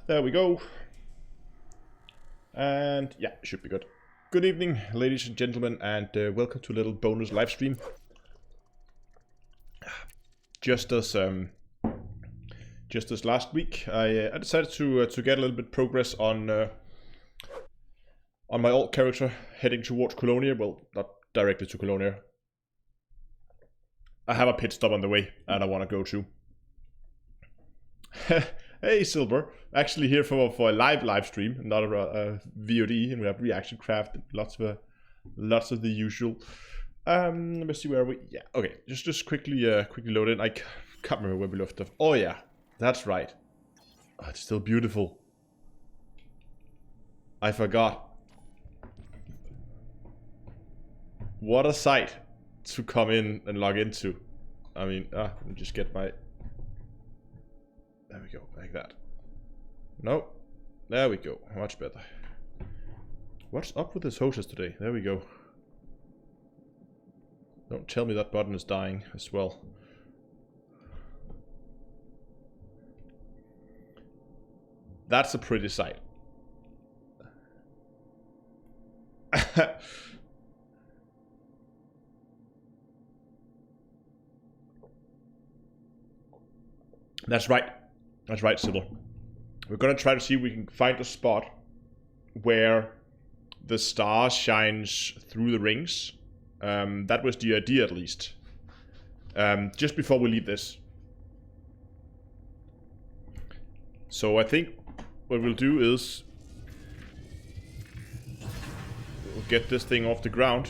There we go. And yeah, should be good. Good evening, ladies and gentlemen, and welcome to a little bonus live stream. Just as last week, I decided to get a little bit progress on my alt character heading towards Colonia. Well, not directly to Colonia. I have a pit stop on the way, and I want to go to. Hey Silver, actually here for a live stream, not a VOD, and we have reaction craft, lots of the usual. Let me see where we. Yeah, okay, just quickly load in. I can't remember where we left off. Oh yeah, that's right. Oh, it's still beautiful. I forgot. What a sight to come in and log into. I mean, let me just get my. There we go, like that. No, there we go, much better. What's up with this hostess today? There we go. Don't tell me that button is dying as well. That's a pretty sight. That's right. That's right, Sybil. We're gonna try to see if we can find a spot where the star shines through the rings. That was the idea, at least. Just before we leave this. So I think what we'll do is we'll get this thing off the ground.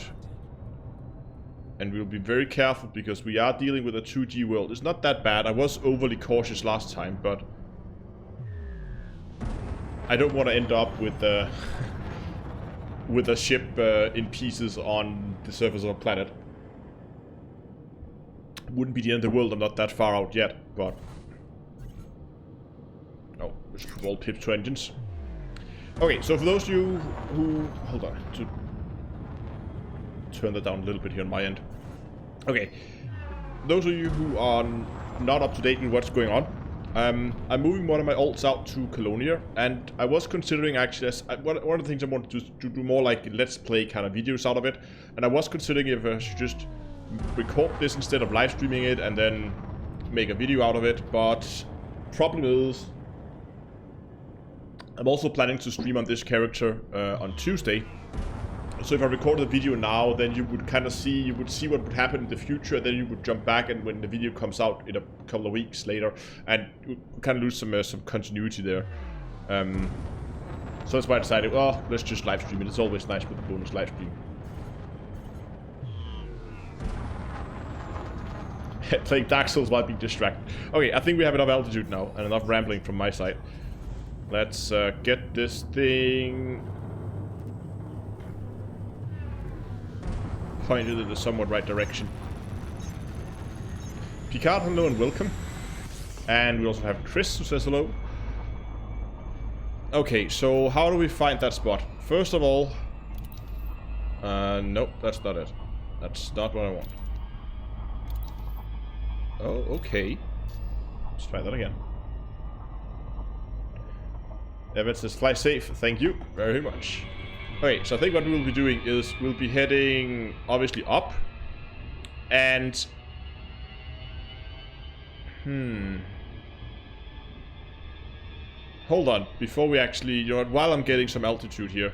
And we'll be very careful because we are dealing with a 2G world. It's not that bad. I was overly cautious last time, but I don't want to end up with with a ship in pieces on the surface of a planet. Wouldn't be the end of the world. I'm not that far out yet, but oh, let's put all pips to engines. Okay, so for those of you who hold on to turn that down a little bit here on my end. Okay, those of you who are not up to date in what's going on, I'm moving one of my alts out to Colonia, and I was considering actually, one of the things I wanted to do more like let's play kind of videos out of it, and I was considering if I should just record this instead of live streaming it and then make a video out of it, but problem is I'm also planning to stream on this character on Tuesday. So if I recorded the video now, then you would kind of see, what would happen in the future, and then you would jump back, and when the video comes out in a couple of weeks later, and you kind of lose some continuity there. So that's why I decided, well, let's just live stream it. It's always nice with the bonus live stream. Playing Dark Souls while being distracted. Okay, I think we have enough altitude now, and enough rambling from my side. Let's get this thing pointed in the somewhat right direction. Picard, hello and welcome. And we also have Chris who says hello. Okay, so how do we find that spot? First of all, nope, that's not it. That's not what I want. Oh, okay. Let's try that again. Evan says fly safe, thank you very much. Okay, so I think what we'll be doing is we'll be heading obviously up, and hold on, before we actually, you know what, while I'm getting some altitude here,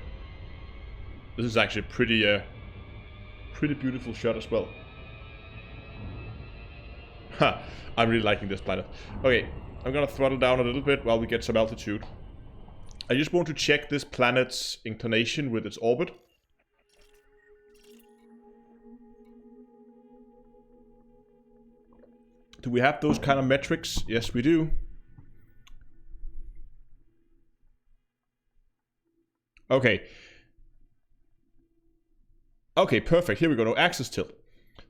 this is actually a pretty beautiful shot as well. Ha, I'm really liking this planet. Okay, I'm gonna throttle down a little bit while we get some altitude. I just want to check this planet's inclination with its orbit. Do we have those kind of metrics? Yes, we do. Okay. Okay, perfect. Here we go. No axis tilt.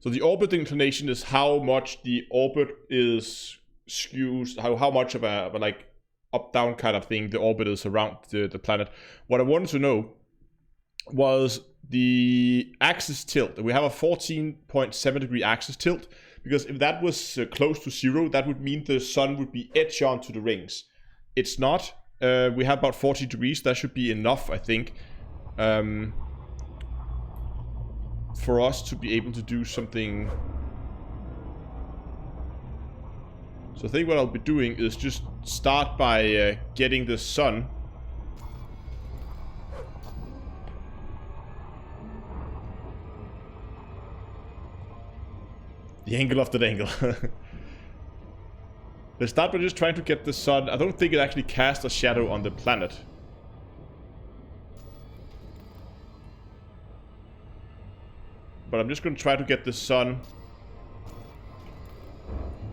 So the orbit inclination is how much the orbit is skews, how much of a like up-down kind of thing the orbit is around the planet. What I wanted to know was the axis tilt. We have a 14.7 degree axis tilt, because if that was close to 0, that would mean the sun would be edged onto the rings. It's not. we have about 40 degrees. That should be enough, I think, for us to be able to do something. So I think what I'll be doing is just start by getting the sun. The angle of the dangle. Let's start by just trying to get the sun. I don't think it actually casts a shadow on the planet. But I'm just going to try to get the sun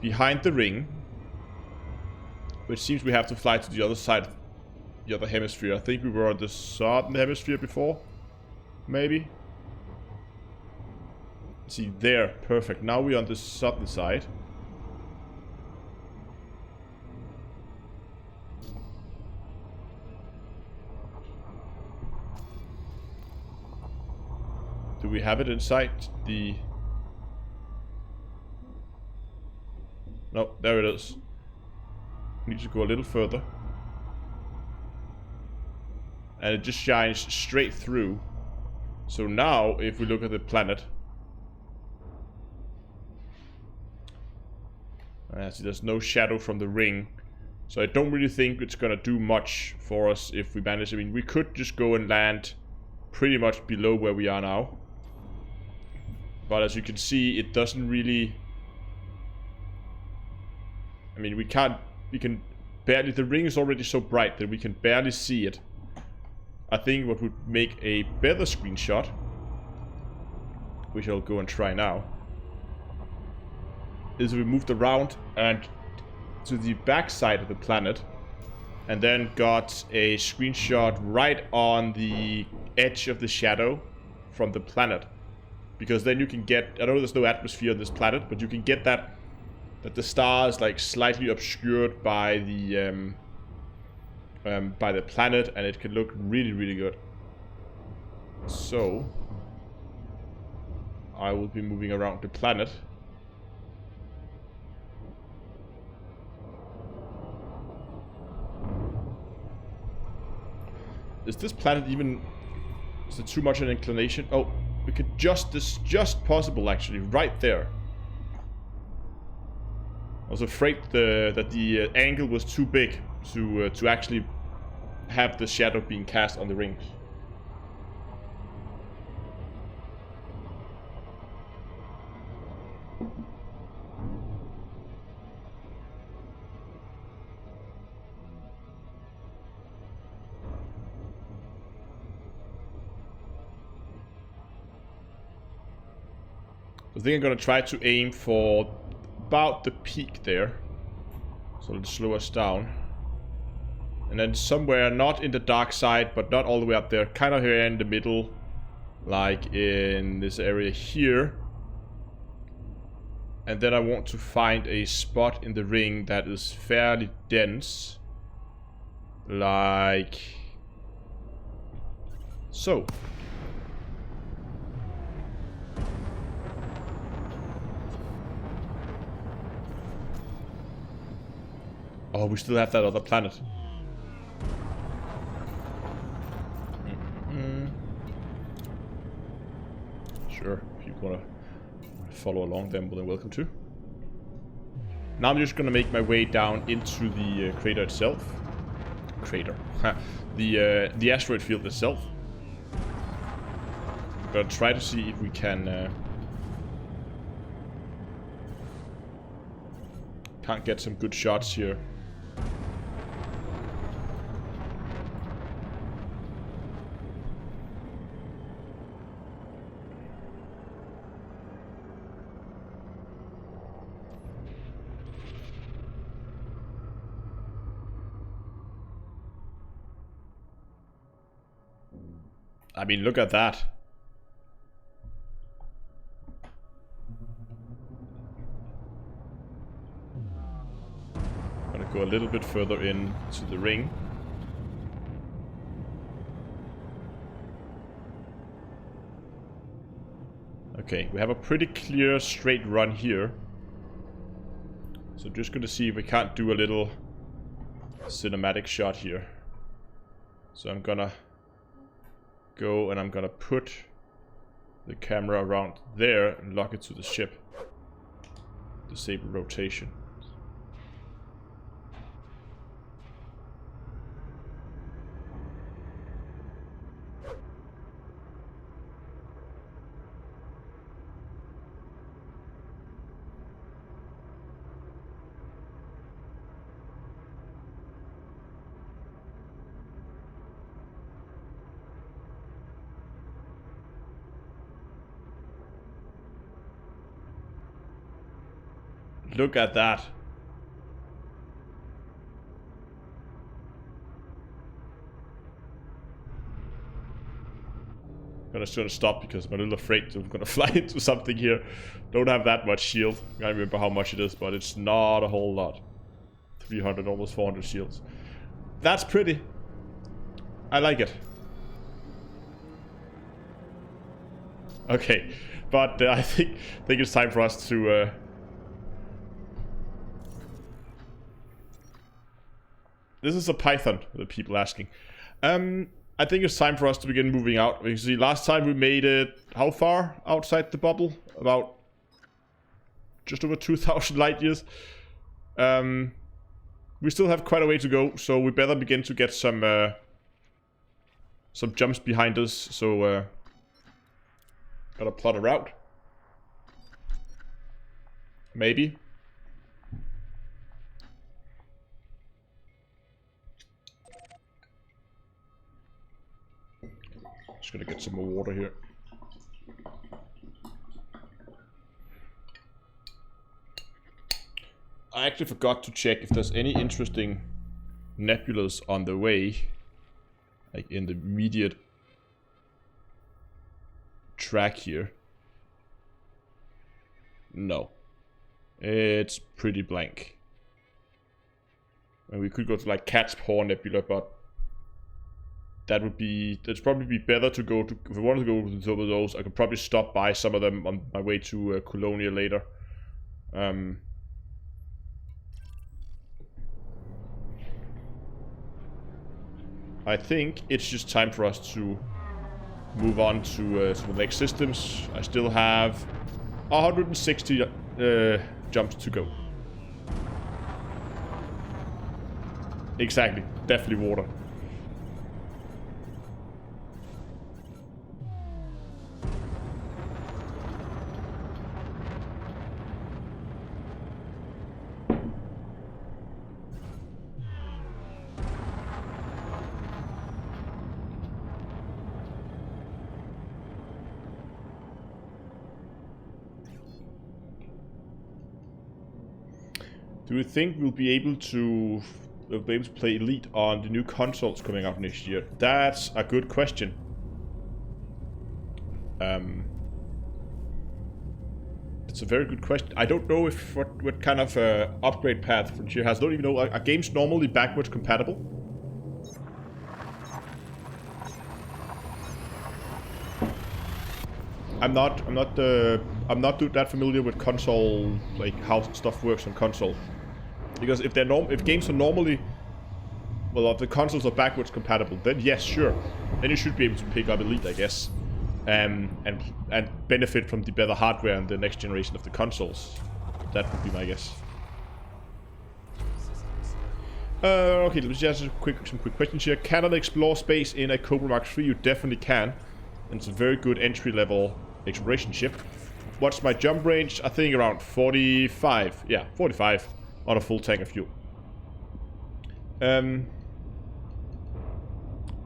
behind the ring, which seems we have to fly to the other side, the other hemisphere. I think we were on the southern hemisphere before, maybe. See there, perfect. Now we're on the southern side. Do we have it inside the... No, there it is. Need to go a little further. And it just shines straight through. So now, if we look at the planet... see, there's no shadow from the ring. So I don't really think it's gonna do much for us if we manage. I mean, we could just go and land pretty much below where we are now. But as you can see, it doesn't really... I mean, we can barely... The ring is already so bright that we can barely see it. I think what would make a better screenshot, which I'll go and try now, is we moved around and to the back side of the planet and then got a screenshot right on the edge of the shadow from the planet. Because then you can get, I know there's no atmosphere on this planet, but you can get that the star is like slightly obscured by the planet, and it can look really, really good. So I will be moving around the planet. Is this planet even... Is it too much an inclination? Oh, we could just... This is just possible, actually. Right there. I was afraid that the angle was too big to actually have the shadow being cast on the rings. I think I'm gonna try to aim for about the peak there. So it'll slow us down. And then somewhere not in the dark side, but not all the way up there. Kind of here in the middle. Like in this area here. And then I want to find a spot in the ring that is fairly dense. Like... so. Oh, we still have that other planet. Sure, if you want to follow along, then more than welcome to. Now I'm just going to make my way down into the crater itself. Crater. The asteroid field itself. I'm going to try to see if we can... can't get some good shots here. I mean, look at that. Gonna go a little bit further in to the ring. Okay, we have a pretty clear straight run here. So just gonna see if we can't do a little cinematic shot here. So I'm gonna go and I'm gonna put the camera around there and lock it to the ship. Disable rotation. Look at that. I'm gonna stop because I'm a little afraid I'm gonna fly into something here. Don't have that much shield. I can't remember how much it is, but it's not a whole lot. 300, almost 400 shields. That's pretty. I like it. Okay, but I think it's time for us to this is a Python, the people asking. I think it's time for us to begin moving out. You see, last time we made it how far outside the bubble? About just over 2,000 light years. We still have quite a way to go, so we better begin to get some jumps behind us. So gotta plot a route. Maybe. Just gonna get some more water here. I actually forgot to check if there's any interesting nebulas on the way, like in the immediate track here. No, it's pretty blank. And we could go to like Cat's Paw Nebula, but that'd probably be better to go to. If we wanted to go to some of those, I could probably stop by some of them on my way to Colonia later. I think it's just time for us to move on to some of the next systems. I still have 160 jumps to go. Exactly, definitely water. Do you think we'll be able to play Elite on the new consoles coming out next year? That's a good question. It's a very good question. I don't know if what kind of upgrade path Frontier has. I don't even know. Are games normally backwards compatible? I'm not that familiar with console, like how stuff works on console. Because if games are normally, well, if the consoles are backwards compatible, then yes, sure, then you should be able to pick up Elite, I guess, and benefit from the better hardware and the next generation of the consoles. That would be my guess. Okay, let's just some quick questions here. Can I explore space in a Cobra Mark III? You definitely can, and it's a very good entry-level exploration ship. What's my jump range? I think around 45. Yeah, 45 on a full tank of fuel.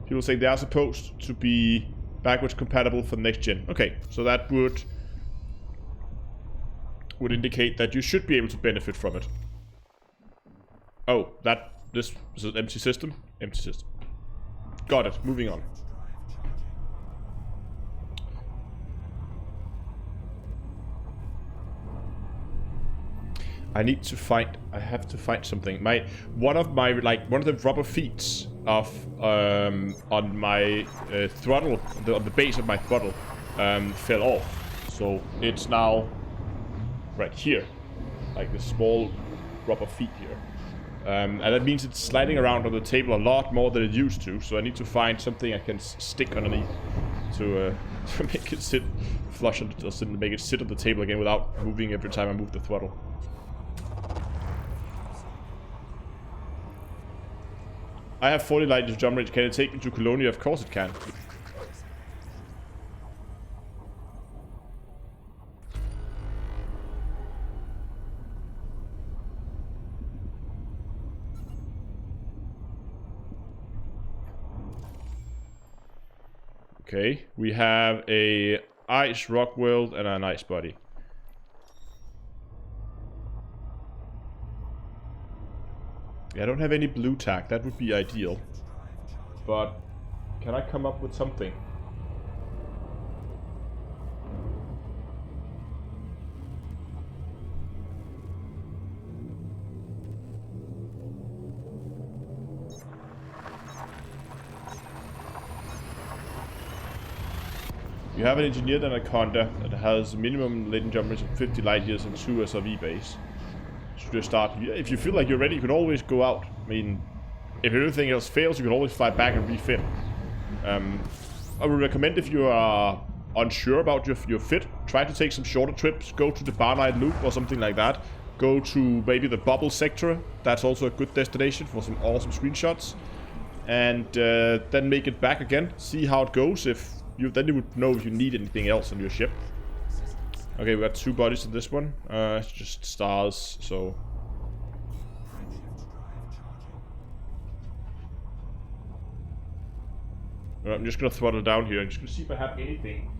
People say they are supposed to be backwards compatible for next gen. Okay, so that would indicate that you should be able to benefit from it. Oh, this is an empty system? Empty system. Got it. Moving on. I have to find something. One of the rubber feet of on my throttle, on the base of my throttle, fell off. So it's now right here, like the small rubber feet here. And that means it's sliding around on the table a lot more than it used to, so I need to find something I can stick underneath to make it sit flush on the, make it sit on the table again without moving every time I move the throttle. I have 40 light years jump range. Can it take me to Colonia? Of course it can. Okay, we have a ice rock world and an ice body. Yeah, I don't have any blue tack. That would be ideal. But can I come up with something? You have an engineered anaconda that has minimum latent jump range of 50 light years and 2 SRV base. Should you start? If you feel like you're ready, you can always go out. I mean, if everything else fails, you can always fly back and refit. I would recommend if you are unsure about your fit, try to take some shorter trips. Go to the Barlight Loop or something like that. Go to maybe the Bubble Sector. That's also a good destination for some awesome screenshots. And then make it back again. See how it goes. Then you would know if you need anything else on your ship. Okay, we got 2 bodies in this one. It's just stars, so... I'm just gonna throttle down here. I'm just gonna see if I have anything.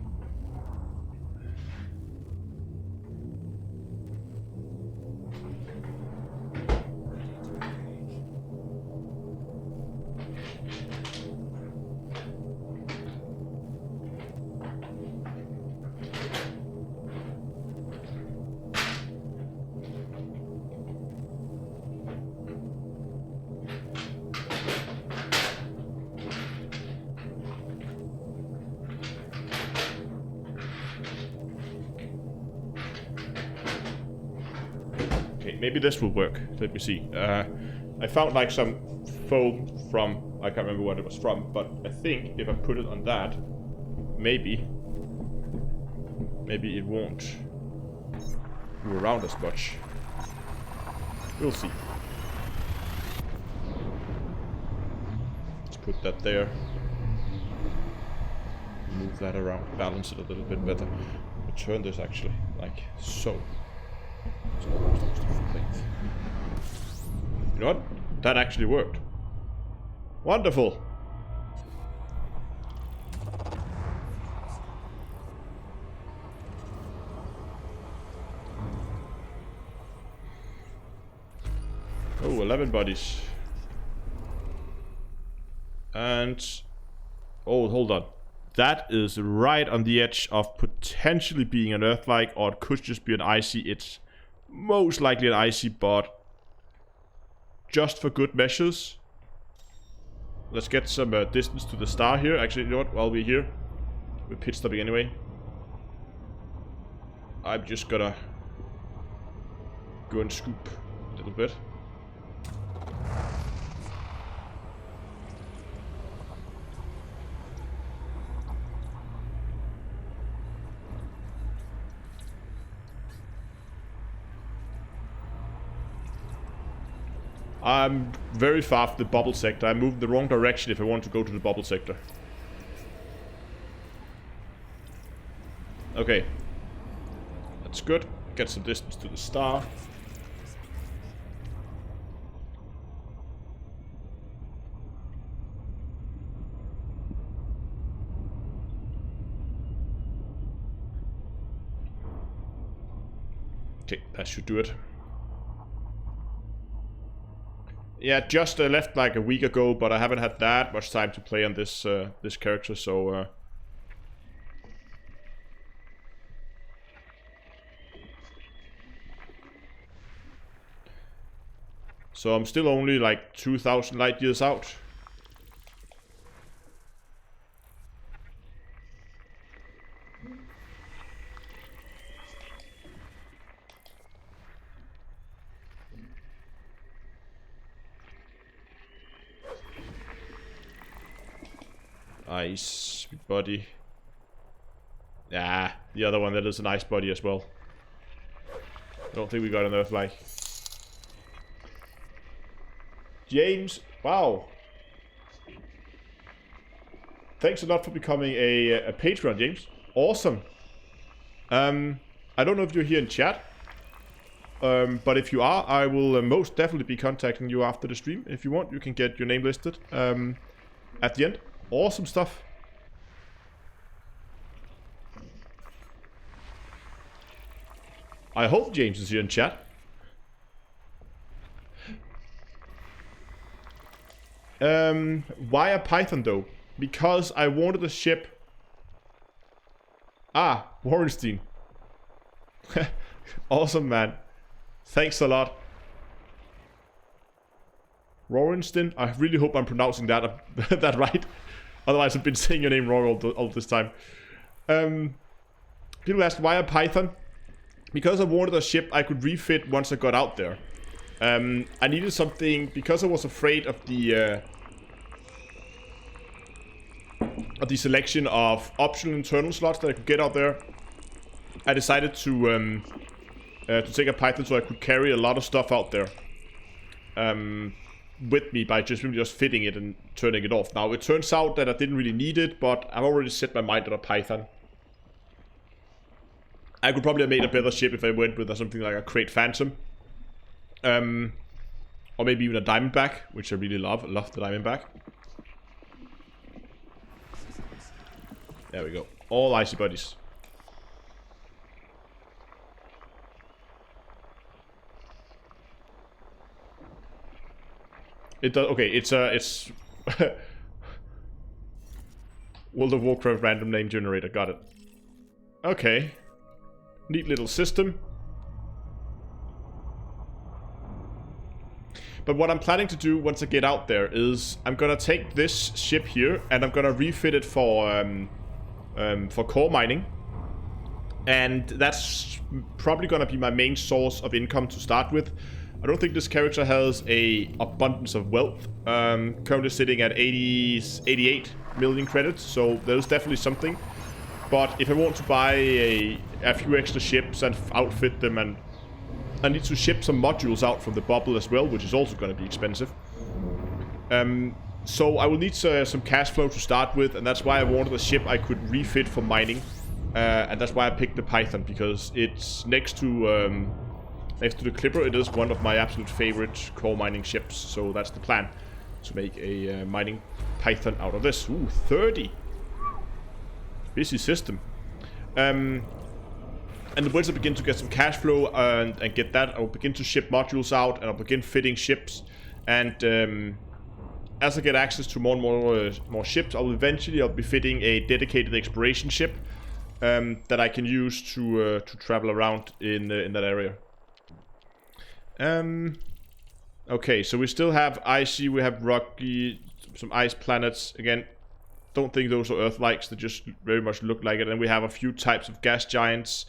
Maybe this will work. Let me see. I found like some foam from... I can't remember what it was from, but I think if I put it on that, maybe it won't move around as much. We'll see. Let's put that there. Move that around, balance it a little bit better. Turn this actually, like so. You know what? That actually worked. Wonderful. Oh, 11 bodies. And... oh, hold on. That is right on the edge of potentially being an Earth-like, or it could just be an icy. It's most likely an icy bot. Just for good measures. Let's get some distance to the star here. Actually, you know what? While we're here, we're pit stopping anyway. I'm just gonna go and scoop a little bit. I'm very far from the bubble sector. I moved the wrong direction if I want to go to the bubble sector. Okay. That's good. Get some distance to the star. Okay, that should do it. Yeah, just left like a week ago, but I haven't had that much time to play on this this character, so I'm still only like 2,000 light years out. Ice body. Yeah, the other one, that is an ice body as well. I don't think we got an earth-like. James, wow. Thanks a lot for becoming a Patreon, James. Awesome. I don't know if you're here in chat. But if you are, I will most definitely be contacting you after the stream. If you want, you can get your name listed at the end. Awesome stuff. I hope James is here in chat. Why a Python though? Because I wanted a ship. Ah, Warrenstein. Awesome, man. Thanks a lot. Warrenstein. I really hope I'm pronouncing that that right. Otherwise, I've been saying your name wrong all this time. People ask why a Python? Because I wanted a ship I could refit once I got out there. I needed something because I was afraid of the selection of optional internal slots that I could get out there. I decided to take a Python so I could carry a lot of stuff out there with me by just fitting it and turning it off. Now, it turns out that I didn't really need it, but I've already set my mind on a Python. I could probably have made a better ship if I went with something like a Crate Phantom. Or maybe even a Diamondback, which I really love. I love the Diamondback. There we go. All icy buddies. It does. Okay, it's World of Warcraft random name generator. Got it. Okay. Neat little system. But what I'm planning to do once I get out there is I'm gonna take this ship here and I'm gonna refit it for core mining, and that's probably gonna be my main source of income to start with. I don't think this character has a abundance of wealth. Currently sitting at 88 million credits, so there's definitely something. But if I want to buy a few extra ships and outfit them, and I need to ship some modules out from the bubble as well, which is also going to be expensive. So I will need some cash flow to start with, and that's why I wanted a ship I could refit for mining. And that's why I picked the Python, because it's next to the Clipper. It is one of my absolute favorite core mining ships, so that's the plan, to make a mining Python out of this. Ooh, 30! Busy system. And once I begin to get some cash flow and get that, I'll begin to ship modules out, and I'll begin fitting ships. And as I get access to more and more ships, I'll be fitting a dedicated exploration ship that I can use to travel around in that area. Okay, so we still have icy, we have rocky, some ice planets. Again, don't think those are Earth-likes, they just very much look like it. And we have a few types of gas giants.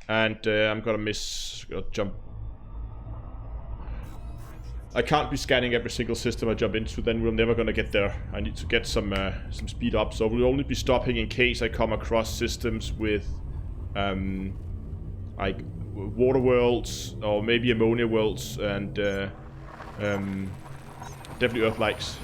And I'm gonna jump. I can't be scanning every single system I jump into, then we're never gonna get there. I need to get some speed up, so we'll only be stopping in case I come across systems with like water worlds or maybe ammonia worlds, and definitely Earth-likes.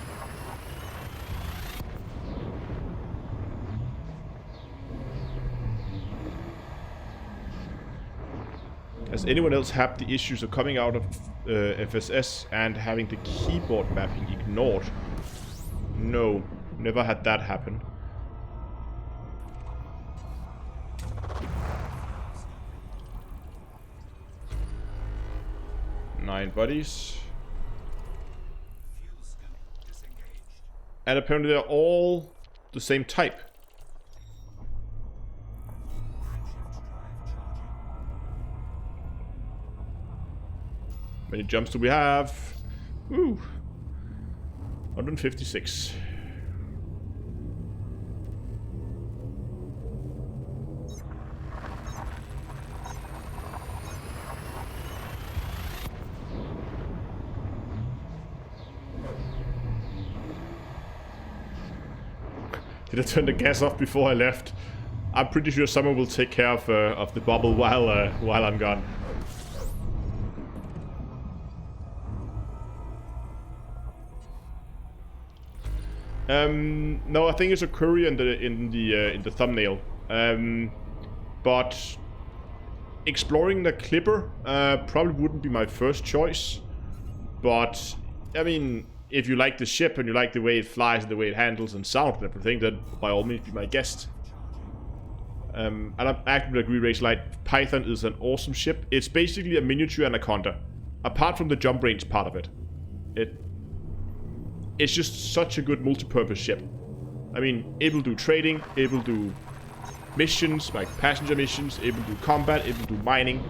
Has anyone else had the issues of coming out of FSS and having the keyboard mapping ignored? No, never had that happen. Nine buddies. And apparently they're all the same type. How many jumps do we have? Woo! 156. Did I turn the gas off before I left? I'm pretty sure someone will take care of the bubble while I'm gone. No, I think it's a query in the thumbnail. But exploring the Clipper probably wouldn't be my first choice. But I mean, if you like the ship and you like the way it flies and the way it handles and sounds and everything, then by all means be my guest. And I actually agree, Razorlight. Python is an awesome ship. It's basically a miniature Anaconda, apart from the jump range part of it. It's just such a good multi-purpose ship. I mean, it will do trading, it will do missions, like passenger missions, it will do combat, it will do mining.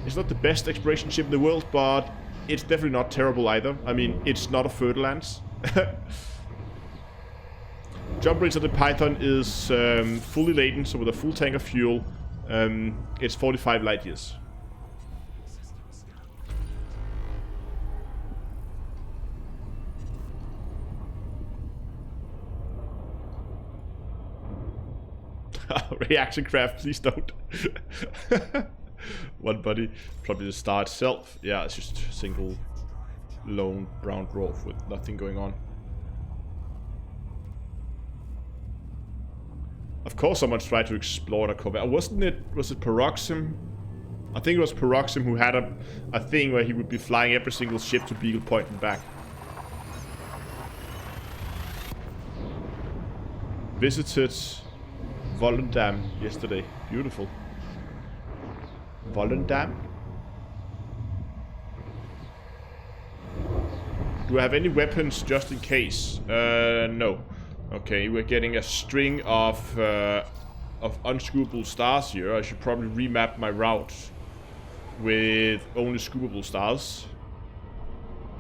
It's not the best exploration ship in the world, but it's definitely not terrible either. I mean, it's not a Fer-de-Lance. Jump range of the Python is fully laden, so with a full tank of fuel, it's 45 light years. Reaction craft, please don't. One buddy, probably the star itself. Yeah, it's just a single lone brown dwarf with nothing going on. Of course someone's tried to explore the Corvette. Was it Paroxysm? I think it was Paroxysm who had a thing where he would be flying every single ship to Beagle Point and back. Visited Volendam yesterday. Beautiful. Volendam? Do I have any weapons just in case? No. Okay, we're getting a string of unscoopable stars here. I should probably remap my route with only scoopable stars.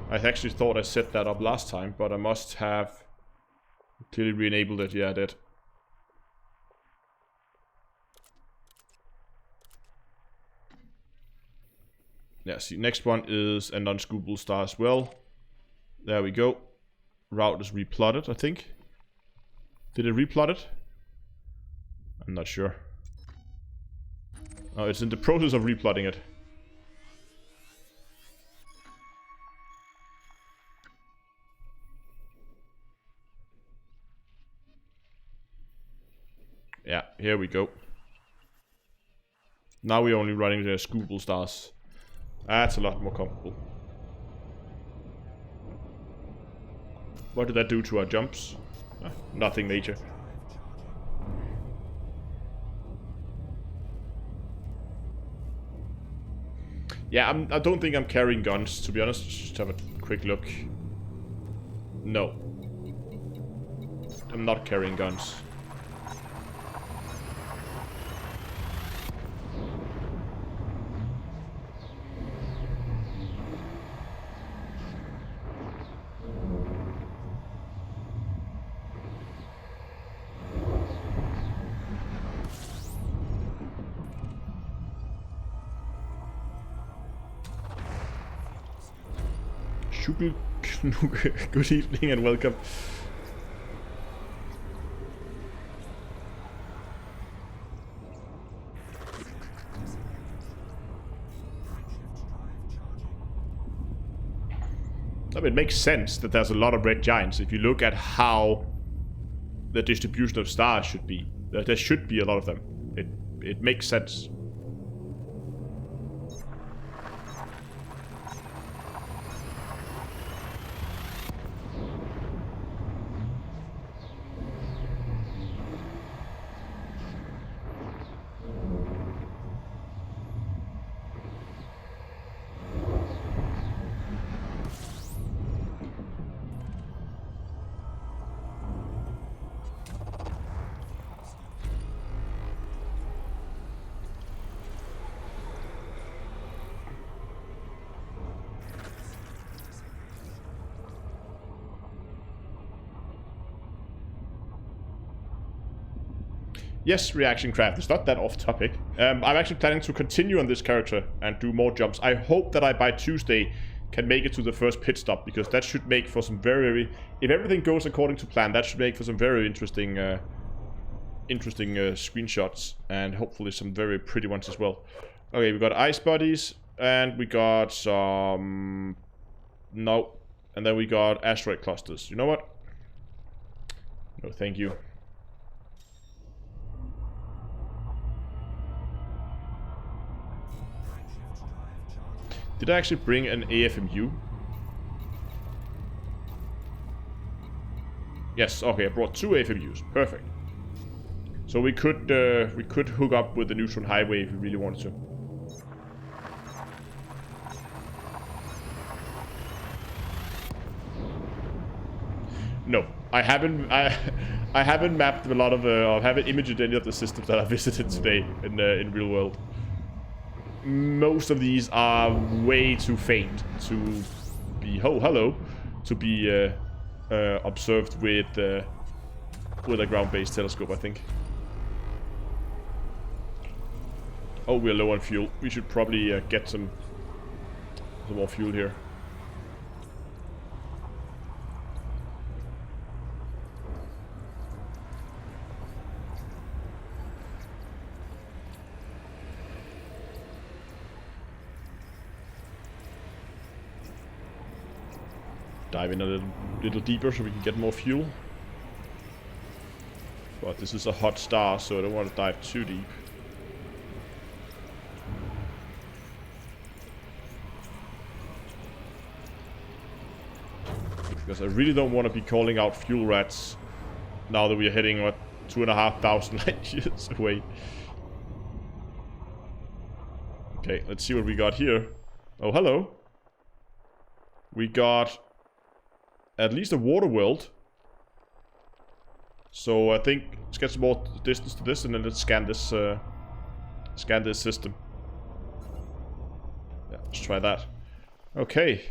I actually thought I set that up last time, but I must have clearly re-enabled it. Yeah, I did. Yeah, see, next one is a non-scoopable star as well. There we go. Route is replotted, I think. Did it replot it? I'm not sure. Oh, it's in the process of replotting it. Yeah, here we go. Now we're only running the scoopable stars. That's a lot more comfortable. What did that do to our jumps? Nothing major. Yeah, I don't think I'm carrying guns, to be honest. Just have a quick look. No. I'm not carrying guns. Good evening and welcome. I mean, it makes sense that there's a lot of red giants if you look at how the distribution of stars should be. There should be a lot of them. It makes sense. Yes, Reaction Craft. It's not that off topic. I'm actually planning to continue on this character and do more jumps. I hope that I by Tuesday can make it to the first pit stop, because that should make for some very, if everything goes according to plan, that should make for some very interesting screenshots, and hopefully some very pretty ones as well. Okay, we got ice bodies, and we got some... No. And then we got asteroid clusters. You know what? No, thank you. Did I actually bring an AFMU? Yes, okay, I brought 2 AFMUs. Perfect. So we could hook up with the neutron highway if we really wanted to. No, I haven't mapped a lot of or haven't imaged any of the systems that I visited today in real world. Most of these are way too faint to be to be observed with a ground-based telescope, I think. Oh, we're low on fuel. We should probably get some more fuel here. Dive in a little deeper so we can get more fuel. But this is a hot star, so I don't want to dive too deep. Because I really don't want to be calling out fuel rats now that we are heading, what, 2,500 light years away. Okay, let's see what we got here. Oh, hello. We got at least a water world. So I think let's get some more distance to this, and then let's scan this system. Yeah, let's try that. Okay.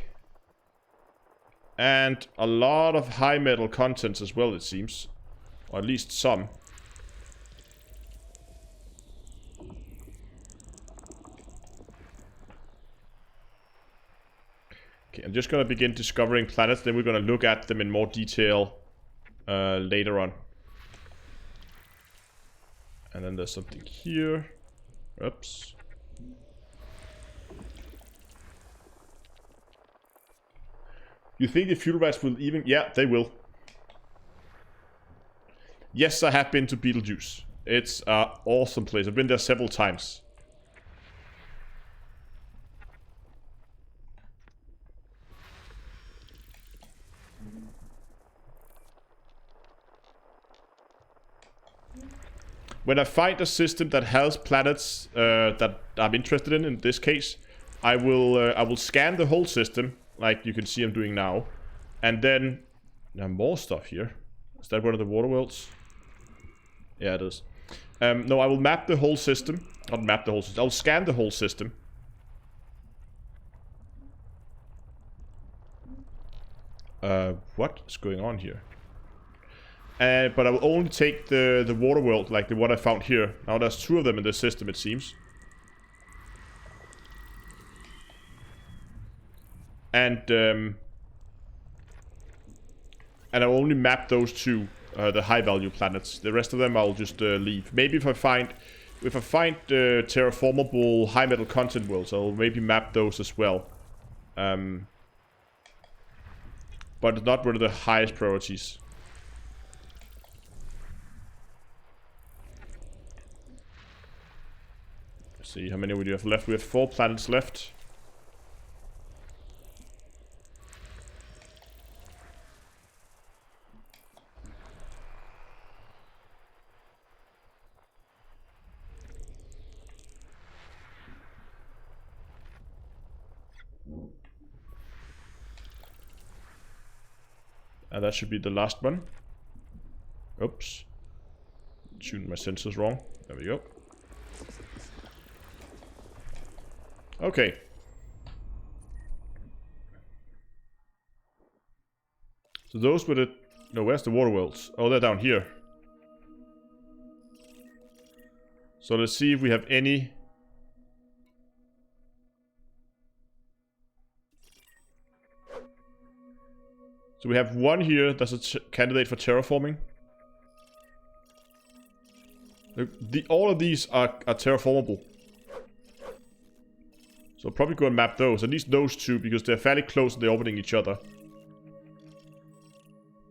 And a lot of high metal contents as well, it seems. Or at least some. Okay, I'm just gonna begin discovering planets, then we're gonna look at them in more detail later on. And then there's something here. Oops. You think the fuel rats will even... Yeah, they will. Yes, I have been to Betelgeuse. It's an awesome place. I've been there several times. When I find a system that has planets that I'm interested in this case, I will scan the whole system, like you can see I'm doing now, and then there are more stuff here. Is that one of the water worlds? Yeah, it is. No, I will map the whole system. Not map the whole system. I'll scan the whole system. What is going on here? But I will only take the water world, like the one I found here. Now there's 2 of them in this system, it seems. And I'll only map those 2, the high value planets. The rest of them I'll just leave. Maybe if I find terraformable high metal content worlds, I'll maybe map those as well. But it's not one of the highest priorities. Let's see, how many we do have left? We have 4 planets left. And that should be the last one. Oops. Tuned my sensors wrong. There we go. Okay. So those were the... No, where's the water worlds? Oh, they're down here. So let's see if we have any... So we have one here that's a candidate for terraforming. All of these are terraformable. So I'll probably go and map those. At least those two, because they're fairly close and they're orbiting each other.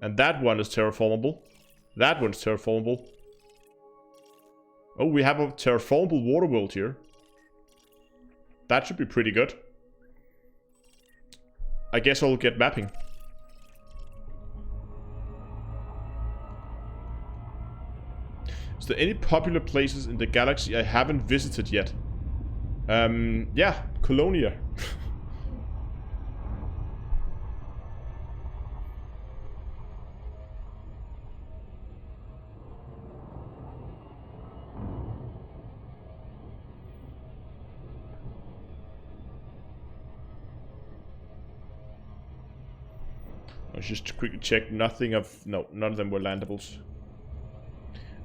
And that one is terraformable. That one's terraformable. Oh, we have a terraformable water world here. That should be pretty good. I guess I'll get mapping. Is there any popular places in the galaxy I haven't visited yet? Yeah, Colonia. Let's just quickly check. Nothing of... No, none of them were landables.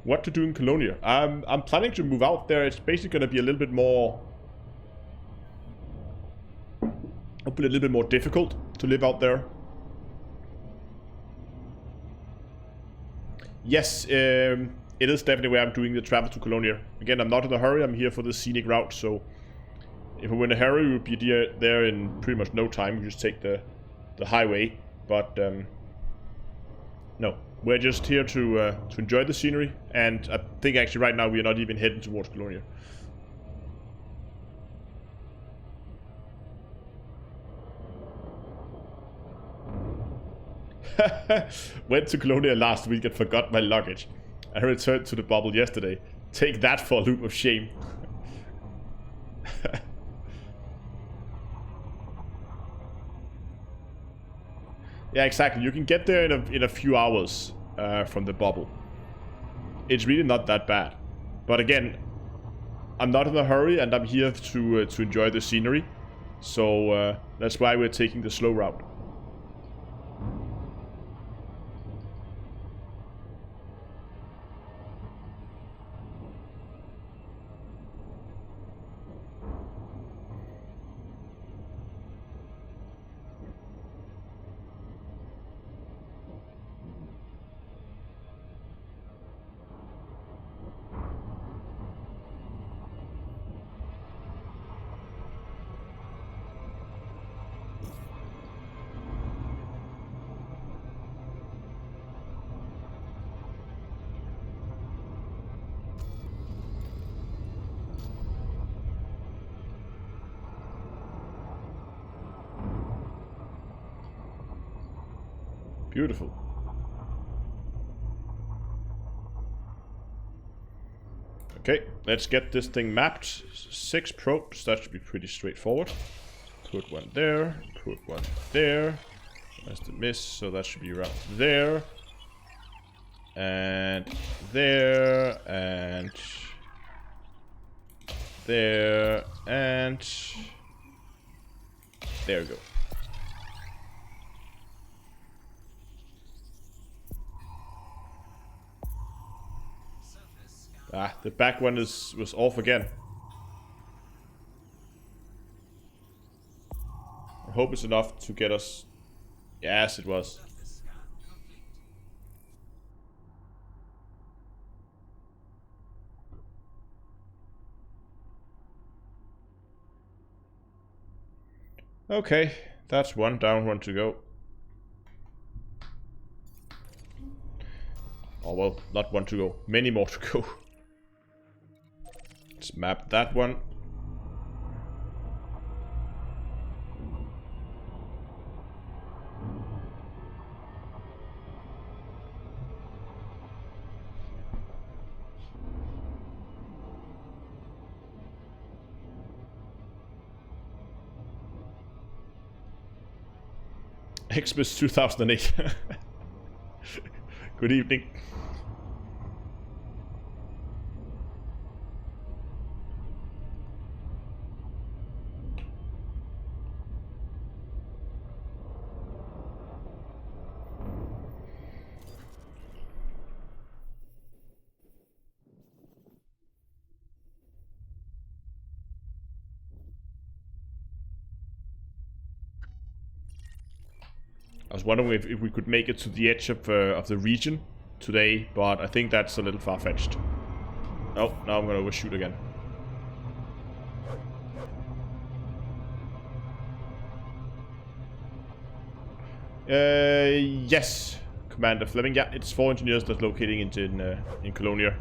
What to do in Colonia? I'm planning to move out there. It's basically going to be a little bit more... hopefully a little bit more difficult to live out there. Yes, it is definitely where I'm doing the travel to Colonia. Again, I'm not in a hurry. I'm here for the scenic route, so... if I were in a hurry, we would be there in pretty much no time. We just take the highway. But, no. We're just here to enjoy the scenery. And I think actually right now we are not even heading towards Colonia. Went to Colonia last week and forgot my luggage. I returned to the bubble yesterday. Take that for a loop of shame. Yeah, exactly. You can get there in a few hours from the bubble. It's really not that bad. But again, I'm not in a hurry and I'm here to enjoy the scenery. So that's why we're taking the slow route. Beautiful. Okay, let's get this thing mapped. 6 probes, that should be pretty straightforward. Put one there, put one there. That's the miss, so that should be around there. And there, and there, and there we go. Ah, the back one was off again. I hope it's enough to get us... Yes, it was. Okay, that's one down, one to go. Oh well, not one to go. Many more to go. Let's map that one. Xmas 2008. Good evening. was wondering if we could make it to the edge of the region today, but I think that's a little far-fetched. Oh, now I'm gonna overshoot again. Yes, Commander Fleming. Yeah, it's 4 engineers that's locating in Colonia.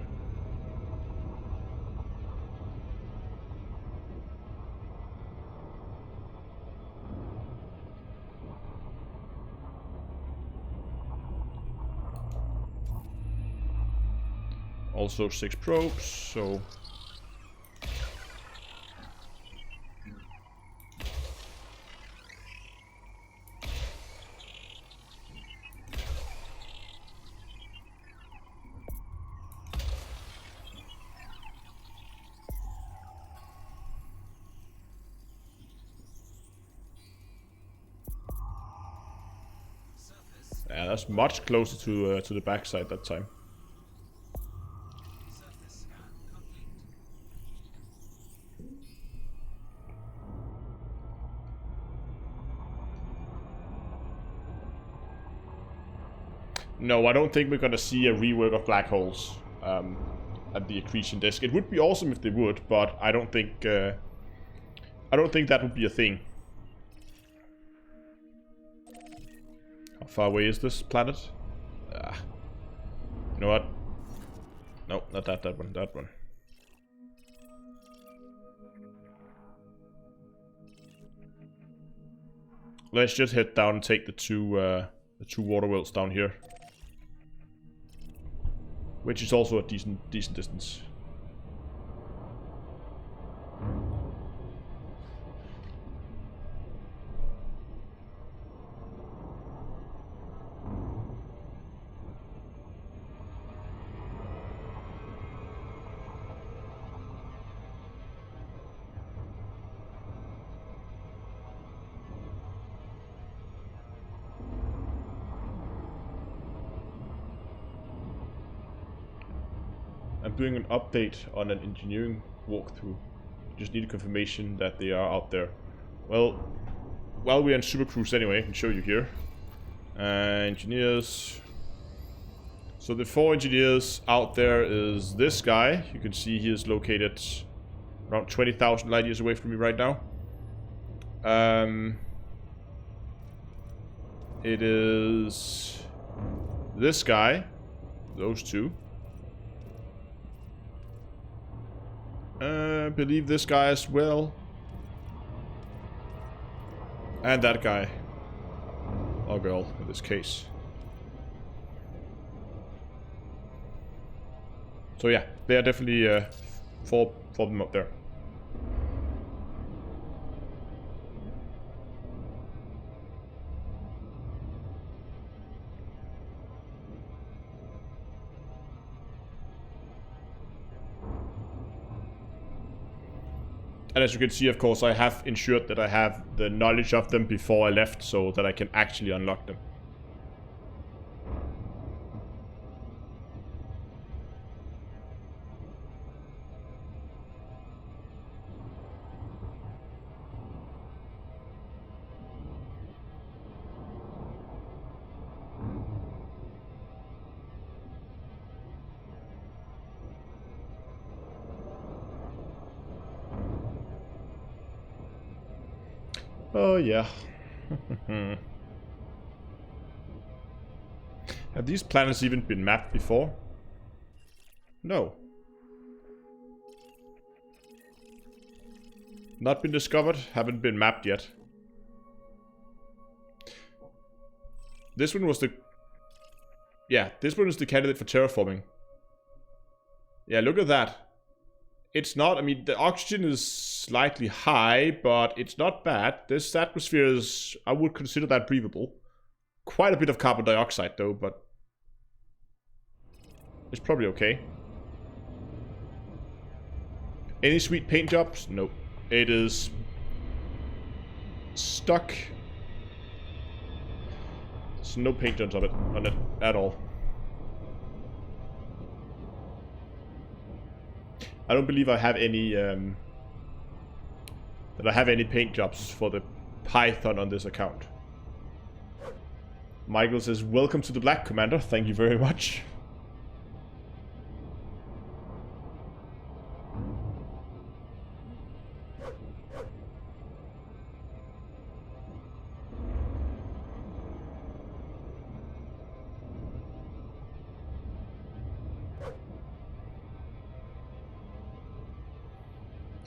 Also 6 probes, so... Yeah, that's much closer to the backside that time. No, I don't think we're gonna see a rework of black holes at the accretion disk. It would be awesome if they would, but I don't think that would be a thing. How far away is this planet? You know what? No, not that one. That one. Let's just head down and take the two water wells down here. Which is also a decent distance. I'm doing an update on an engineering walkthrough. Just need a confirmation that they are out there. Well, while we're in Super Cruise anyway, I can show you here. Engineers. So the 4 engineers out there is this guy. You can see he is located around 20,000 light years away from me right now. It is this guy. Those two. I believe this guy as well. And that guy. Or girl, in this case. So yeah, they are definitely 4 of them up there. And as you can see, of course, I have ensured that I have the knowledge of them before I left, so that I can actually unlock them. Oh, yeah. Have these planets even been mapped before? No. Not been discovered, haven't been mapped yet. This one was the... Yeah, this one is the candidate for terraforming. Yeah, look at that. It's not, I mean, the oxygen is slightly high, but it's not bad. This atmosphere is, I would consider that breathable. Quite a bit of carbon dioxide though, but it's probably okay. Any sweet paint jobs? Nope. It is stuck. There's no paint jobs on it at all. I don't believe I have any paint jobs for the Python on this account. Michael says, welcome to the Black, Commander. Thank you very much.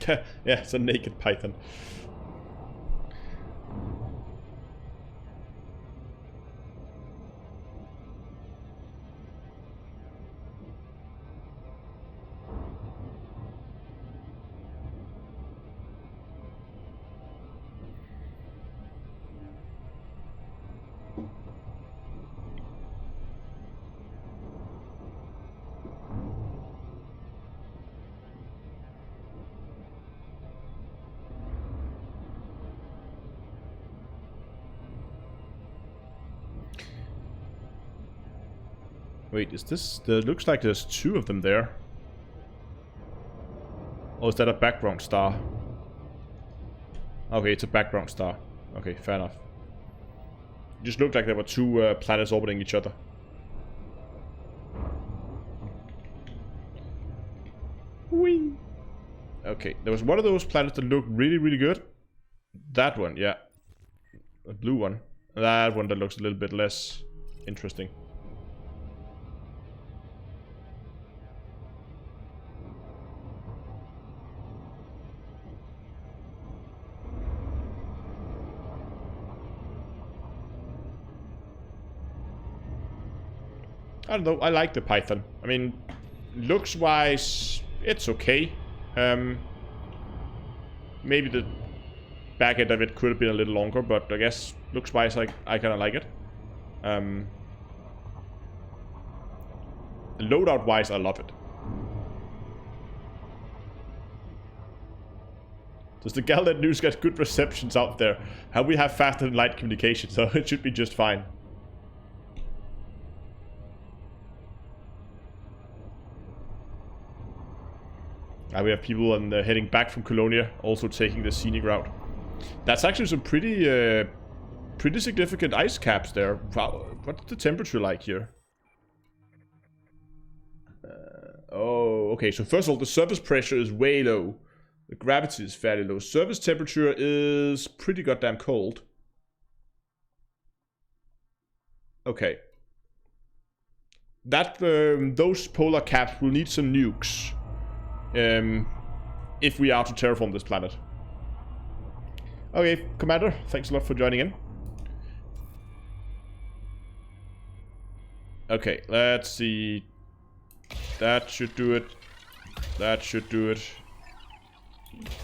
Yeah, it's a naked python. Wait, is this... There looks like there's two of them there. Or is that a background star? Okay, it's a background star. Okay, fair enough. It just looked like there were two planets orbiting each other. Whee! Okay, there was one of those planets that looked really, really good. That one, yeah. A blue one. That one that looks a little bit less interesting. I don't know, I like the Python. I mean, looks-wise, it's okay. Maybe the back end of it could have been a little longer, but I guess looks-wise, I kind of like it. Loadout-wise, I love it. Does the Galnet news get good receptions out there? How we have faster than light communication, so it should be just fine. We have people heading back from Colonia, also taking the Scenic route. That's actually some pretty significant ice caps there. Wow, what's the temperature like here? Oh, okay. So first of all, the surface pressure is way low. The gravity is fairly low. Surface temperature is pretty goddamn cold. Okay. That those polar caps will need some nukes. If we are to terraform this planet. Okay, Commander, thanks a lot for joining in. Okay, let's see. That should do it. That should do it.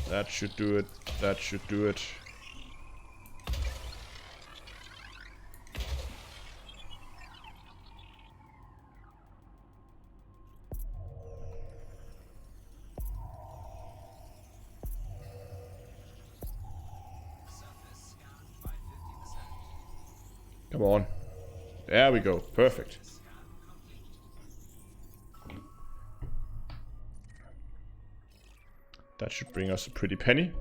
That should do it. That should do it. Come on. There we go. Perfect. That should bring us a pretty penny.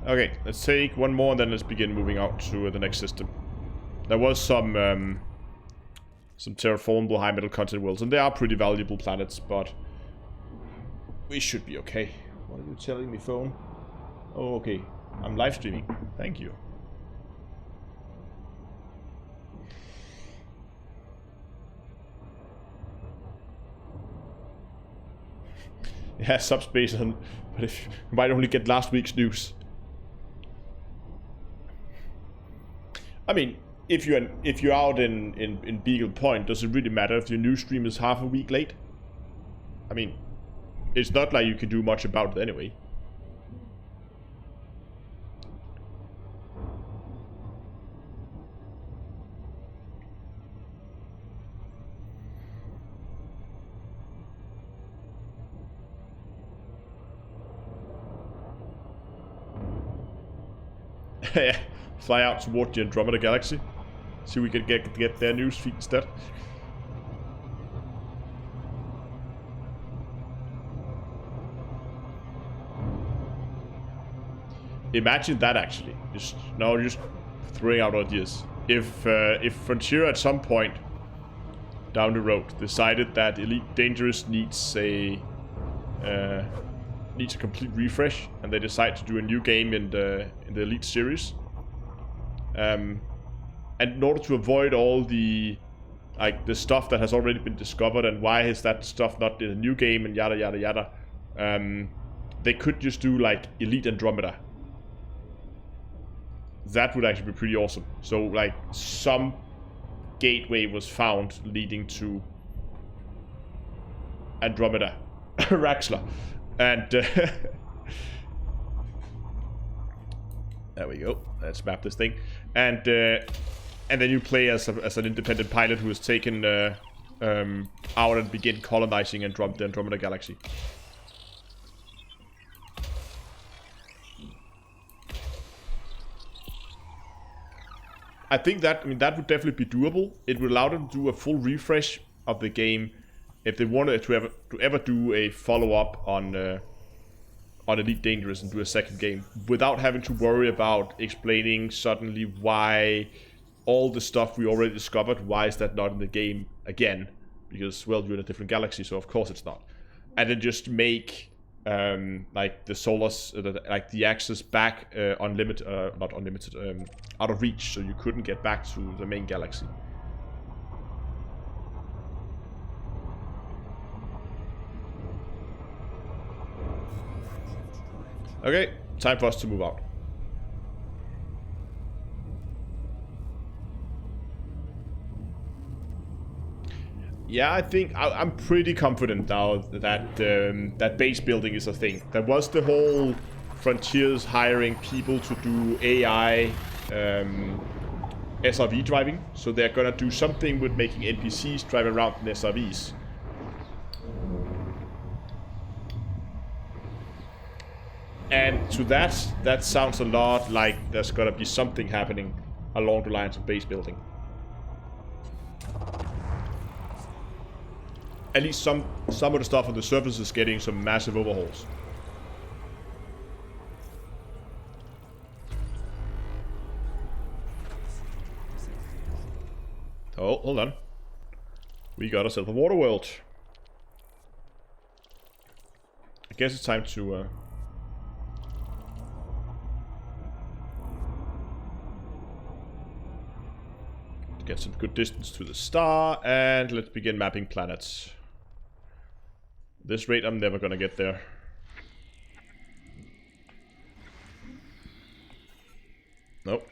Okay, let's take one more and then let's begin moving out to the next system. There was some terraformable high metal content worlds, and they are pretty valuable planets, but we should be okay. What are you telling me, phone? Oh, okay. I'm live streaming. Thank you. Yeah, subspace, but if you might only get last week's news. I mean, if you're out in Beagle Point, does it really matter if your news stream is half a week late? I mean, it's not like you can do much about it anyway. Yeah, fly out toward the Andromeda Galaxy. See if we can get their news feed instead. Imagine that actually. Just throwing out ideas. If Frontier at some point down the road decided that Elite Dangerous needs a complete refresh, and they decide to do a new game in the Elite series, and in order to avoid all the stuff that has already been discovered and why is that stuff not in a new game and yada yada yada, they could just do like Elite Andromeda. That would actually be pretty awesome. So like some gateway was found leading to Andromeda, Raxxla, and there we go. Let's map this thing, and then you play as an independent pilot who is taken out and begin colonizing the Andromeda Galaxy. I think that that would definitely be doable. It would allow them to do a full refresh of the game if they wanted to ever do a follow-up on Elite Dangerous and do a second game without having to worry about explaining suddenly why all the stuff we already discovered, why is that not in the game again? Because, well, you're in a different galaxy, so of course it's not. And then just make like the solars, like the access back unlimited, not unlimited, out of reach, so you couldn't get back to the main galaxy. Okay, time for us to move out. Yeah, I think I'm pretty confident now that that base building is a thing. There was the whole Frontiers hiring people to do AI SRV driving, so they're gonna do something with making NPCs drive around in SRVs. And to that sounds a lot like there's gonna be something happening along the lines of base building. At least some of the stuff on the surface is getting some massive overhauls. Oh, hold on. We got ourselves a water world. I guess it's time to get some good distance to the star, and let's begin mapping planets. At this rate, I'm never gonna get there. Nope.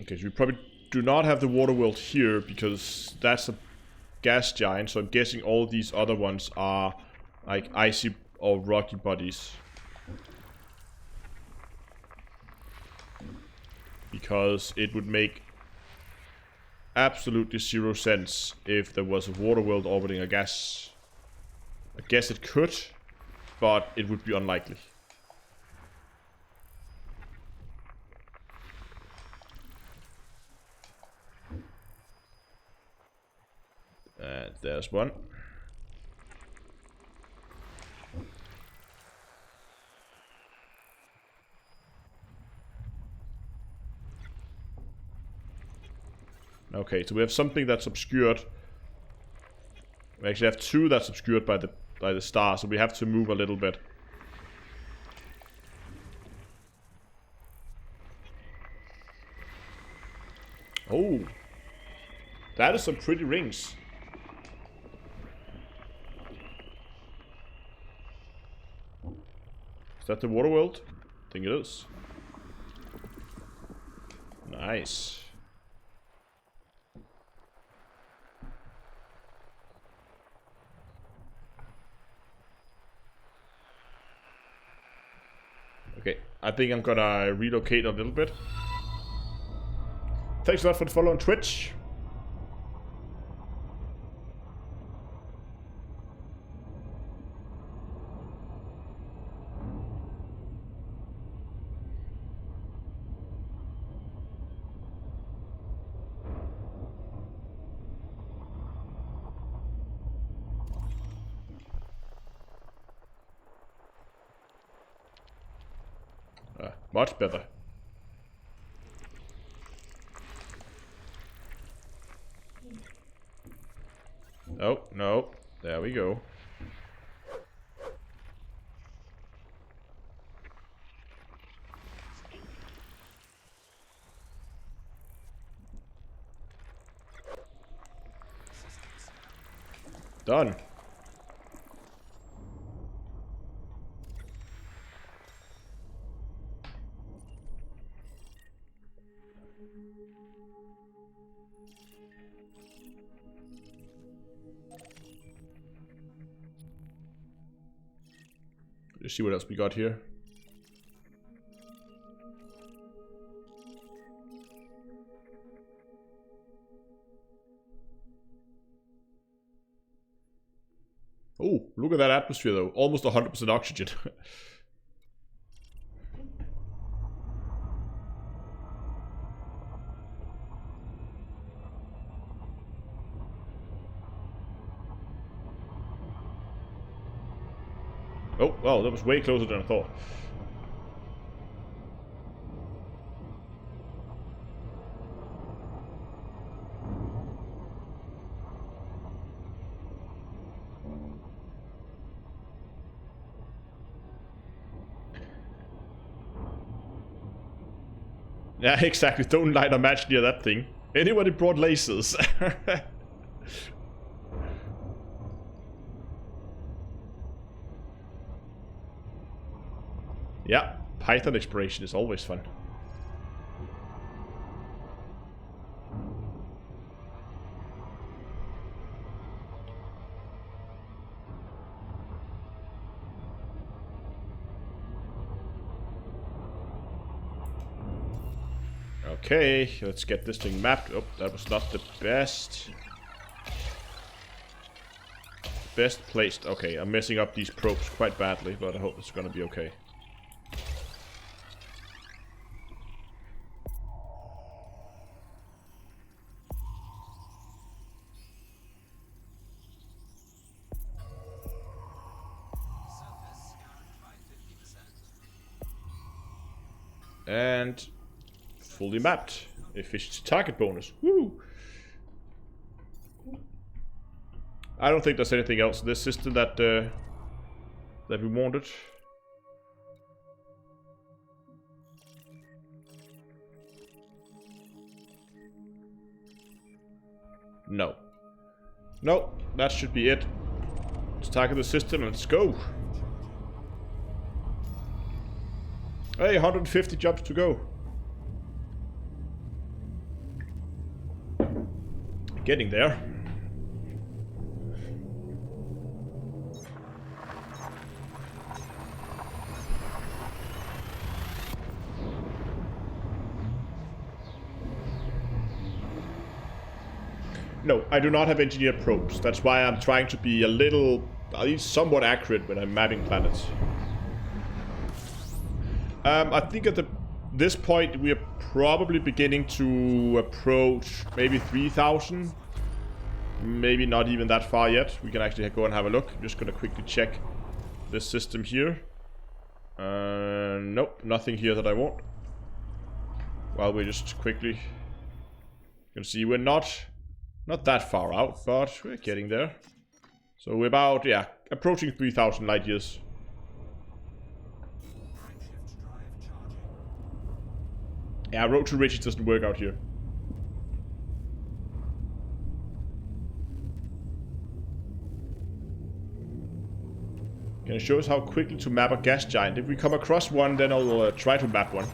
Okay, so we probably do not have the water world here because that's a gas giant, so I'm guessing all these other ones are like icy or rocky bodies. Because it would make absolutely zero sense if there was a water world orbiting a gas. I guess it could, but it would be unlikely. And there's one. Okay, so we have something that's obscured. We actually have two that's obscured by the star, so we have to move a little bit. Oh, that is some pretty rings. Is that the water world? I think it is. Nice. Okay, I think I'm gonna relocate a little bit. Thanks a lot for the follow on Twitch. Much better. Oh, no. There we go. Done. Let's see what else we got here. Oh, look at that atmosphere though. Almost 100% oxygen. Oh, wow, that was way closer than I thought. Yeah, exactly. Don't light a match near that thing. Anybody brought lasers? Yeah, Python exploration is always fun. Okay, let's get this thing mapped. Oh, that was not the best. Best placed. Okay, I'm messing up these probes quite badly, but I hope it's gonna be okay. And fully mapped. Efficiency target bonus. Woo! I don't think there's anything else in this system that we wanted. No. No, that should be it. Let's target the system and let's go. Hey, 150 jumps to go. Getting there. No, I do not have engineered probes. That's why I'm trying to be a little, at least somewhat accurate when I'm mapping planets. I think at this point we are probably beginning to approach maybe 3,000. Maybe not even that far yet. We can actually go and have a look. I'm just going to quickly check this system here. Nope, nothing here that I want. Well, we just quickly... You can see we're not that far out, but we're getting there. So we're about, yeah, approaching 3,000 light years. Yeah, road to riches doesn't work out here. Can it show us how quickly to map a gas giant? If we come across one, then I'll try to map one.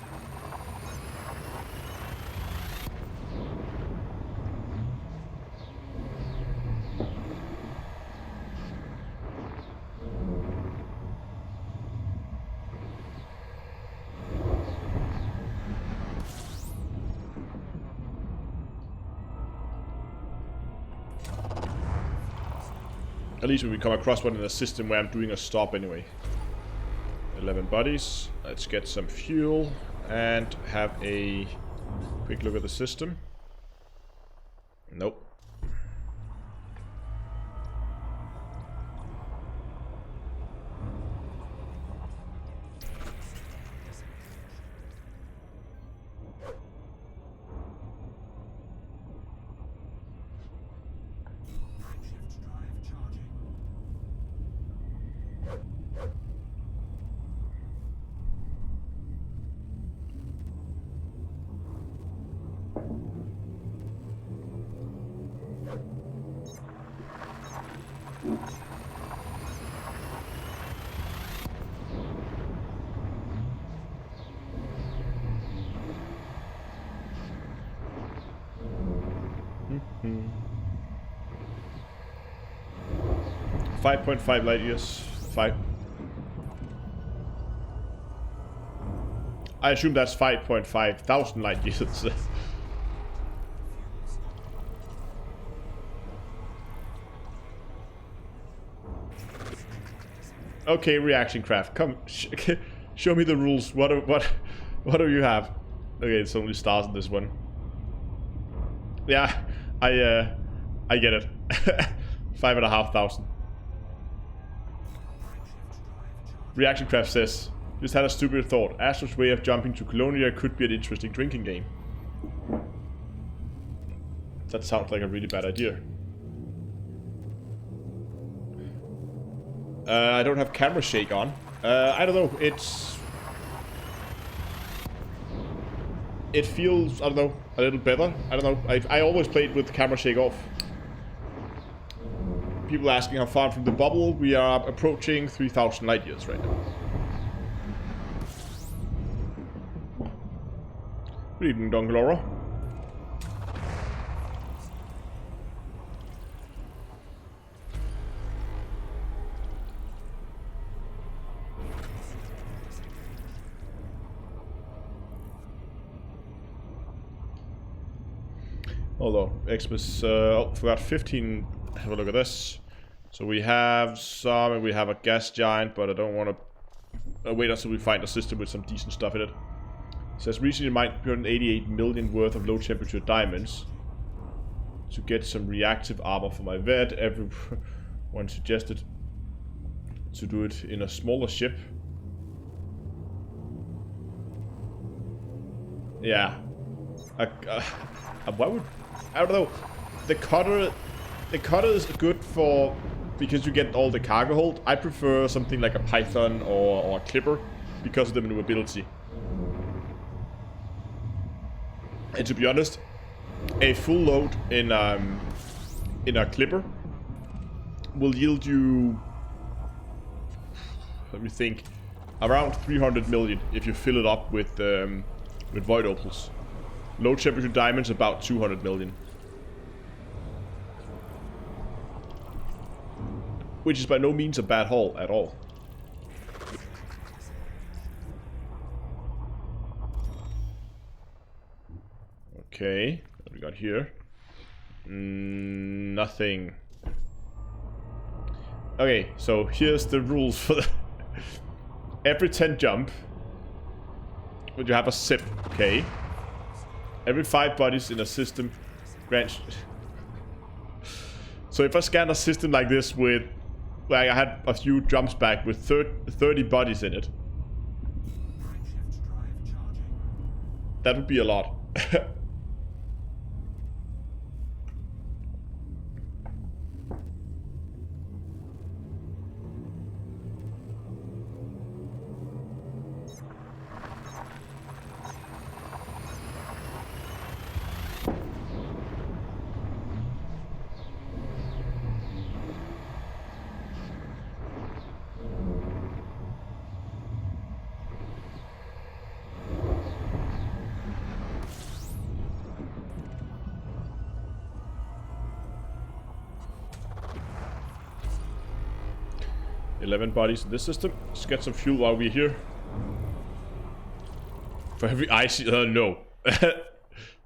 At least when we come across one in a system where I'm doing a stop anyway. 11 bodies. Let's get some fuel and have a quick look at the system. Nope. 5.5 light years. 5. I assume that's 5.5 thousand light years. Okay, reaction craft. Come, show me the rules. What do you have? Okay, it's only stars in this one. Yeah, I get it. 5,500. Reaction craft says, just had a stupid thought. Astro's way of jumping to Colonia could be an interesting drinking game. That sounds like a really bad idea. I don't have camera shake on. I don't know, it feels, I don't know, a little better. I don't know, I always played with camera shake off. People asking how far from the bubble. We are approaching 3,000 light years right now. Good evening, Dongalora. Although, Xmas, forgot 15, have a look at this. So we have some, and we have a gas giant, but I don't want to wait until we find a system with some decent stuff in it. It says, recently mined 188 million worth of low temperature diamonds to get some reactive armor for my vet. Everyone suggested to do it in a smaller ship. Yeah. Why would... I don't know. The cutter is good for... because you get all the cargo hold. I prefer something like a python or a clipper because of the maneuverability. And to be honest, a full load in a clipper will yield you, let me think, around 300 million if you fill it up with void opals. Low temperature diamonds about 200 million. Which is by no means a bad haul at all. Okay, what do we got here? Nothing. Okay, so here's the rules for the... Every 10 jump, would you have a sip? Okay. Every 5 bodies in a system grants... So if I scan a system like this with... like I had a few jumps back with 30 bodies in it. That would be a lot. $11 bodies in this system. Let's get some fuel while we're here. For every icy... no.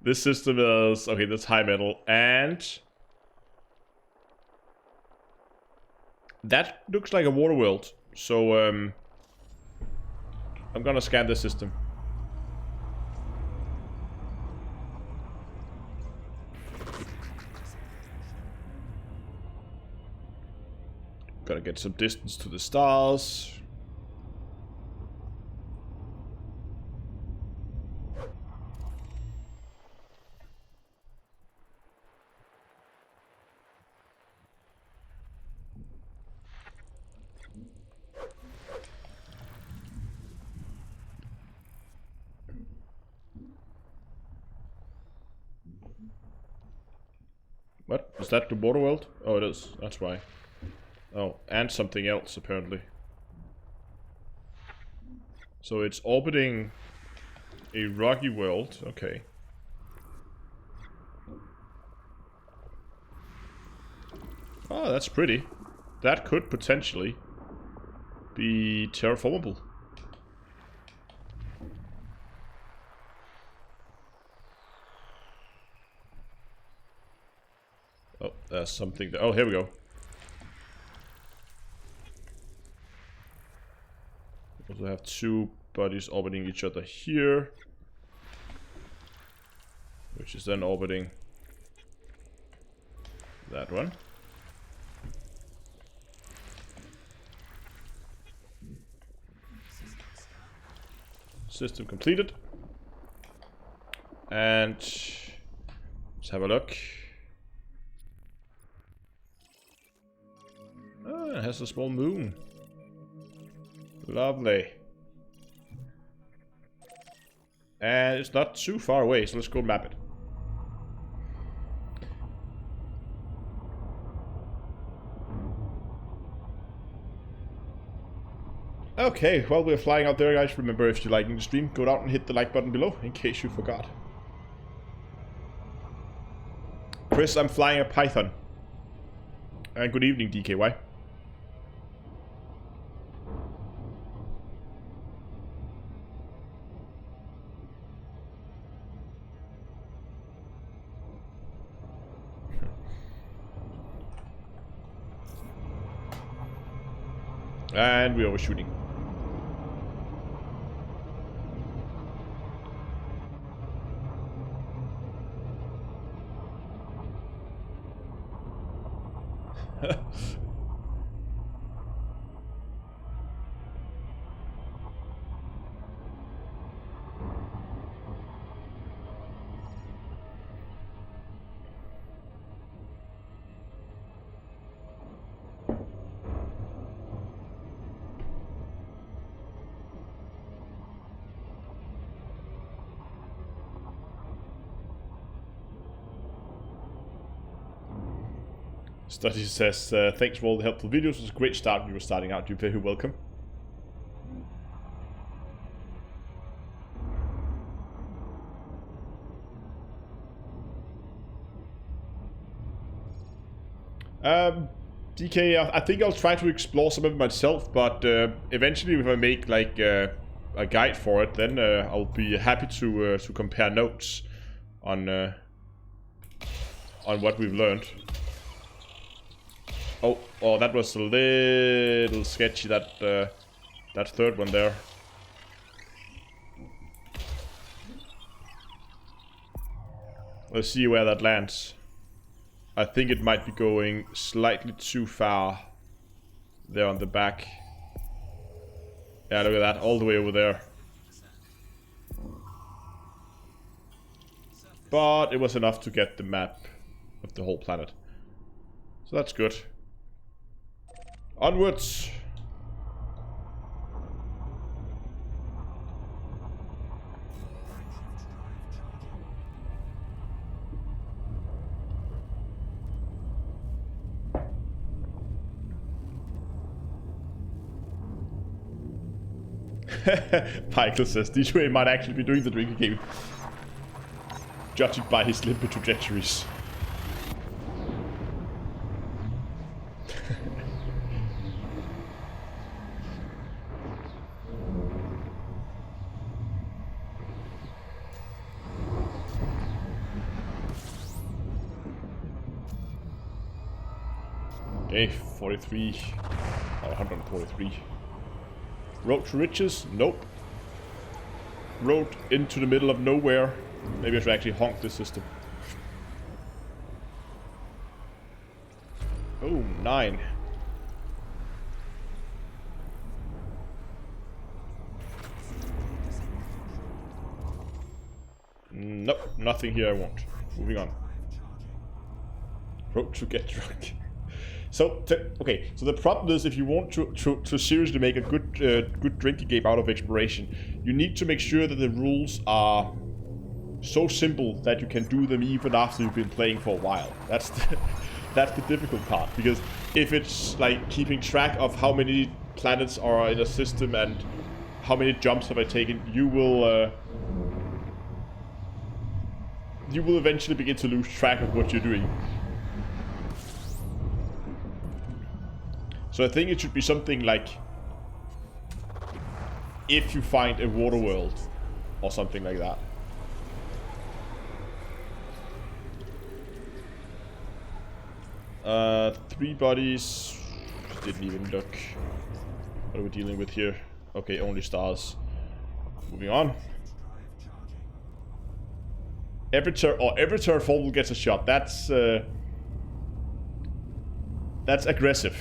This system is... okay, that's high metal. And... that looks like a water world. So, I'm gonna scan this system. Gotta get some distance to the stars. What? Is that the water world? Oh, it is. That's why. Oh, and something else, apparently. So it's orbiting a rocky world. Okay. Oh, that's pretty. That could potentially be terraformable. Oh, there's something there. Oh, here we go. We also have two bodies orbiting each other here, which is then orbiting that one. System completed. And let's have a look. Oh, it has a small moon. Lovely. And it's not too far away, so let's go map it. Okay, well, we're flying out there, guys. Remember, if you're liking the stream, go down and hit the like button below, in case you forgot. Chris, I'm flying a Python. And good evening, DKY. And we're overshooting. Study says, thanks for all the helpful videos. It was a great start when you were starting out. You're very welcome. DK, I think I'll try to explore some of it myself, but eventually if I make like a guide for it, then I'll be happy to compare notes on what we've learned. Oh, that was a little sketchy, that third one there. Let's see where that lands. I think it might be going slightly too far there on the back. Yeah, look at that, all the way over there. But it was enough to get the map of the whole planet. So that's good. Onwards! Michael says DJ might actually be doing the drinking game, judging by his limpid trajectories. Okay, 43 or 143. Road to riches? Nope. Road into the middle of nowhere. Maybe I should actually honk this system. Oh, 9. Nope, nothing here I want. Moving on. Road to get drunk. So, okay, so the problem is if you want to seriously make a good drinking game out of exploration, you need to make sure that the rules are so simple that you can do them even after you've been playing for a while. That's the difficult part, because if it's like keeping track of how many planets are in a system and how many jumps have I taken, you will eventually begin to lose track of what you're doing. So I think it should be something like, if you find a water world, or something like that. Three bodies. Didn't even look. What are we dealing with here? Okay, only stars. Moving on. Every turn forward gets a shot. That's aggressive.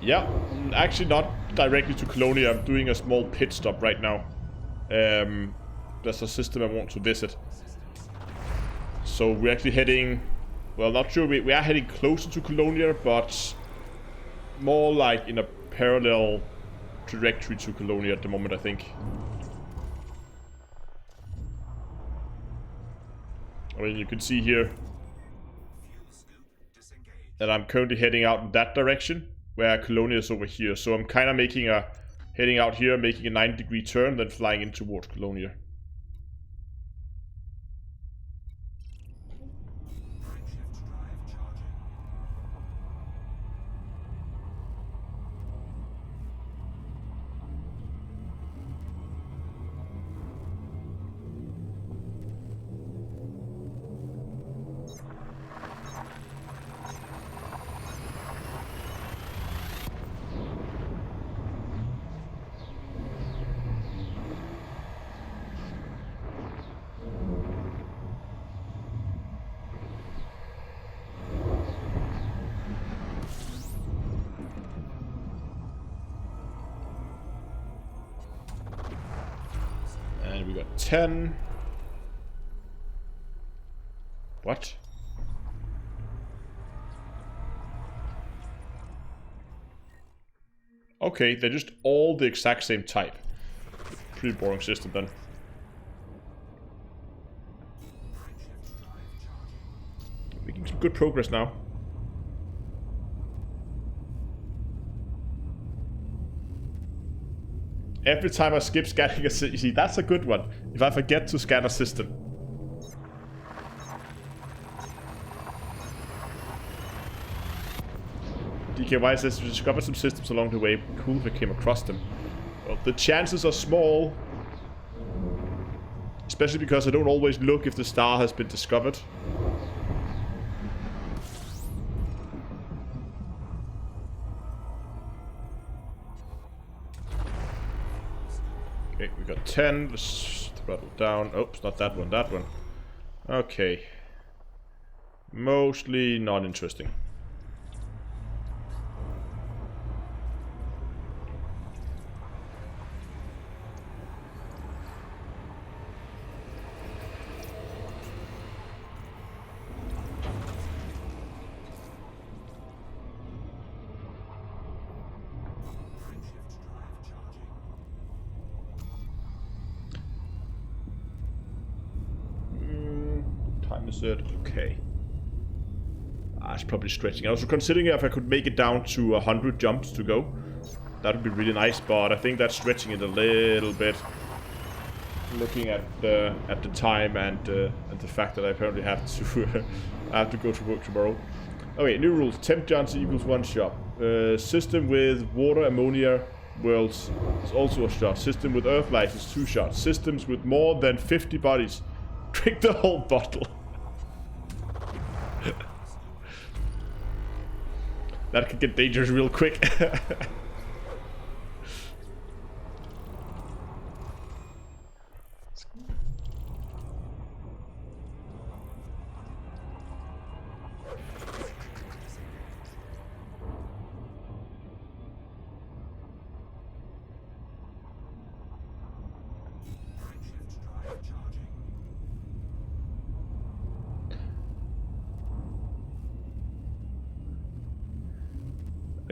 Yeah, actually not directly to Colonia. I'm doing a small pit stop right now. There's a system I want to visit. So we're actually heading... Well, not sure. We are heading closer to Colonia, but more like in a parallel trajectory to Colonia at the moment, I think. I mean, you can see here that I'm currently heading out in that direction, where Colonia is over here. So I'm kind of heading out here, making a 90-degree turn, then flying in towards Colonia. And we got 10. What? Okay, they're just all the exact same type. Pretty boring system then. Making some good progress now. Every time I skip scanning a system, see, that's a good one. If I forget to scan a system. DKY says we discovered some systems along the way. Cool if I came across them. Well, the chances are small. Especially because I don't always look if the star has been discovered. Okay, we got 10. Let's throttle down. Oops, not that one, that one. Okay. Mostly not interesting. Is it? Okay. It's probably stretching. I was considering if I could make it down to 100 jumps to go. That would be really nice, but I think that's stretching it a little bit. Looking at the time and the fact that I apparently have to I have to go to work tomorrow. Okay, new rules. Temp chance equals 1 shot. System with water ammonia worlds is also a shot. System with earth life is 2 shots. Systems with more than 50 bodies. Drink the whole bottle. That could get dangerous real quick.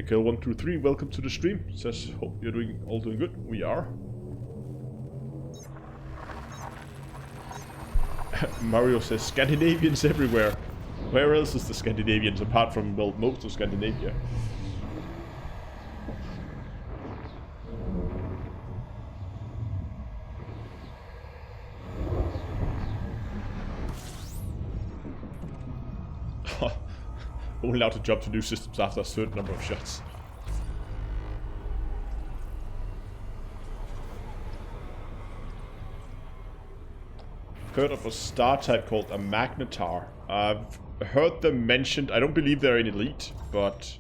Kill 123, welcome to the stream. Says, hope you're all doing good. We are. Mario says Scandinavians everywhere. Where else is the Scandinavians apart from, well, most of Scandinavia? Only allowed to jump to new systems after a certain number of shots. Heard of a star type called a magnetar. I've heard them mentioned. I don't believe they're in Elite, but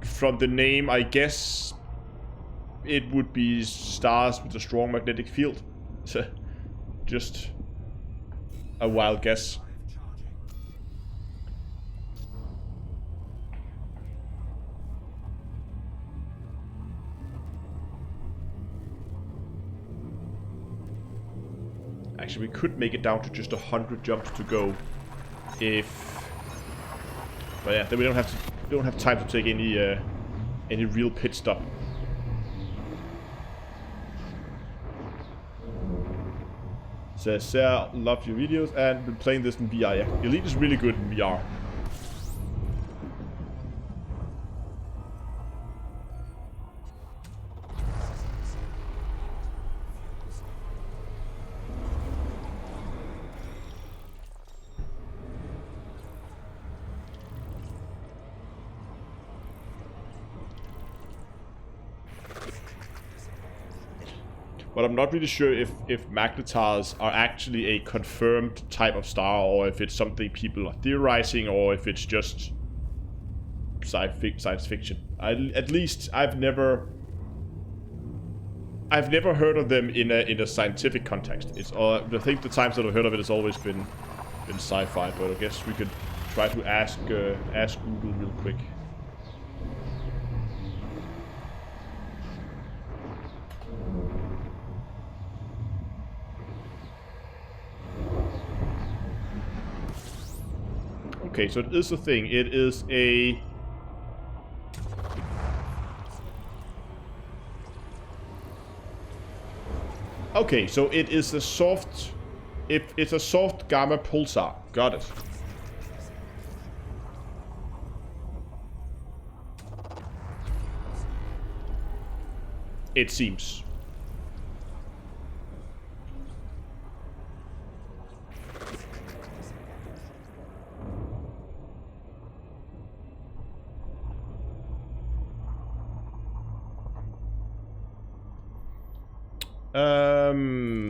from the name, I guess it would be stars with a strong magnetic field. Just a wild guess. Actually, we could make it down to just 100 jumps to go, if. But yeah, then we don't have time to take any real pit stop. Says Sarah, love your videos and been playing this in VR. Yeah, Elite is really good in VR. But I'm not really sure if magnetars are actually a confirmed type of star, or if it's something people are theorizing, or if it's just science fiction. At least I've never heard of them in a scientific context. It's I think the times that I've heard of it has always been sci-fi. But I guess we could try to ask Google real quick. Okay, so it is a thing. It is a... Okay, so it is a soft... It's a soft gamma pulsar. Got it. It seems.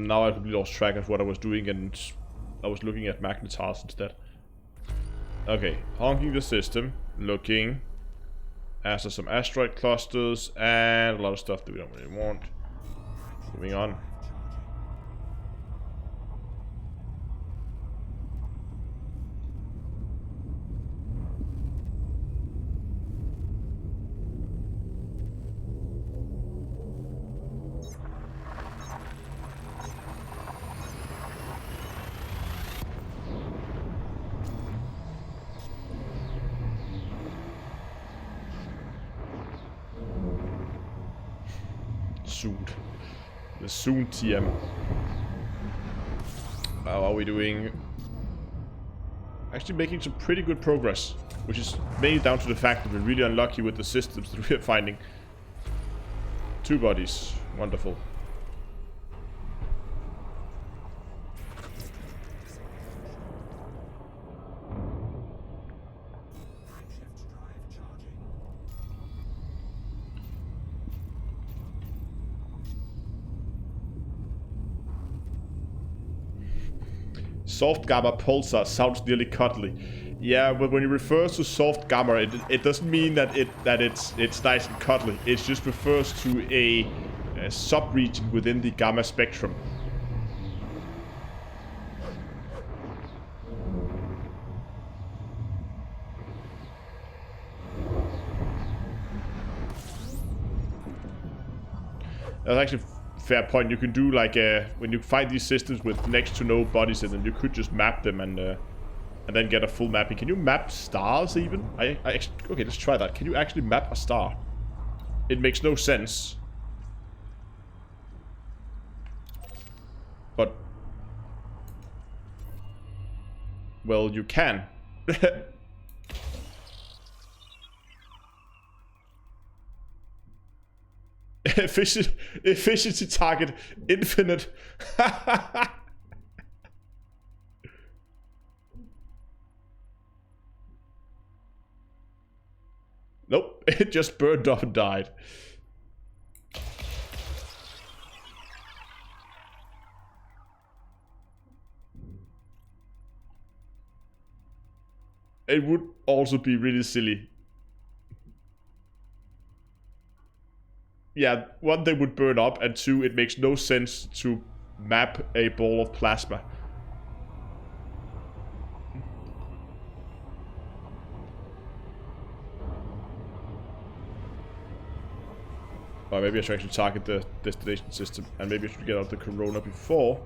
Now I've completely lost track of what I was doing, and I was looking at magnetars instead. Okay, honking the system, looking. After some asteroid clusters and a lot of stuff that we don't really want. Moving on. The soon TM. How are we doing? Actually making some pretty good progress, which is mainly down to the fact that we're really unlucky with the systems that we're finding. 2 bodies. Wonderful. Soft gamma pulsar sounds nearly cuddly. Yeah, but when it refers to soft gamma, it doesn't mean that it's nice and cuddly. It just refers to a sub-region within the gamma spectrum. That's actually fair point. You can do like when you find these systems with next to no bodies in them, you could just map them and then get a full mapping. Can you map stars even? Okay, let's try that. Can you actually map a star? It makes no sense. Well, you can. Efficiency target infinite. Nope, it just burned up and died. It would also be really silly. Yeah, one, they would burn up, and two, it makes no sense to map a ball of plasma. Or maybe I should actually target the destination system, and maybe I should get out the Corona before.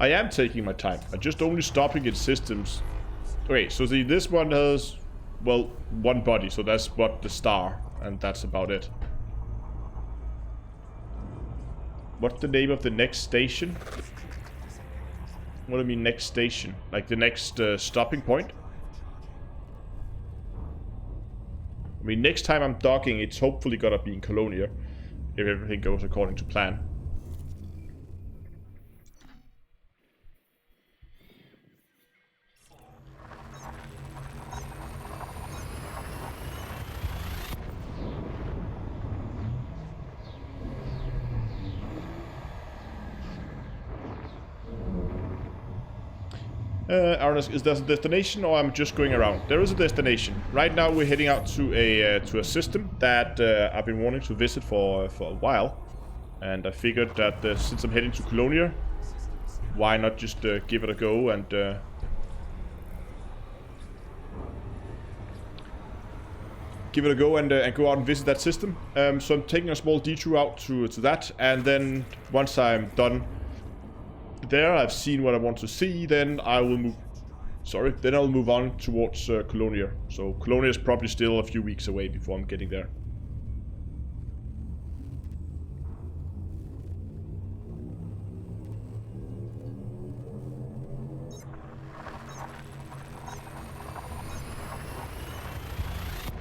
I am taking my time. I'm just only stopping in systems. Okay, so this one has, well, one body, so that's what the star, and that's about it. What's the name of the next station? What do I mean next station? Like the next stopping point? I mean, next time I'm docking, it's hopefully gonna be in Colonia, if everything goes according to plan. Aaron, is there a destination, or I'm just going around? There is a destination. Right now we're heading out to a system that I've been wanting to visit for a while. And I figured that since I'm heading to Colonia, why not just give it a go and go out and visit that system. So I'm taking a small detour out to that, and then once I'm done there, I've seen what I want to see, then I will move... Sorry, then I'll move on towards Colonia. So Colonia is probably still a few weeks away before I'm getting there.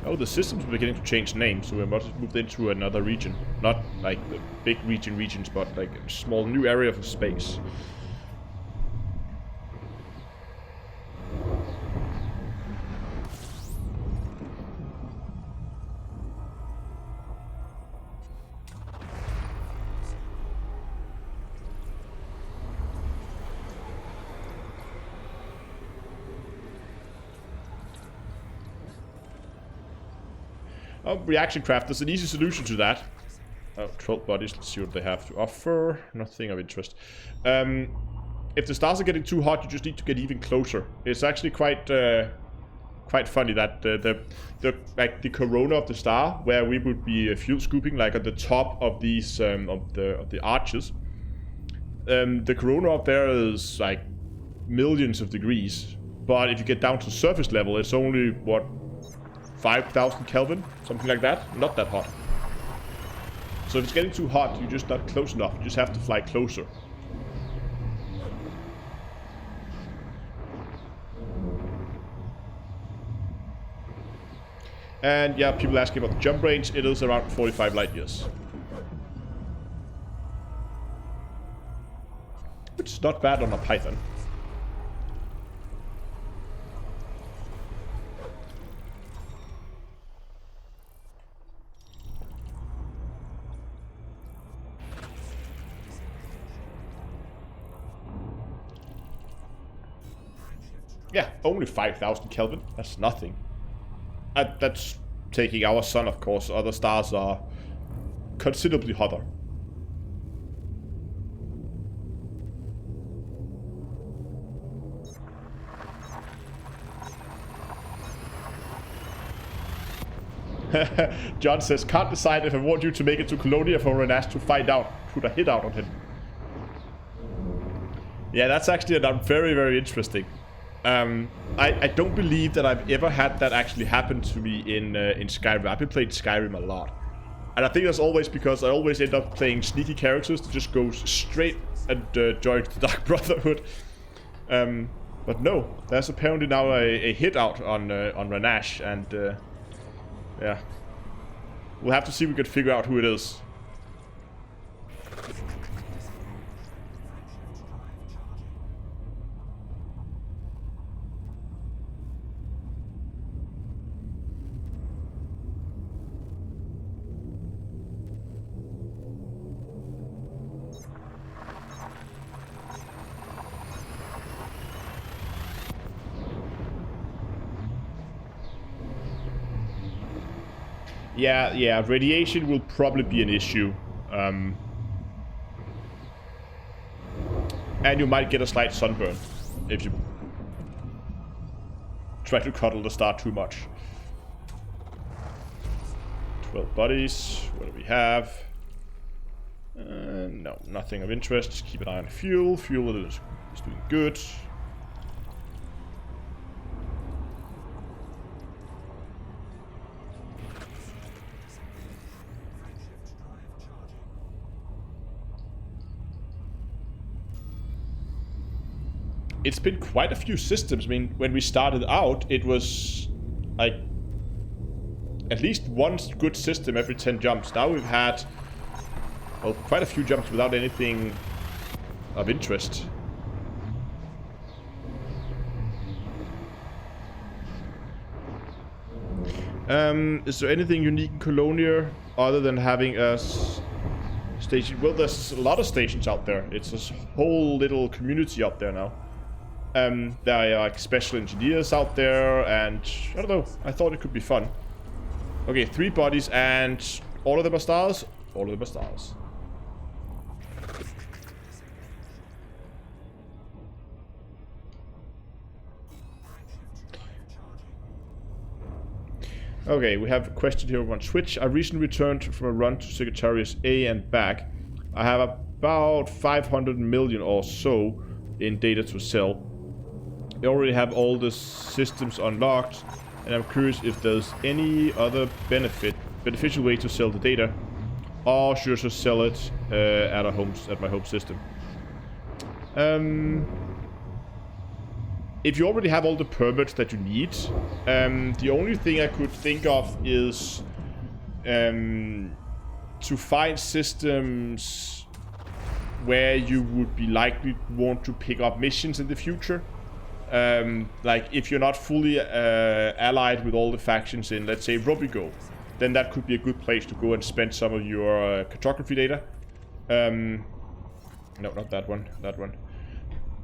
Oh, the systems are beginning to change names, so we must have moved into another region. Not like the big regions, but like a small new area of space. Oh, reaction craft. There's an easy solution to that. Oh, 12 bodies. Let's see what they have to offer. Nothing of interest. If the stars are getting too hot, you just need to get even closer. It's actually quite funny that the corona of the star, where we would be fuel scooping, like at the top of these of the arches. The corona up there is like millions of degrees, but if you get down to surface level, it's only what, 5,000 Kelvin, something like that. Not that hot. So if it's getting too hot, you're just not close enough. You just have to fly closer. And yeah, people asking about the jump range. It is around 45 light years. Which is not bad on a Python. Yeah, only 5,000 Kelvin. That's nothing. That's taking our sun, of course. Other stars are considerably hotter. John says, can't decide if I want you to make it to Colonia for Renash to find out. Put a hit out on him. Yeah, that's actually very, very interesting. I don't believe that I've ever had that actually happen to me in Skyrim. I've been playing Skyrim a lot. And I think that's always because I always end up playing sneaky characters that just go straight and join the Dark Brotherhood. But no, there's apparently now a hit out on Renash, and yeah. We'll have to see if we can figure out who it is. Yeah, radiation will probably be an issue. And you might get a slight sunburn if you try to cuddle the star too much. 12 bodies. What do we have? No, nothing of interest. Just keep an eye on fuel. Fuel is doing good. It's been quite a few systems. I mean, when we started out, it was like at least one good system every 10 jumps. Now we've had, well, quite a few jumps without anything of interest. Is there anything unique in Colonia other than having a station? Well, there's a lot of stations out there. It's a whole little community out there now. There are like special engineers out there, and I don't know, I thought it could be fun. Okay, 3 bodies, and all of them are stars? All of them are stars. Okay, we have a question here on Twitch. I recently returned from a run to Sagittarius A and back. I have about 500 million or so in data to sell. I already have all the systems unlocked, and I'm curious if there's any other beneficial way to sell the data, or should I just sell it at my home system. If you already have all the permits that you need, the only thing I could think of is to find systems where you would be likely want to pick up missions in the future. Like if you're not fully allied with all the factions in, let's say, Robigo, then that could be a good place to go and spend some of your cartography data. No, not that one. That one.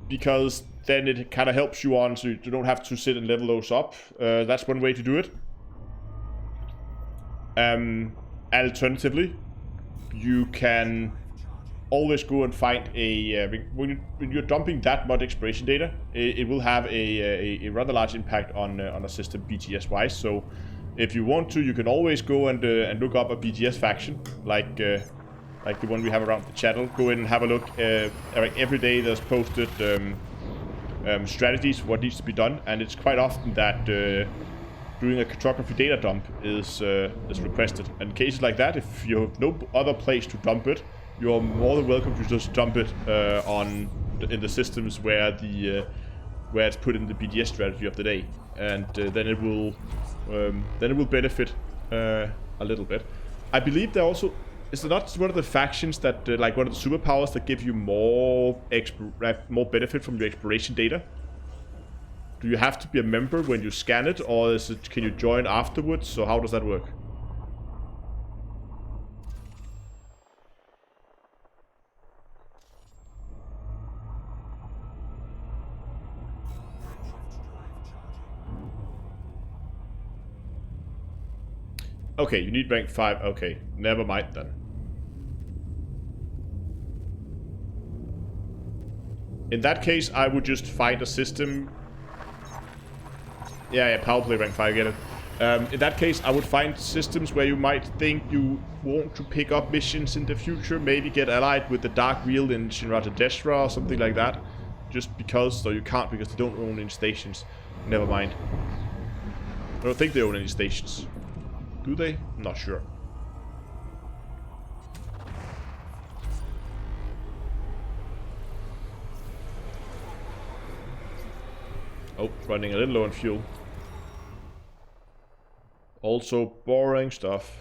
Because then it kind of helps you on, so you don't have to sit and level those up. That's one way to do it. Alternatively, you can always go and find a when you're dumping that much exploration data, it will have a rather large impact on a system BGS wise. So if you want to, you can always go and look up a BGS faction like the one we have around the channel. Go in and have a look. Every day there's posted strategies, what needs to be done, and it's quite often that doing a cartography data dump is requested. And in cases like that, if you have no other place to dump it, you're more than welcome to just dump it in the systems where it's put in the BDS strategy of the day, and then it will benefit a little bit. I believe there also is there not one of the factions that like one of the superpowers that give you more benefit from your exploration data. Do you have to be a member when you scan it, or can you join afterwards? So how does that work? Okay, you need rank 5. Okay, never mind then. In that case, I would just find a system. Yeah, power play rank 5, get it. In that case, I would find systems where you might think you want to pick up missions in the future. Maybe get allied with the Dark Wheel in Shinrata Deshra or something like that. Just because, so you can't because they don't own any stations. Never mind. I don't think they own any stations. Do they? I'm not sure. Oh, running a little low on fuel. Also boring stuff.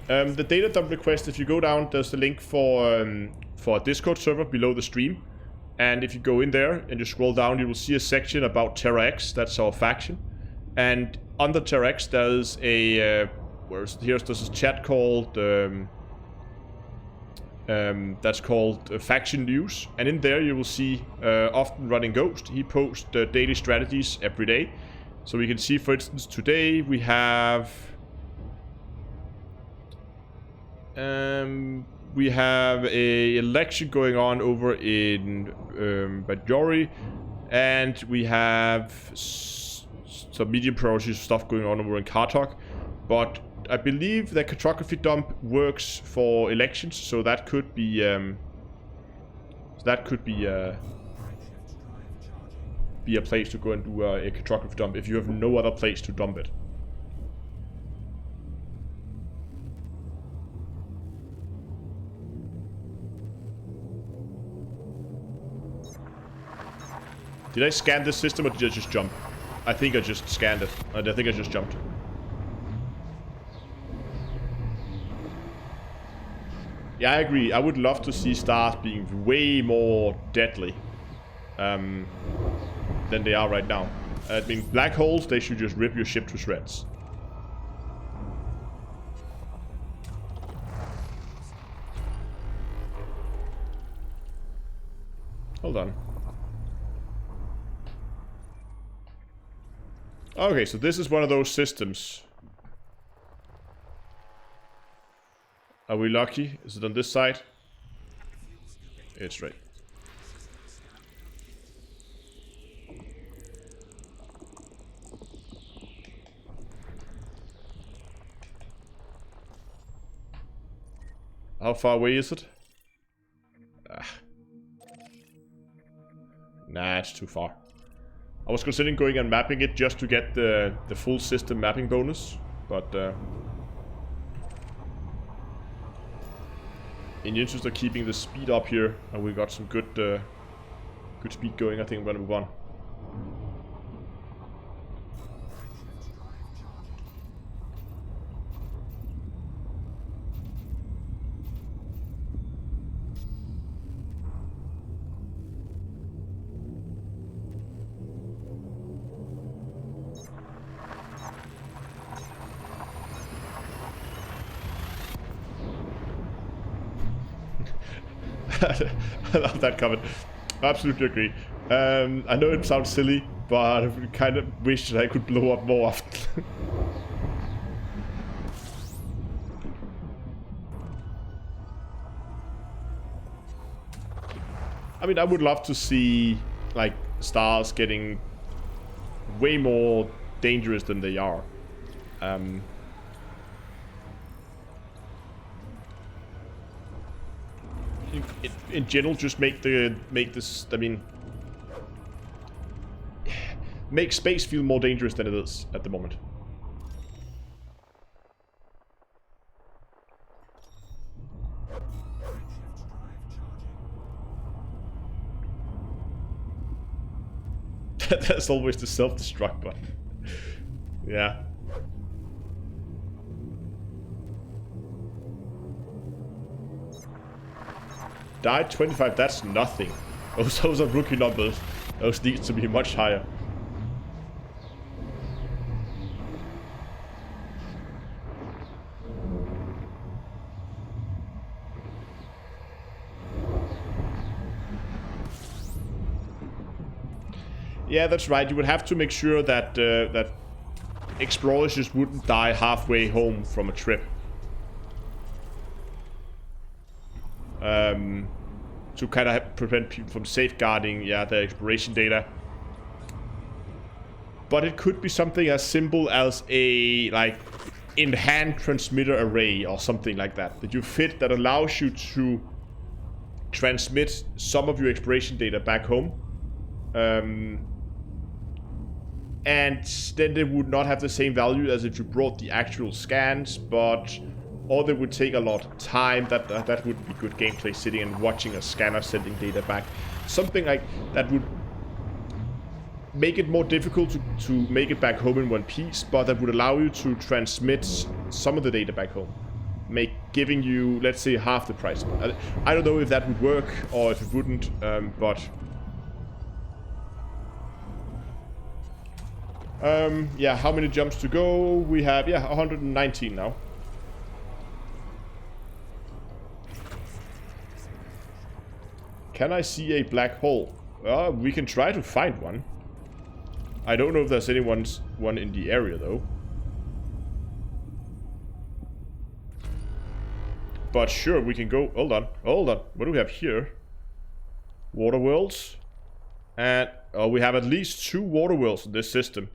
The data dump request, if you go down, there's the link for a Discord server below the stream. And if you go in there and you scroll down, you will see a section about Terra X. That's our faction. And under Terra X, there's a there's a chat called that's called Faction News. And in there you will see often running Ghost. He posts daily strategies every day. So we can see, for instance, today we have a election going on over in Bajori, and we have some medium priority stuff going on over in Kartok. But I believe the cartography dump works for elections, so that could be a place to go and do a cartography dump if you have no other place to dump it. Did I scan this system or did I just jump? I think I just scanned it. I think I just jumped. Yeah, I agree. I would love to see stars being way more deadly than they are right now. I mean, black holes, they should just rip your ship to shreds. Hold on. Okay, so this is one of those systems. Are we lucky? Is it on this side? It's right. How far away is it? Nah, it's too far. I was considering going and mapping it just to get the full system mapping bonus, but in the interest of keeping the speed up here, and we got some good speed going, I think I'm gonna move on. I love that comment. I absolutely agree. I know it sounds silly, but I kind of wish that I could blow up more often. I mean, I would love to see, like, stars getting way more dangerous than they are. In general, just make this. I mean, make space feel more dangerous than it is at the moment. That's always the self-destruct button. Yeah. Died 25, that's nothing. Those are rookie numbers. Those need to be much higher. Yeah, that's right. You would have to make sure that explorers just wouldn't die halfway home from a trip. To kind of prevent people from safeguarding, yeah, their exploration data. But it could be something as simple as a, like, in-hand transmitter array or something like that. That you fit that allows you to transmit some of your exploration data back home. And then they would not have the same value as if you brought the actual scans, but... or they would take a lot of time. That wouldn't be good gameplay, sitting and watching a scanner sending data back. Something like that would make it more difficult to make it back home in one piece, but that would allow you to transmit some of the data back home. Giving you, let's say, half the price. I don't know if that would work or if it wouldn't, but... yeah, how many jumps to go? We have, yeah, 119 now. Can I see a black hole? We can try to find one. I don't know if there's one in the area, though. But sure, we can go... Hold on. What do we have here? Water worlds. And we have at least 2 water worlds in this system.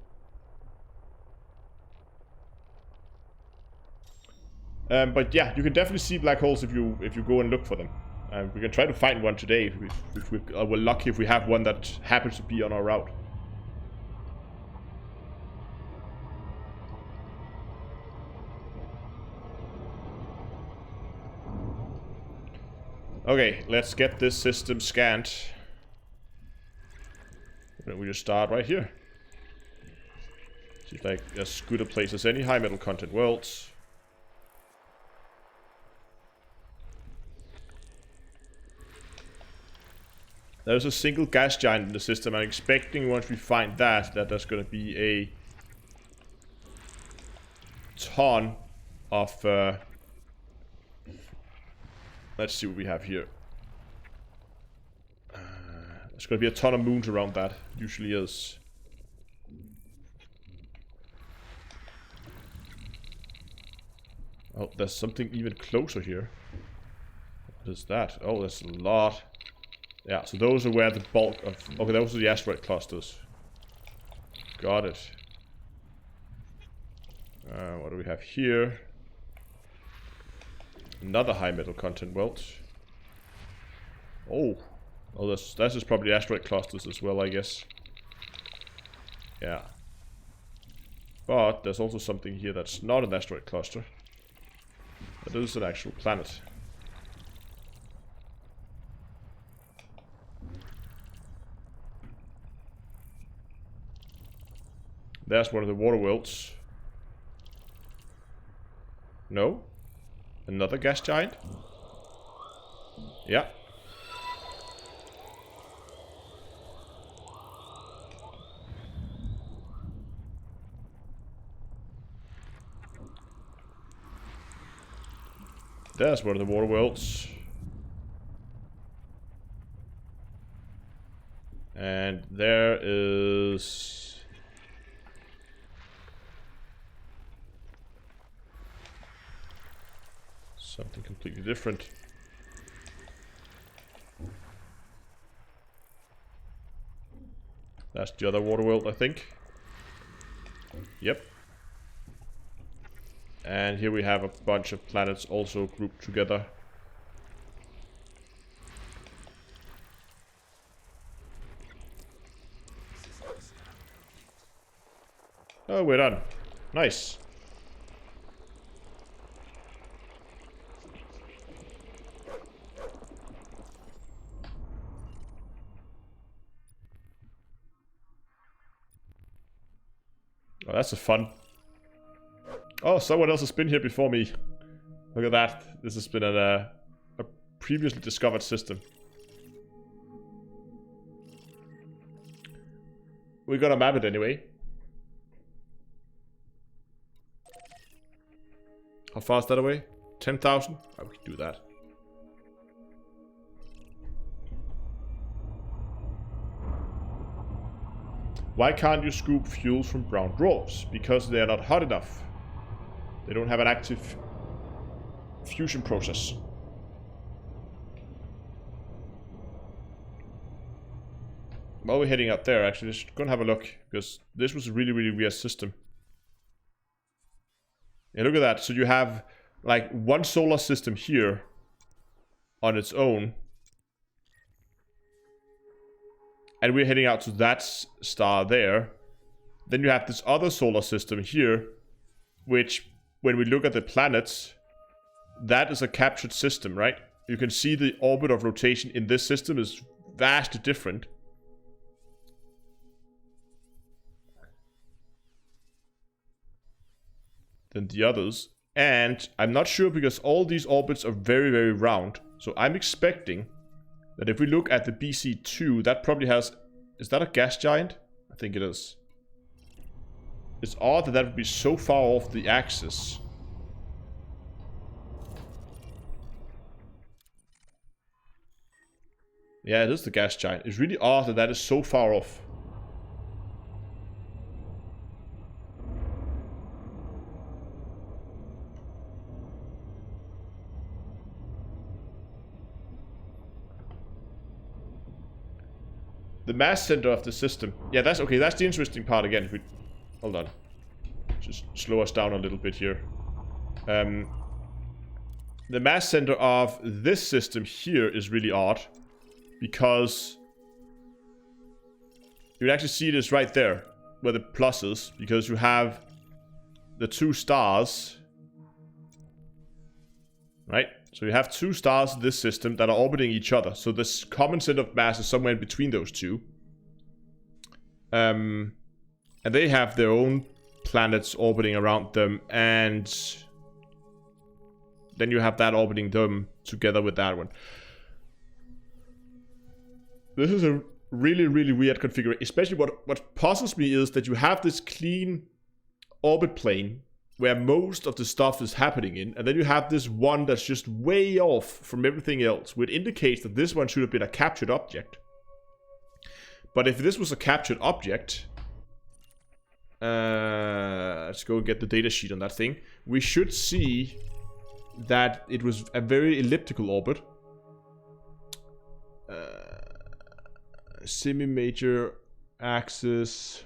But yeah, you can definitely see black holes if you go and look for them. We can try to find one today if we're lucky, if we have one that happens to be on our route. Okay, let's get this system scanned. We just start right here. Seems like as good a place as any. High metal content worlds. There's a single gas giant in the system. I'm expecting once we find that there's going to be a ton of... let's see what we have here. There's going to be a ton of moons around that. Usually is. Oh, there's something even closer here. What is that? Oh, there's a lot. Yeah, so those are where the bulk of... Okay, those are the asteroid clusters. Got it. What do we have here? Another high metal content world. Oh. Oh, that's just probably asteroid clusters as well, I guess. Yeah. But there's also something here that's not an asteroid cluster. That is an actual planet. There's one of the water worlds. No? Another gas giant? Yeah. There's one of the water worlds. And there is... something completely different. That's the other water world, I think. Yep. And here we have a bunch of planets also grouped together. Oh, we're done. Nice. Oh, that's a fun. Oh, someone else has been here before me. Look at that. This has been a previously discovered system. We gotta map it anyway. How far is that away? 10,000? Oh, we can do that. Why can't you scoop fuel from brown dwarfs? Because they are not hot enough. They don't have an active fusion process. While we're heading out there, actually, let's go and have a look, because this was a really, really weird system. Yeah, look at that. So you have like one solar system here on its own. And we're heading out to that star there. Then you have this other solar system here, which, when we look at the planets, that is a captured system, right? You can see the orbit of rotation in this system is vastly different. Than the others. And I'm not sure, because all these orbits are very, very round. So I'm expecting that if we look at the BC2, that probably has... Is that a gas giant? I think it is. It's odd that that would be so far off the axis. Yeah, it is the gas giant. It's really odd that that is so far off. The mass center of the system. Yeah, that's okay. That's the interesting part again. If we, hold on. Just slow us down a little bit here. The mass center of this system here is really odd. Because you can actually see this right there, where the plus is. Because you have the two stars. Right? So you have two stars in this system that are orbiting each other. So this common center of mass is somewhere in between those two. And they have their own planets orbiting around them. And then you have that orbiting them together with that one. This is a really, really weird configuration. Especially what puzzles me is that you have this clean orbit plane where most of the stuff is happening in, and then you have this one that's just way off from everything else, which indicates that this one should have been a captured object. But if this was a captured object, let's go get the datasheet on that thing. We should see that it was a very elliptical orbit. Semi-major axis.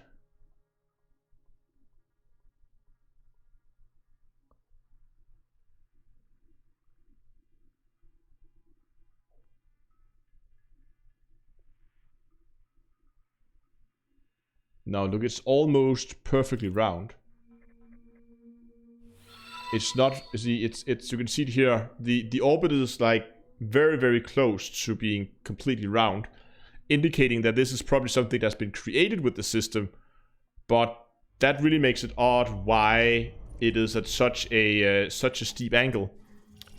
Now look, it's almost perfectly round. It's not, see, it's you can see it here, the orbit is like very, very close to being completely round, indicating that this is probably something that's been created with the system, but that really makes it odd why it is at such a steep angle.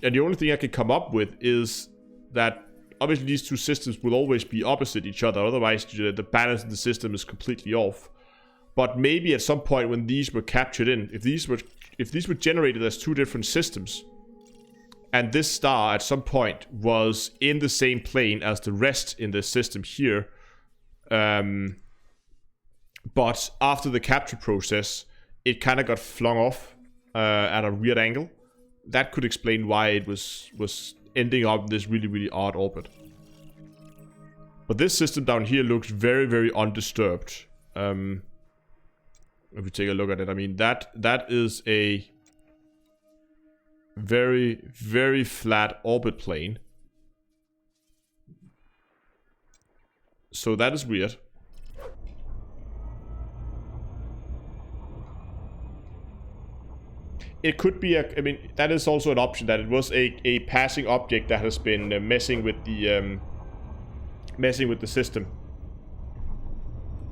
And the only thing I can come up with is that obviously these two systems will always be opposite each other, otherwise the balance in the system is completely off. But maybe at some point when these were captured in, if these were generated as two different systems, and this star at some point was in the same plane as the rest in the system here, but after the capture process, it kind of got flung off at a weird angle. That could explain why it was ending up in this really, really odd orbit. But this system down here looks very, very undisturbed. If we take a look at it, I mean, that is a very, very flat orbit plane. So that is weird. It could be I mean, that is also an option, that it was a passing object that has been messing with the system,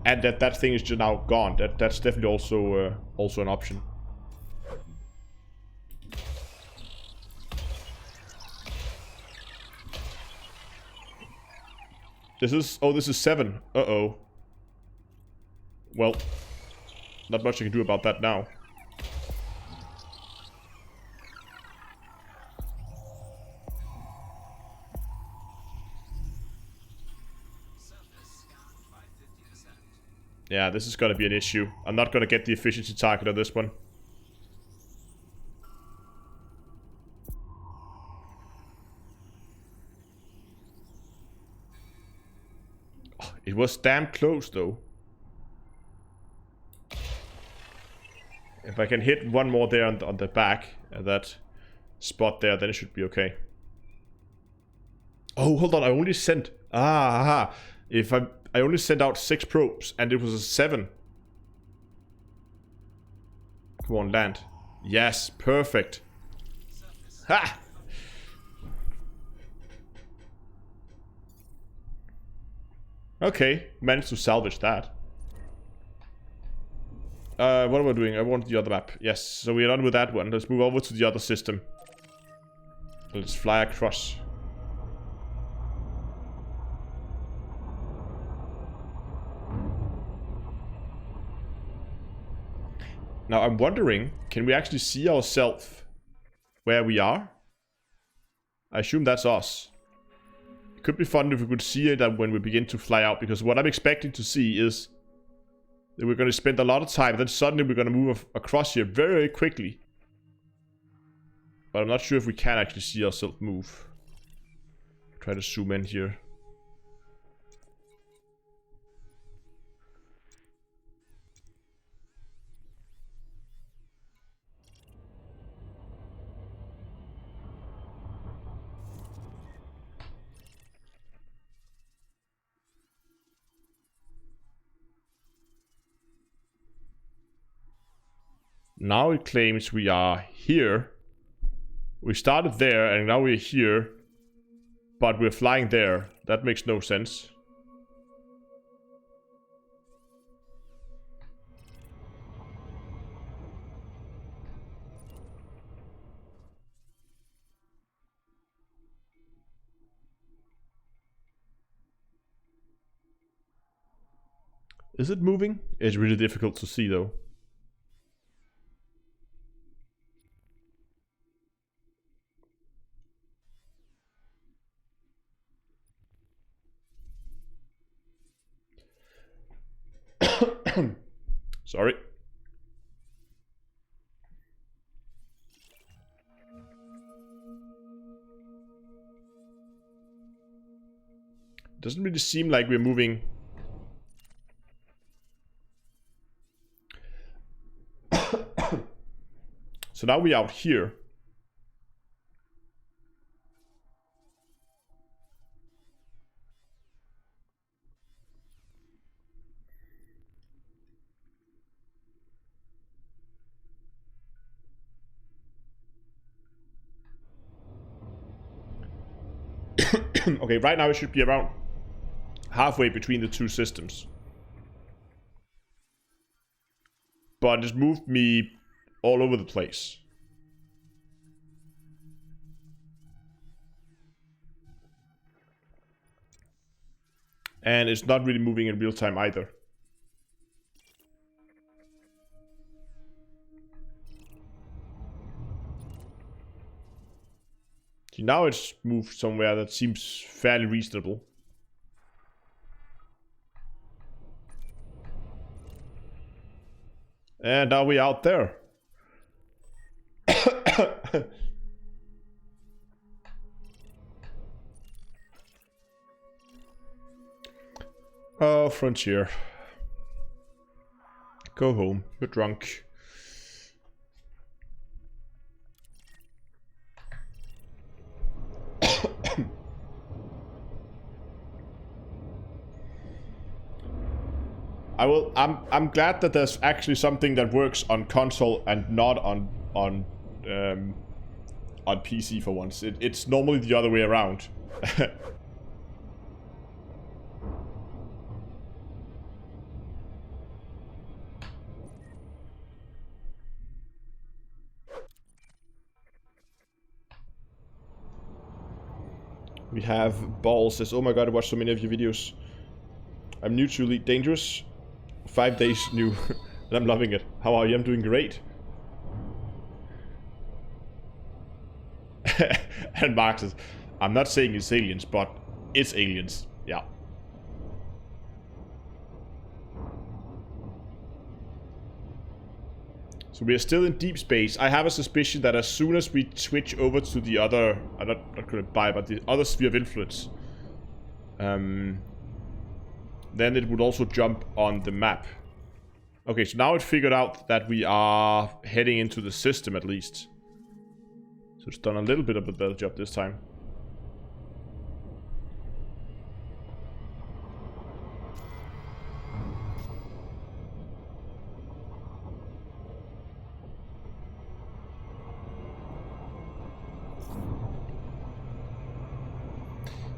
and that thing is just now gone. That's definitely also an option. This is 7. Uh-oh. Well, not much I can do about that now. Yeah, this is gonna be an issue. I'm not gonna get the efficiency target on this one. Oh, it was damn close, though. If I can hit one more there on the back, that spot there, then it should be okay. Oh, hold on, I only sent... Ah, if I only sent out 6 probes, and it was a 7. Come on, land. Yes, perfect. Ha! Okay, managed to salvage that. What am I doing? I want the other map. Yes, so we're done with that one. Let's move over to the other system. Let's fly across. Now I'm wondering, can we actually see ourselves where we are? I assume that's us. It could be fun if we could see it when we begin to fly out, because what I'm expecting to see is that we're going to spend a lot of time, then suddenly we're going to move across here very, very quickly. But I'm not sure if we can actually see ourselves move. Try to zoom in here. Now it claims we are here. We started there and now we're here. But we're flying there. That makes no sense. Is it moving? It's really difficult to see though. Sorry. Doesn't really seem like we're moving. So now we're out here. Okay, right now it should be around halfway between the two systems. But it's moved me all over the place. And it's not really moving in real time either. See, now it's moved somewhere that seems fairly reasonable. And now we're out there. Oh, Frontier. Go home. You're drunk. I'm glad that there's actually something that works on console and not on PC for once. It's normally the other way around. We have Balls says, oh my god, I watched so many of your videos. I'm new to Elite Dangerous. 5 days new. And I'm loving it. How are you? I'm doing great. And Mark says, I'm not saying it's aliens, but it's aliens. Yeah. So we are still in deep space. I have a suspicion that as soon as we switch over to the other, I'm not going to buy, but the other sphere of influence, then it would also jump on the map. Okay, so now it figured out that we are heading into the system at least. So it's done a little bit of a better job this time.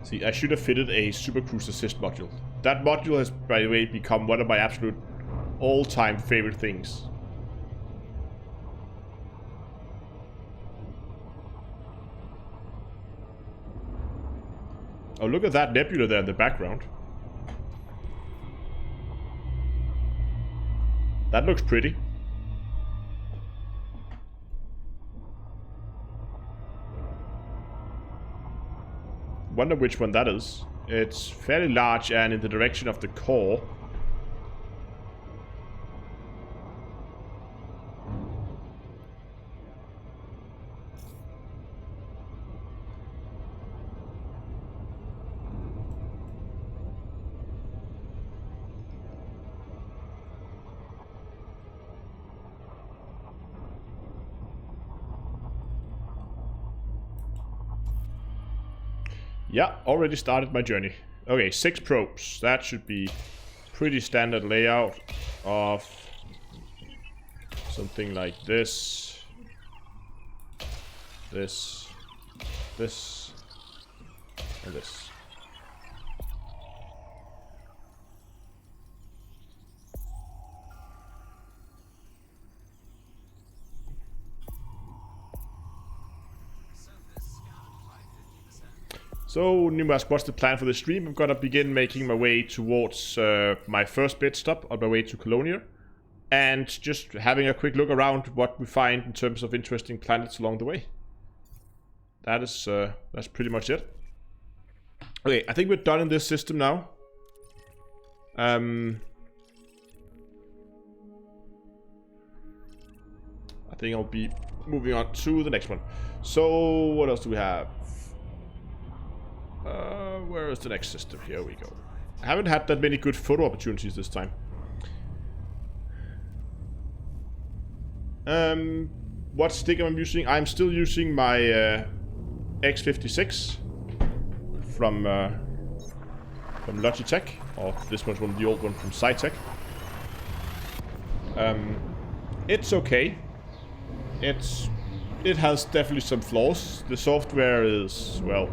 See, I should have fitted a Super Cruise Assist module. That module has, by the way, become one of my absolute all-time favorite things. Oh, look at that nebula there in the background. That looks pretty. Wonder which one that is. It's fairly large and in the direction of the core. Yeah, already started my journey. Okay, 6 probes. That should be pretty standard layout of something like this. This, and this. So, you ask, what's the plan for the stream? I'm gonna begin making my way towards my first bit stop on my way to Colonia. And just having a quick look around what we find in terms of interesting planets along the way. That is, that's pretty much it. Okay, I think we're done in this system now. I think I'll be moving on to the next one. So, what else do we have? Where is the next system? Here we go. I haven't had that many good photo opportunities this time. What stick am I using? I'm still using my X56 from Logitech, or this one's one of the old one from Cytec. It's okay. It has definitely some flaws. The software is, well,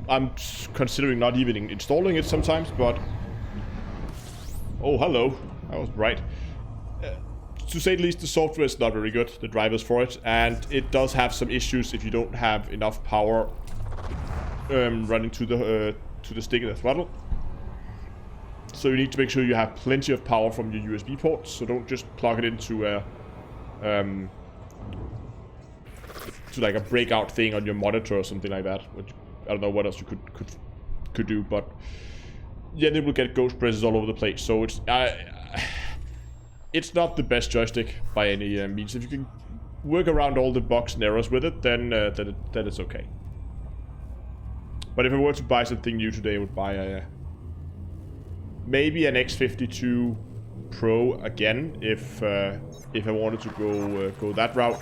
I'm considering not even installing it sometimes, but... Oh, hello. I was right. To say the least, the software is not very good, the drivers for it, and it does have some issues if you don't have enough power running to the stick and the throttle. So you need to make sure you have plenty of power from your USB ports, so don't just plug it into a... to like a breakout thing on your monitor or something like that, which I don't know what else you could do, but yeah, they will get ghost presses all over the place. So it's not the best joystick by any means. If you can work around all the bugs and errors with it, then it's okay. But if I were to buy something new today, I would buy maybe an X52 Pro again, if I wanted to go that route.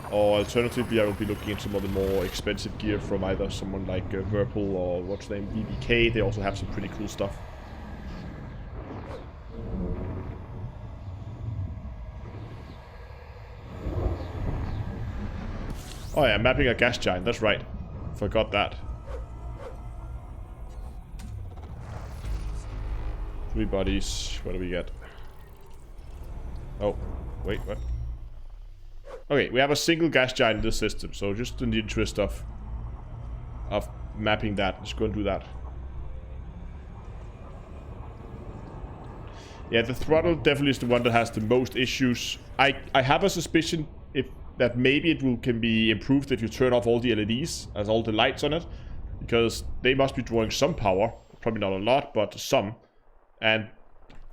Or alternatively, I will be looking at some of the more expensive gear from either someone like Whirlpool or what's the name, BBK. They also have some pretty cool stuff. Oh yeah, mapping a gas giant, that's right. Forgot that. 3 bodies, what do we get? Oh, wait, what? Okay, we have a single gas giant in this system, so just in the interest of mapping that, let's go and do that. Yeah, the throttle definitely is the one that has the most issues. I have a suspicion that maybe can be improved if you turn off all the LEDs, as all the lights on it, because they must be drawing some power, probably not a lot, but some. And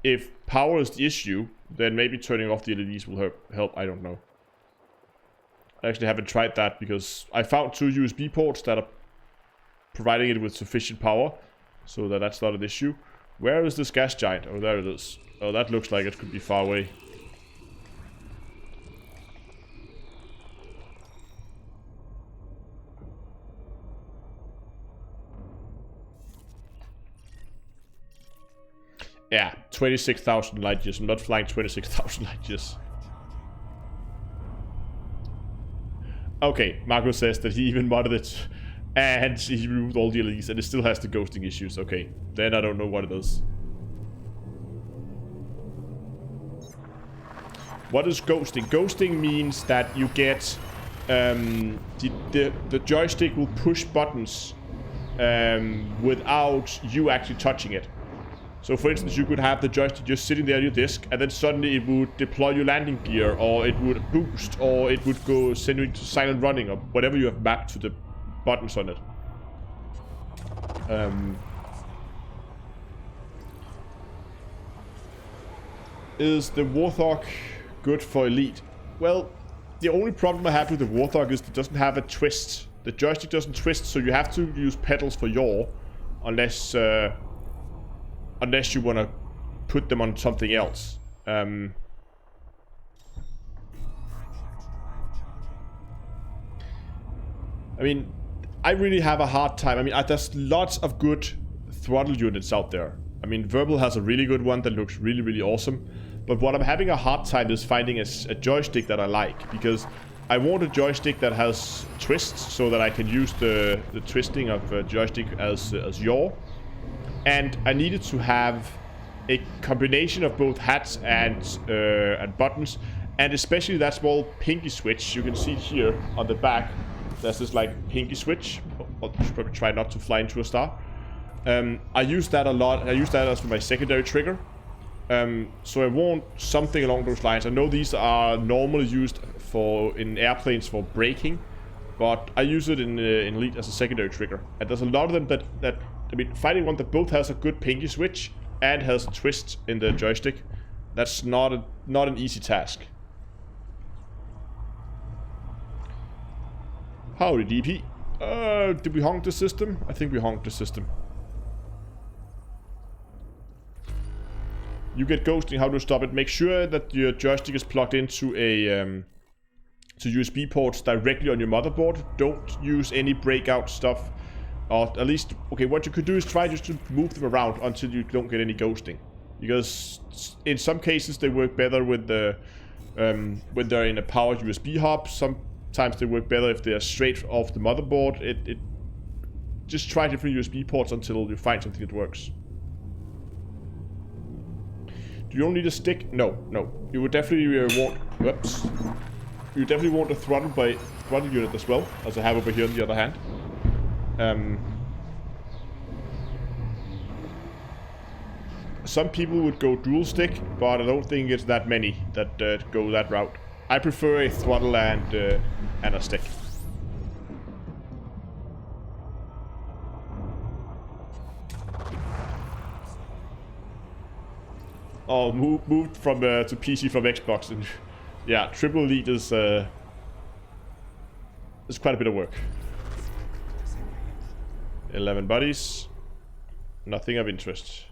if power is the issue, then maybe turning off the LEDs will help. I don't know. I actually haven't tried that because I found 2 USB ports that are providing it with sufficient power, so that's not an issue. Where is this gas giant? Oh, there it is. Oh, that looks like it could be far away. Yeah, 26,000 light years. I'm not flying 26,000 light years. Okay, Marco says that he even modded it and he removed all the LEDs and it still has the ghosting issues. Okay, then I don't know what it is. What is ghosting? Ghosting means that you get the joystick will push buttons without you actually touching it. So for instance, you could have the joystick just sitting there on your disk, and then suddenly it would deploy your landing gear, or it would boost, or it would go send you into silent running, or whatever you have mapped to the buttons on it. Is the Warthog good for Elite? Well, the only problem I have with the Warthog is it doesn't have a twist. The joystick doesn't twist, so you have to use pedals for yaw, unless you want to put them on something else. I mean, I really have a hard time. I mean, there's lots of good throttle units out there. I mean, Verbal has a really good one that looks really, really awesome. But what I'm having a hard time is finding a joystick that I like, because I want a joystick that has twists so that I can use the twisting of a joystick as yaw. And I needed to have a combination of both hats and buttons, and especially that small pinky switch. You can see here on the back, there's this like pinky switch. I'll probably try not to fly into a star. I use that a lot. I use that as my secondary trigger. So I want something along those lines. I know these are normally used in airplanes for braking, but I use it in Elite as a secondary trigger. And there's a lot of them that I mean, finding one that both has a good pinky switch and has a twist in the joystick, that's not an easy task. Howdy, DP. Did we honk the system? I think we honked the system. You get ghosting. How to stop it? Make sure that your joystick is plugged into to USB ports directly on your motherboard. Don't use any breakout stuff. Or at least, okay, what you could do is try just to move them around until you don't get any ghosting. Because in some cases they work better with the when they're in a powered USB hub. Sometimes they work better if they are straight off the motherboard. Just try different USB ports until you find something that works. Do you only need a stick? No. You would definitely want. Whoops. You definitely want a throttle unit as well, as I have over here on the other hand. Some people would go dual stick, but I don't think it's that many that go that route. I prefer a throttle and a stick. Oh, moved from to PC from Xbox, and yeah, Triple Elite is quite a bit of work. 11 buddies. Nothing of interest.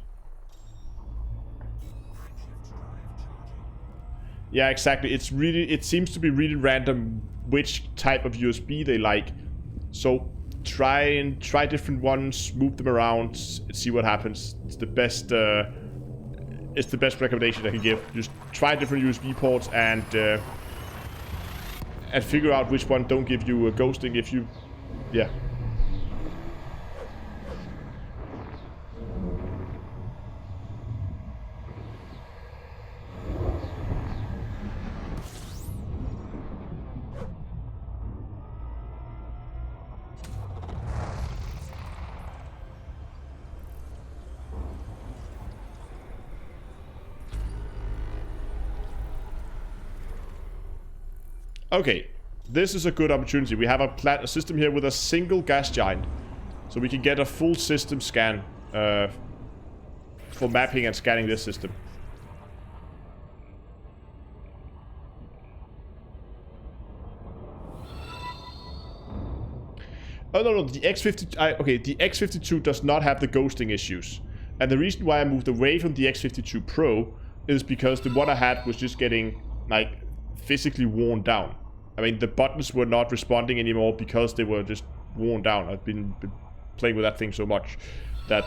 Yeah, exactly. It seems to be really random which type of USB they like. So try different ones, move them around, see what happens. It's the best recommendation I can give. Just try different USB ports and figure out which one don't give you a ghosting if you, yeah. Okay, this is a good opportunity. We have a system here with a single gas giant. So we can get a full system scan for mapping and scanning this system. no, the X50... okay, the X52 does not have the ghosting issues. And the reason why I moved away from the X52 Pro is because the one I had was just getting, like, physically worn down. I mean, the buttons were not responding anymore because they were just worn down. I've been playing with that thing so much that...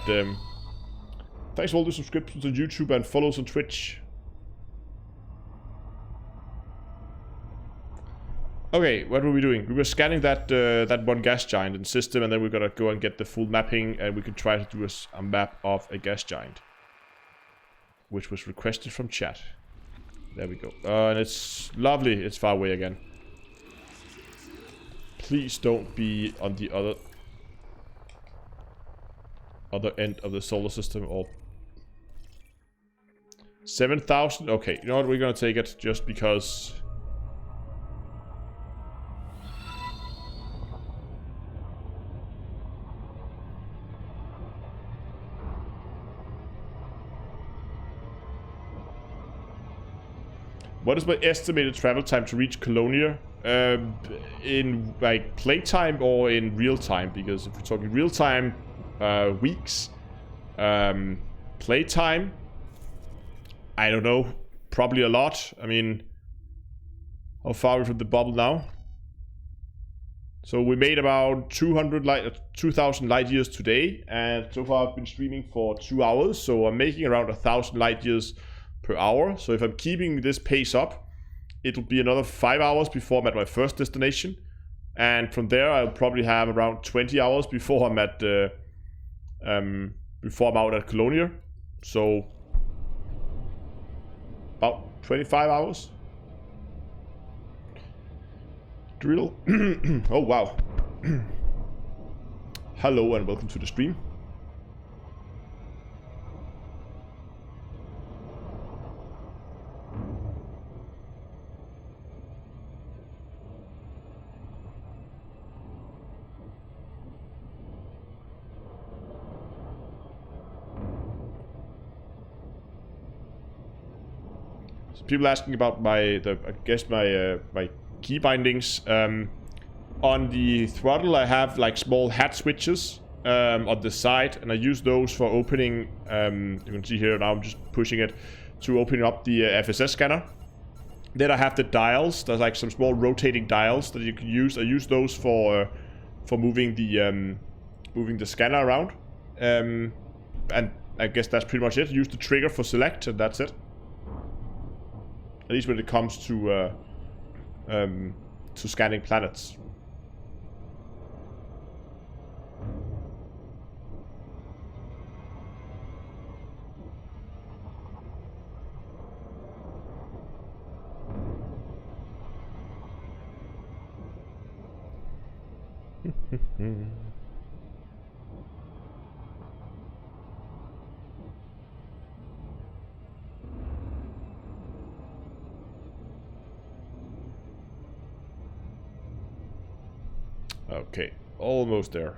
thanks for all the subscriptions on YouTube and follows on Twitch. Okay, what were we doing? We were scanning that that one gas giant in system, and then we're gonna go and get the full mapping, and we could try to do a map of a gas giant, which was requested from chat. There we go. And it's lovely. It's far away again. Please don't be on the other end of the solar system. Or 7,000. Okay, you know what? We're gonna take it just because. What is my estimated travel time to reach Colonia? In like playtime or in real time? Because if we're talking real time, weeks. Playtime, I don't know. Probably a lot. I mean, how far are we from the bubble now? So we made about 2,000 light years today, and so far I've been streaming for 2 hours. So I'm making around 1,000 light years per hour. So if I'm keeping this pace up, it'll be another 5 hours before I'm at my first destination, and from there I'll probably have around 20 hours before I'm at before I'm out at Colonia. So about 25 hours. Drill. Oh wow. Hello and welcome to the stream. People asking about my key bindings. On the throttle I have like small hat switches on the side, and I use those for opening. You can see here now I'm just pushing it to open up the FSS scanner. Then I have the dials. There's like some small rotating dials that you can use. I use those for moving the scanner around. And I guess that's pretty much it. Use the trigger for select, and that's it. At least when it comes to scanning planets. Okay, almost there.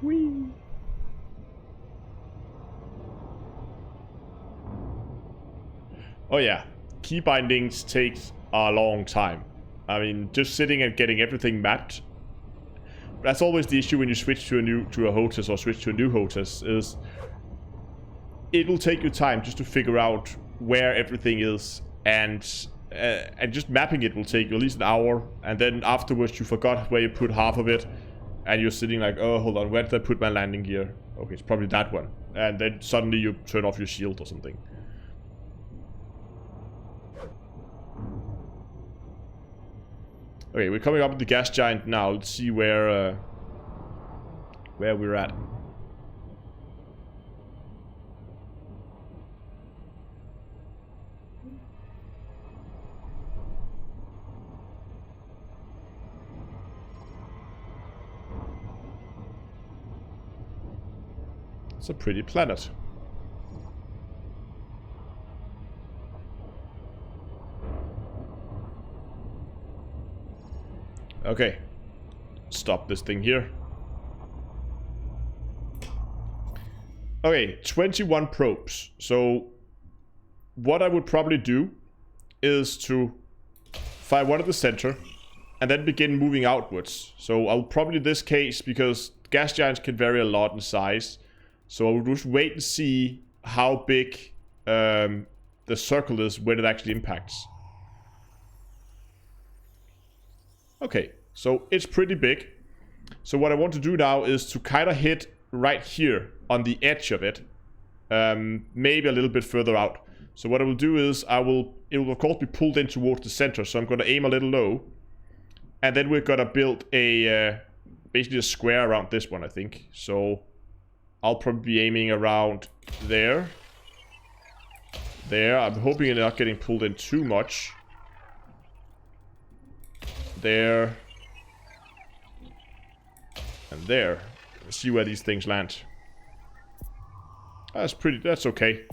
Whee! Oh yeah, key bindings takes a long time. I mean, just sitting and getting everything mapped. That's always the issue when you switch to a hostess or switch to a new hostess, is it will take you time just to figure out where everything is, and just mapping it will take you at least an hour, and then afterwards you forgot where you put half of it, and you're sitting like, oh, hold on, where did I put my landing gear? Okay, it's probably that one. And then suddenly you turn off your shield or something. Okay, we're coming up with the gas giant now. Let's see where we're at. It's a pretty planet. Okay. Stop this thing here. Okay, 21 probes. So what I would probably do is to fire one at the center and then begin moving outwards. So I'll probably in this case, because gas giants can vary a lot in size, so I'll just wait and see how big the circle is when it actually impacts. Okay, so it's pretty big. So what I want to do now is to kind of hit right here on the edge of it, maybe a little bit further out. So what I will do is it will of course be pulled in towards the center, so I'm going to aim a little low, and then we're going to build a basically a square around this one, I think. So I'll probably be aiming around there. There, I'm hoping it's not getting pulled in too much. There. And there. Let's see where these things land. That's okay.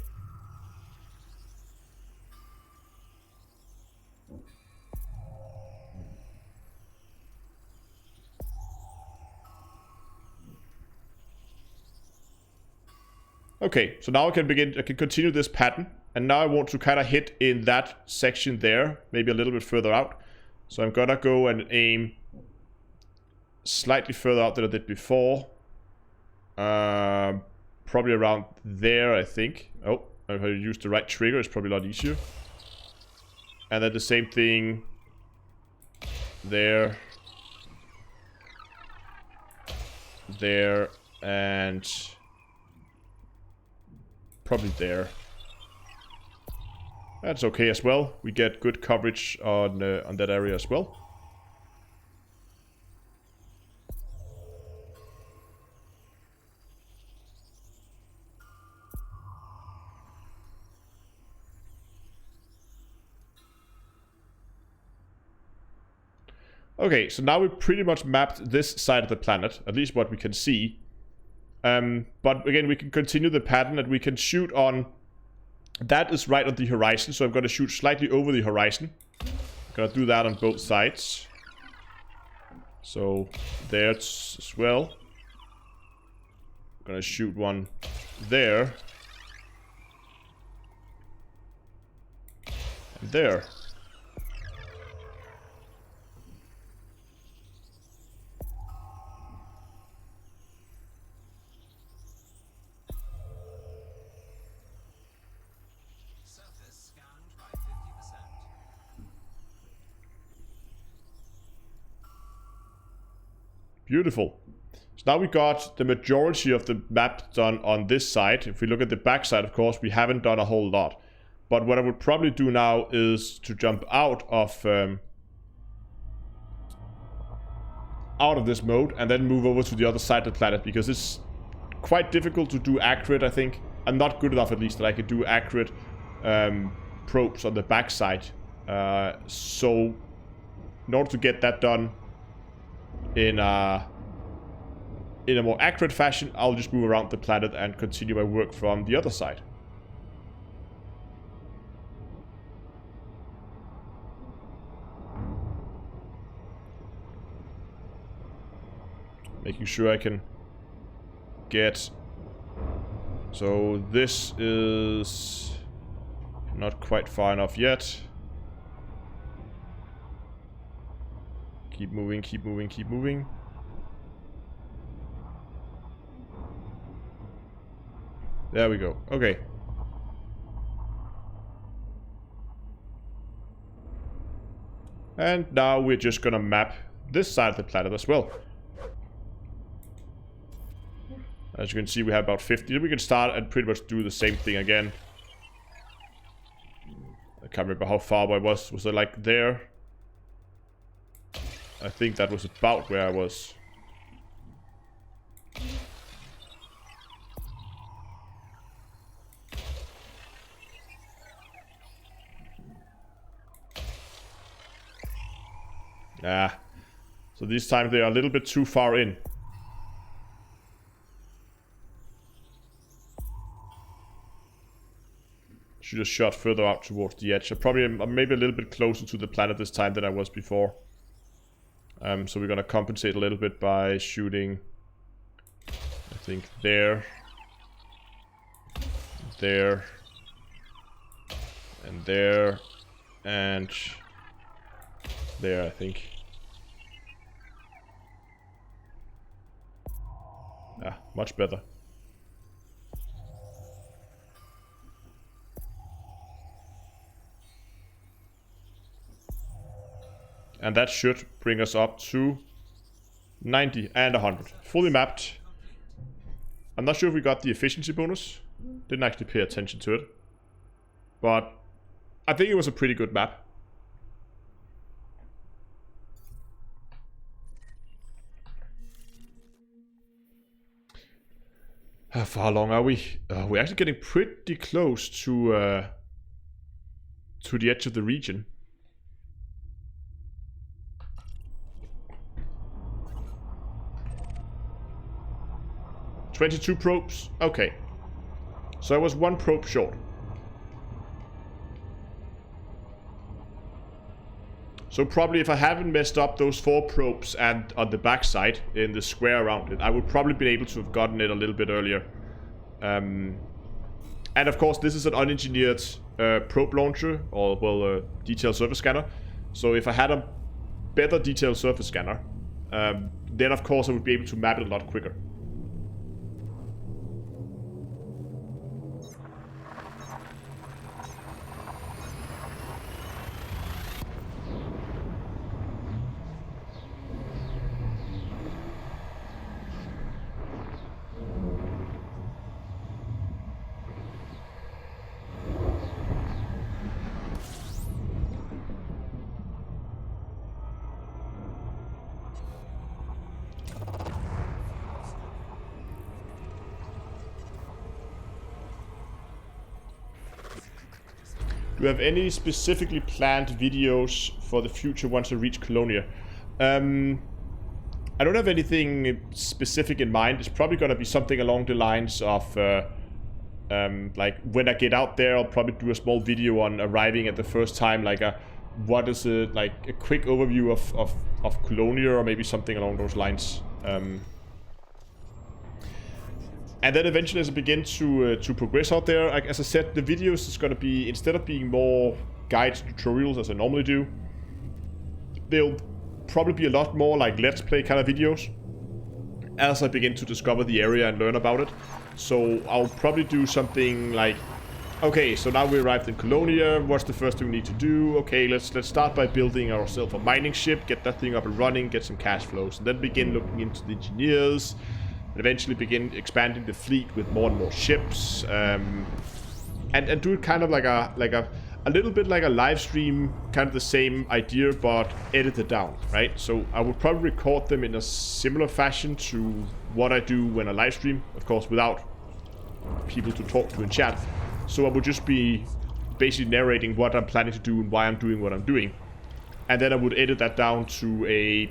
Okay, so now I can continue this pattern. And now I want to kind of hit in that section there, maybe a little bit further out. So I'm gonna go and aim slightly further out than I did before. Probably around there, I think. Oh, if I use the right trigger, it's probably a lot easier. And then the same thing there. There, and probably there. That's okay as well. We get good coverage on that area as well. Okay, so now we pretty much mapped this side of the planet, at least what we can see. But again, we can continue the pattern and we can shoot on... That is right on the horizon, so I'm going to shoot slightly over the horizon. I'm going to do that on both sides. So, there as well. I'm going to shoot one there. And there. Beautiful. So now we got the majority of the map done on this side. If we look at the back side, of course, we haven't done a whole lot. But what I would probably do now is to jump out of this mode and then move over to the other side of the planet, because it's quite difficult to do accurate, I think. I'm not good enough, at least, that I could do accurate probes on the back side. So in order to get that done in a more accurate fashion, I'll just move around the planet and continue my work from the other side. Making sure I can get... So this is not quite far enough yet. Keep moving, keep moving, keep moving. There we go. Okay. And now we're just gonna map this side of the planet as well. As you can see, we have about 50. We can start and pretty much do the same thing again. I can't remember how far I was. Was it like there? I think that was about where I was. Ah. So this time they are a little bit too far in. Should have shot further out towards the edge. I'm maybe a little bit closer to the planet this time than I was before. So we're gonna compensate a little bit by shooting, I think, there, there, and there, and there, I think. Ah, much better. And that should bring us up to 90 and 100. Fully mapped. I'm not sure if we got the efficiency bonus. Didn't actually pay attention to it. But I think it was a pretty good map. For how long are we? We're actually getting pretty close to the edge of the region. "22 probes. Okay. So I was 1 probe short. So probably if I haven't messed up those 4 probes and on the backside in the square around it, I would probably be able to have gotten it a little bit earlier. And of course, this is an unengineered probe launcher, or well, detailed surface scanner. So if I had a better detailed surface scanner, then of course I would be able to map it a lot quicker. Do you have any specifically planned videos for the future once I reach Colonia? I don't have anything specific in mind. It's probably going to be something along the lines of like when I get out there, I'll probably do a small video on arriving at the first time, like what is a quick overview of Colonia, or maybe something along those lines. And then eventually, as I begin to progress out there, as I said, the videos is going to be, instead of being more guides, tutorials as I normally do, they'll probably be a lot more like Let's Play kind of videos as I begin to discover the area and learn about it. So I'll probably do something like, okay, so now we arrived in Colonia, what's the first thing we need to do? Okay, let's start by building ourselves a mining ship, get that thing up and running, get some cash flows, and then begin looking into the engineers, and eventually begin expanding the fleet with more and more ships, and do it kind of like a little bit like a live stream, kind of the same idea but edited down, right? So I would probably record them in a similar fashion to what I do when I live stream, of course without people to talk to in chat. So I would just be basically narrating what I'm planning to do and why I'm doing what I'm doing, and then I would edit that down to a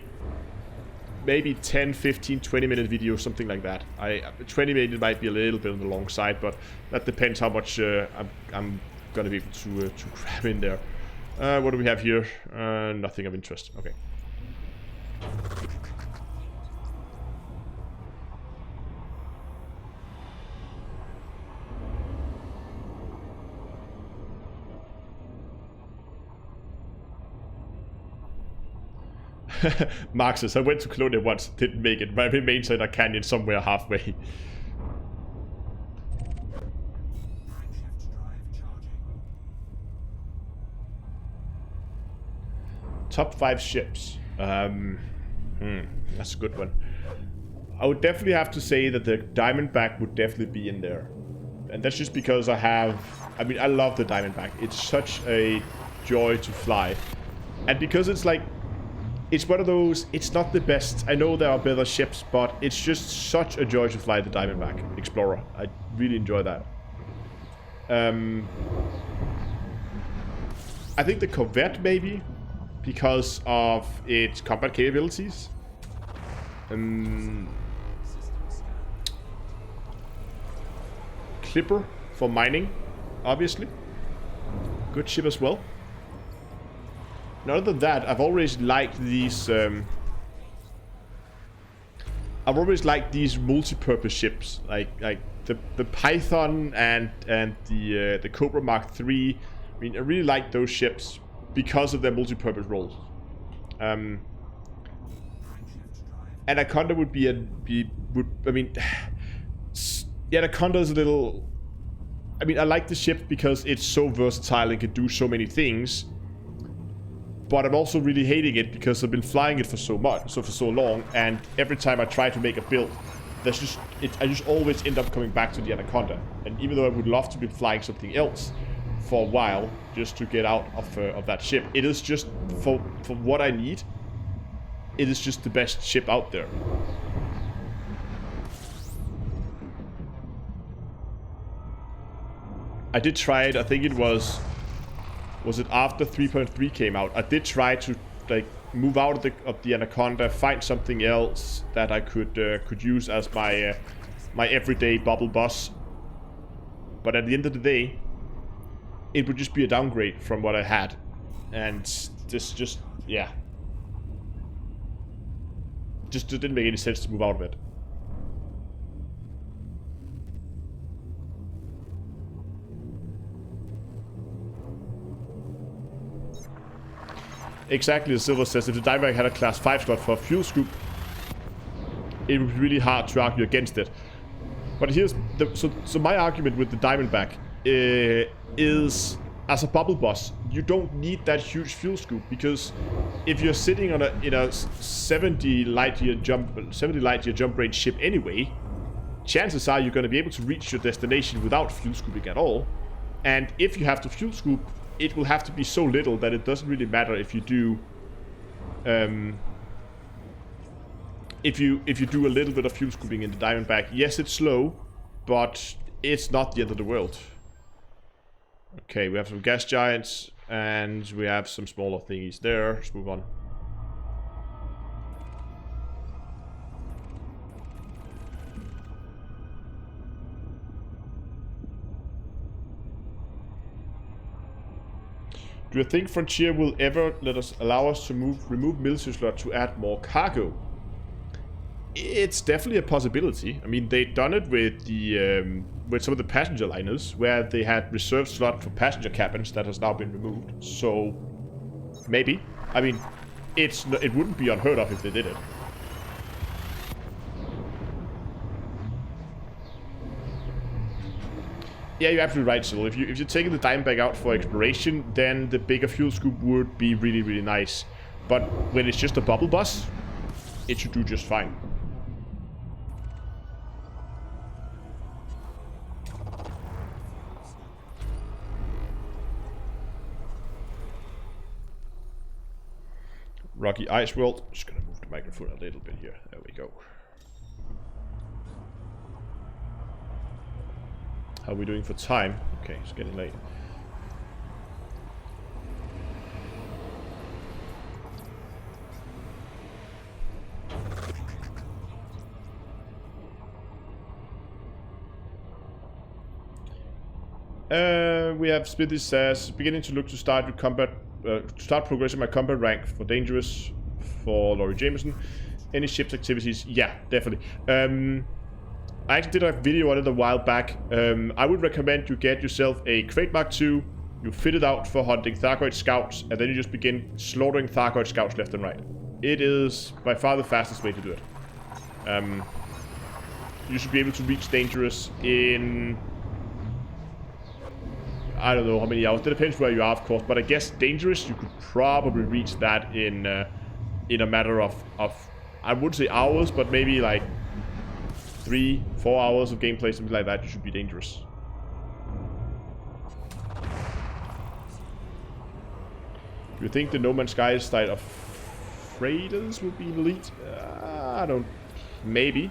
maybe 10, 15, 20-minute video, something like that. 20 minutes might be a little bit on the long side, but that depends how much I'm gonna be able to cram in there. What do we have here? Nothing of interest. Okay. Mark says, I went to Colonia once, didn't make it. I remained in a canyon somewhere halfway. Top 5 ships. That's a good one. I would definitely have to say that the Diamondback would definitely be in there. And that's just because I love the Diamondback. It's such a joy to fly. And because it's like, it's one of those, it's not the best. I know there are better ships, but it's just such a joy to fly the Diamondback Explorer. I really enjoy that. I think the Corvette maybe, because of its combat capabilities. Clipper for mining, obviously. Good ship as well. And other than that, I've always liked these I've always liked these multi-purpose ships, like the Python and the Cobra Mark III. I mean, I really like those ships because of their multi-purpose roles. Anaconda would be the Anaconda is a little. I mean, I like the ship because it's so versatile and can do so many things. But I'm also really hating it because I've been flying it for so long, and every time I try to make a build, I just always end up coming back to the Anaconda. And even though I would love to be flying something else for a while, just to get out of that ship, it is just for what I need. It is just the best ship out there. I did try it. I think it was it after 3.3 came out. I did try to like move out of the Anaconda, find something else that I could use as my my everyday bubble bus. But at the end of the day, it would just be a downgrade from what I had, and this just didn't make any sense to move out of it. Exactly, as Silver says, if the Diamondback had a class 5 slot for a fuel scoop, it would be really hard to argue against it. But here's so my argument with the Diamondback is, as a bubble bus, you don't need that huge fuel scoop, because if you're sitting on in a 70 light year jump range ship anyway, chances are you're going to be able to reach your destination without fuel scooping at all. And if you have to fuel scoop, it will have to be so little that it doesn't really matter if you do if you do a little bit of fuel scooping in the Diamondback. Yes, it's slow, but it's not the end of the world. Okay, we have some gas giants and we have some smaller thingies there. Let's move on. Do you think Frontier will ever allow us to remove military slot to add more cargo? It's definitely a possibility. I mean, they've done it with the with some of the passenger liners, where they had reserved slot for passenger cabins that has now been removed. So maybe. I mean, it wouldn't be unheard of if they did it. Yeah, you're absolutely right, Syl. If you're taking the Diamondback out for exploration, then the bigger fuel scoop would be really, really nice. But when it's just a bubble bus, it should do just fine. Rocky Ice World. Just gonna move the microphone a little bit here. There we go. How are we doing for time? Okay, it's getting late. We have Smithy says, beginning to look to start with combat, start progressing my combat rank for dangerous for Laurie Jameson. Any ships activities? Yeah, definitely. I actually did a video on it a while back. I would recommend you get yourself a Crate Mark II, you fit it out for hunting Thargoid scouts, and then you just begin slaughtering Thargoid scouts left and right. It is by far the fastest way to do it. You should be able to reach dangerous in... I don't know how many hours. That depends where you are, of course, but I guess dangerous, you could probably reach that in a matter of I wouldn't say hours, but maybe like 3-4 hours of gameplay, something like that. You should be dangerous. Do you think the No Man's Sky style of freighters will be elite? I don't... Maybe.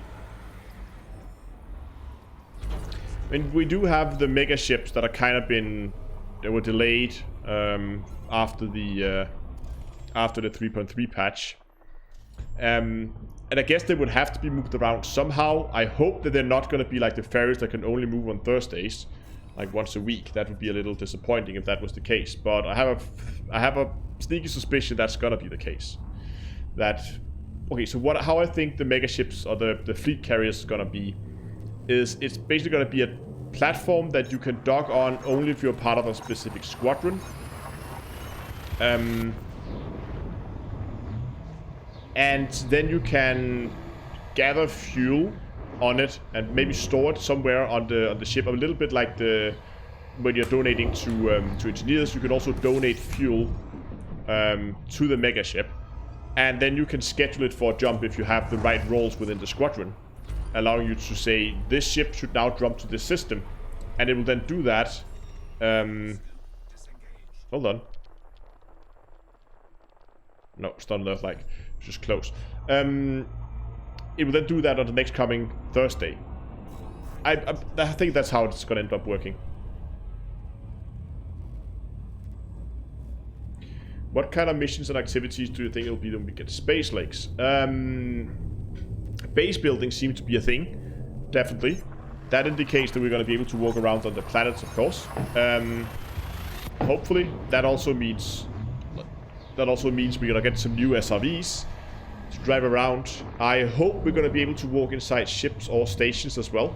I mean, we do have the mega ships that are kind of been... They were delayed after the 3.3 patch. And I guess they would have to be moved around somehow. I hope that they're not going to be like the ferries that can only move on Thursdays, like once a week. That would be a little disappointing if that was the case. But I have a sneaky suspicion that's going to be the case. That okay, so how I think the mega ships or the fleet carriers is gonna be is it's basically gonna be a platform that you can dock on only if you're part of a specific squadron. And then you can gather fuel on it and maybe store it somewhere on the ship, a little bit like when you're donating to engineers. You can also donate fuel to the mega ship, and then you can schedule it for a jump if you have the right roles within the squadron, allowing you to say this ship should now jump to this system, and it will then do that. Hold on. No, it's not enough, like, it's just close. It will then do that on the next coming Thursday. I think that's how it's gonna end up working. What kind of missions and activities do you think it will be when we get space lakes? Base building seems to be a thing, definitely. That indicates that we're going to be able to walk around on the planets, of course. Hopefully, that also means we're going to get some new SRVs to drive around. I hope we're going to be able to walk inside ships or stations as well.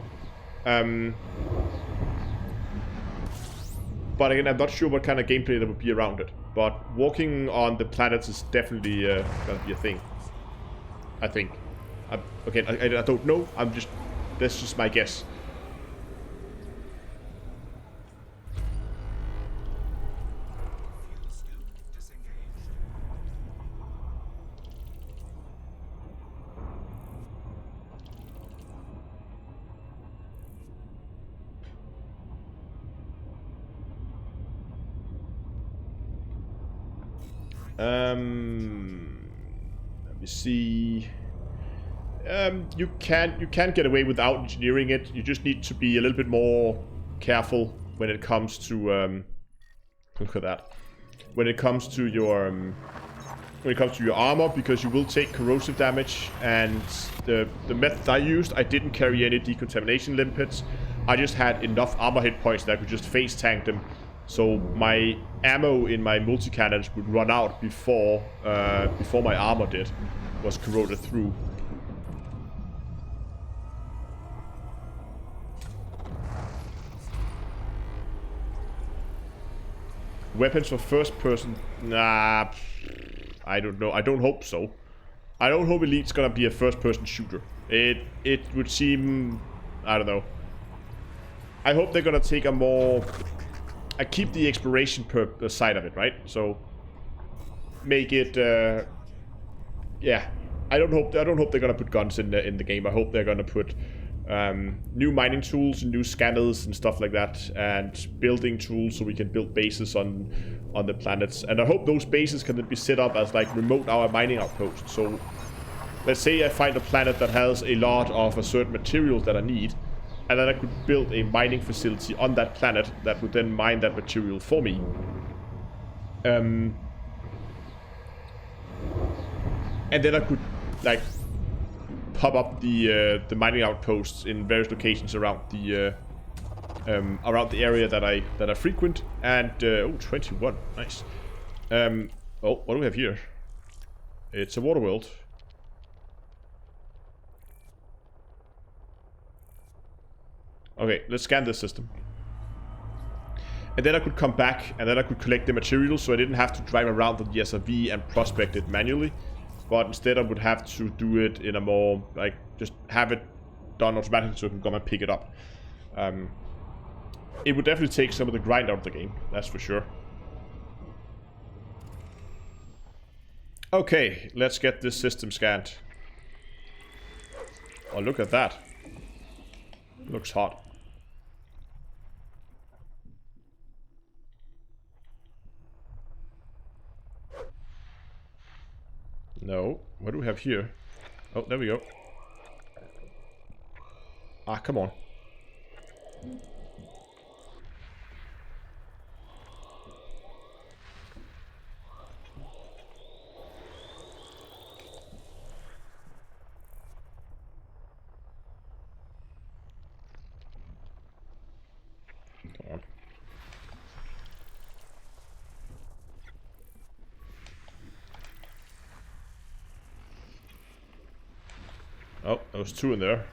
But again, I'm not sure what kind of gameplay there would be around it. But walking on the planets is definitely going to be a thing, I think. Okay, I don't know. That's just my guess. Let me see. You can't get away without engineering it. You just need to be a little bit more careful when it comes to look at that. When it comes to your armor, because you will take corrosive damage. And the method I used, I didn't carry any decontamination limpets. I just had enough armor hit points that I could just face tank them. So my ammo in my multi-cannons would run out before my armor was corroded through. Weapons for first person? Nah, I don't know. I don't hope so. I don't hope Elite's gonna be a first person shooter. It would seem, I don't know. I hope they're gonna take a more... I keep the exploration side of it, right? So make it, yeah. I don't hope they're gonna put guns in the game. I hope they're gonna put new mining tools, new scanners and stuff like that, and building tools so we can build bases on the planets. And I hope those bases can then be set up as like remote our mining outposts. So let's say I find a planet that has a lot of a certain material that I need, and then I could build a mining facility on that planet that would then mine that material for me. And then I could, like, pop up the mining outposts in various locations around the area that I frequent. And oh, 21, nice. Oh, what do we have here? It's a water world. Okay, let's scan this system. And then I could come back, and then I could collect the materials, so I didn't have to drive around with the SRV and prospect it manually. But instead I would have to do it in a more, like, just have it done automatically so I can come and pick it up. It would definitely take some of the grind out of the game, that's for sure. Okay, let's get this system scanned. Oh, look at that. Looks hot. No. What do we have here? Oh, there we go. Ah, come on. Come on. Oh, there was 2 in there.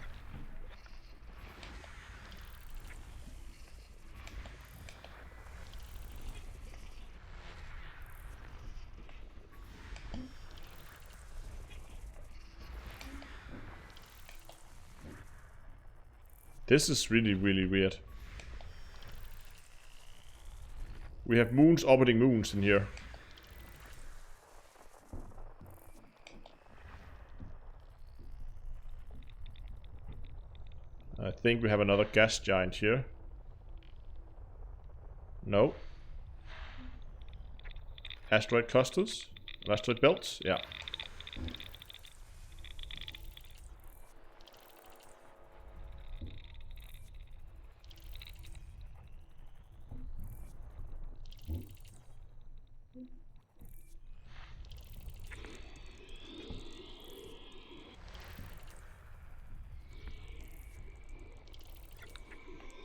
This is really, really weird. We have moons orbiting moons in here. I think we have another gas giant here. No. Asteroid clusters? Asteroid belts? Yeah.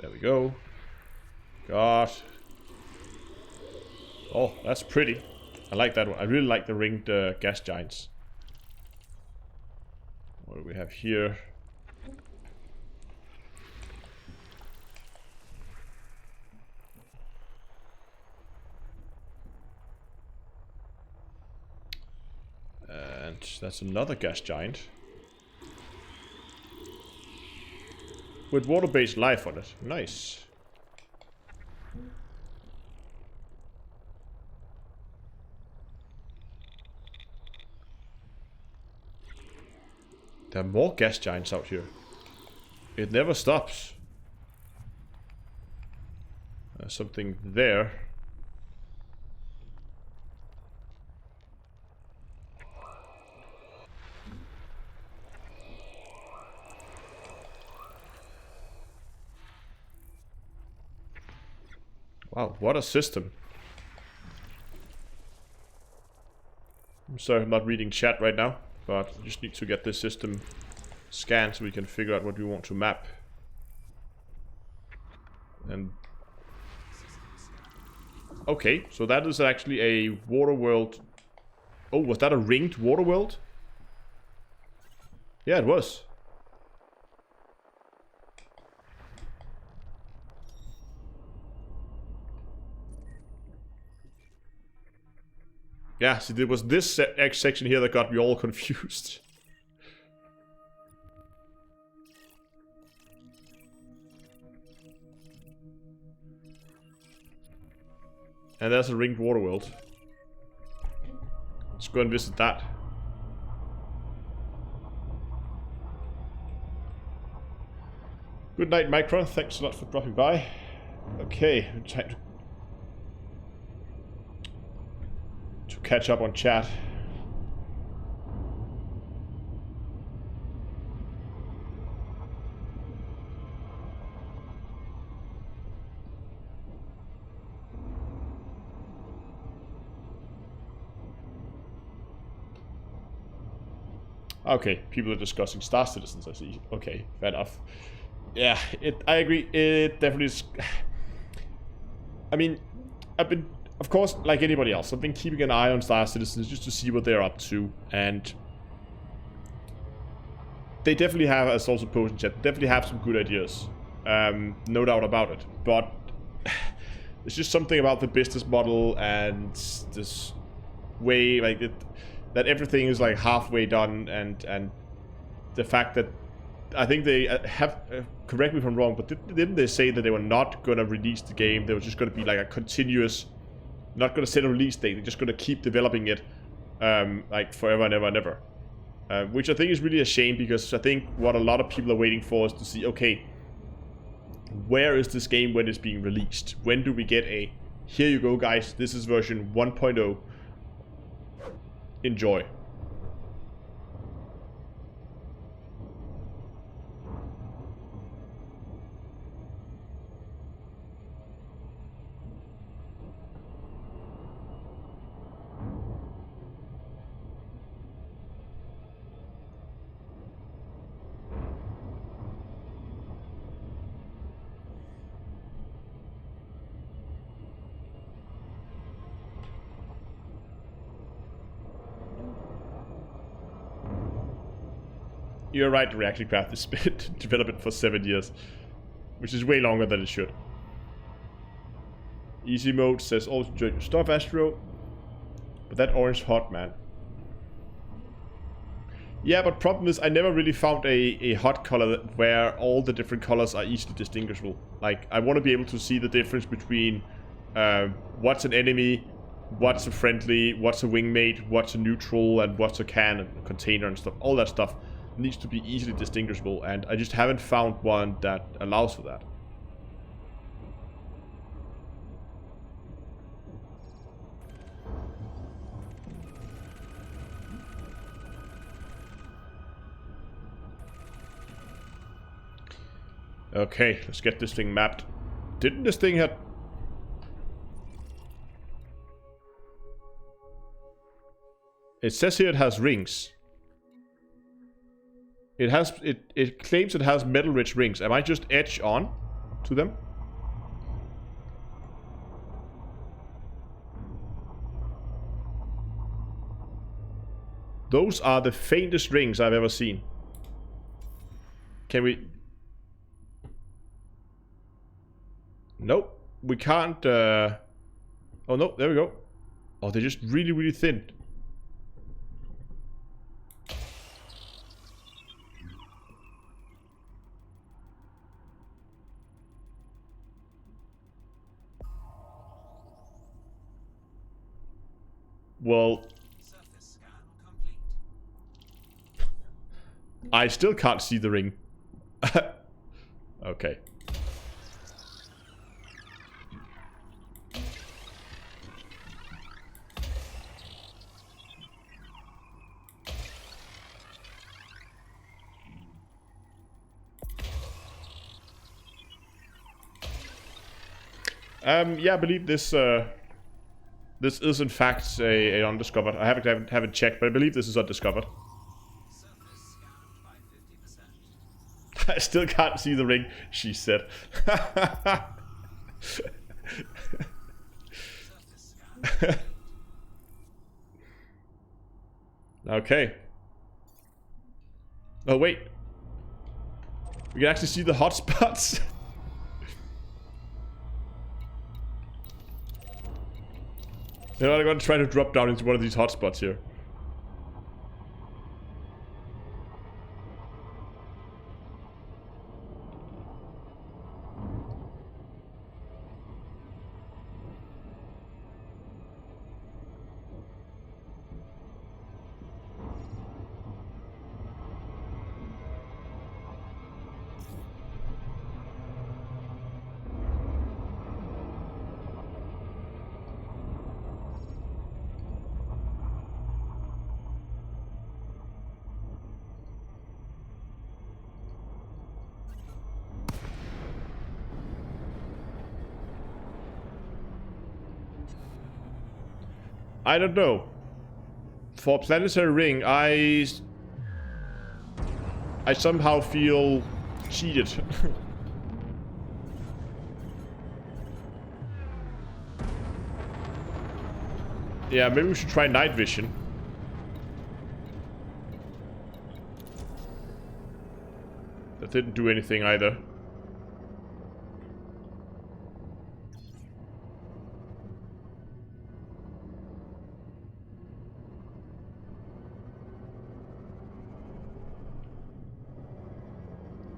There we go. God. Oh, that's pretty. I like that one. I really like the ringed gas giants. What do we have here? And that's another gas giant. With water-based life on it. Nice. There are more gas giants out here. It never stops. There's something there. Wow, what a system. I'm sorry I'm not reading chat right now, but I just need to get this system scanned so we can figure out what we want to map. And okay, so that is actually a water world. Oh, was that a ringed water world? Yeah, it was. Yeah, see, there was this section here that got me all confused. And there's a ringed water world. Let's go and visit that. Good night, Micron. Thanks a lot for dropping by. Okay, time to catch up on chat. Okay, people are discussing Star Citizens, I see. Okay, fair enough. Yeah, I agree. It definitely is. I mean, I've been, of course, like anybody else, I've been keeping an eye on Star Citizens just to see what they're up to, and they definitely have, as also posted in chat, definitely have some good ideas. No doubt about it. But it's just something about the business model and this way, like that everything is like halfway done, and the fact that I think they have, correct me if I'm wrong, but didn't they say that they were not gonna release the game? They were just gonna be like a continuous, not gonna set a release date. They're just gonna keep developing it, like forever and ever and ever. Which I think is really a shame, because I think what a lot of people are waiting for is to see, okay, where is this game when it's being released? When do we get a, here you go guys, this is version 1.0, enjoy. You're right, the reaction craft is developed for 7 years. Which is way longer than it should. Easy mode says also join your stuff, Astro. But that orange hot, man. Yeah, but problem is I never really found a hot color where all the different colors are easily distinguishable. Like, I want to be able to see the difference between what's an enemy, what's a friendly, what's a wingmate, what's a neutral, and what's a can and a container and stuff. All that stuff needs to be easily distinguishable, and I just haven't found one that allows for that. Okay, let's get this thing mapped. Didn't this thing have... It says here it has rings. It claims it has metal-rich rings. Am I just edge on to them? Those are the faintest rings I've ever seen. Can we... Nope. We can't... Oh no, there we go. Oh, they're just really, really thin. Well, I still can't see the ring. Okay. Yeah, I believe this this is in fact a undiscovered. I haven't checked, but I believe this is undiscovered. I still can't see the ring, she said. Okay. Oh wait. We can actually see the hotspots. You know, I'm gonna try to drop down into one of these hotspots here. I don't know. For planetary ring, I somehow feel cheated. Yeah, maybe we should try night vision. That didn't do anything either.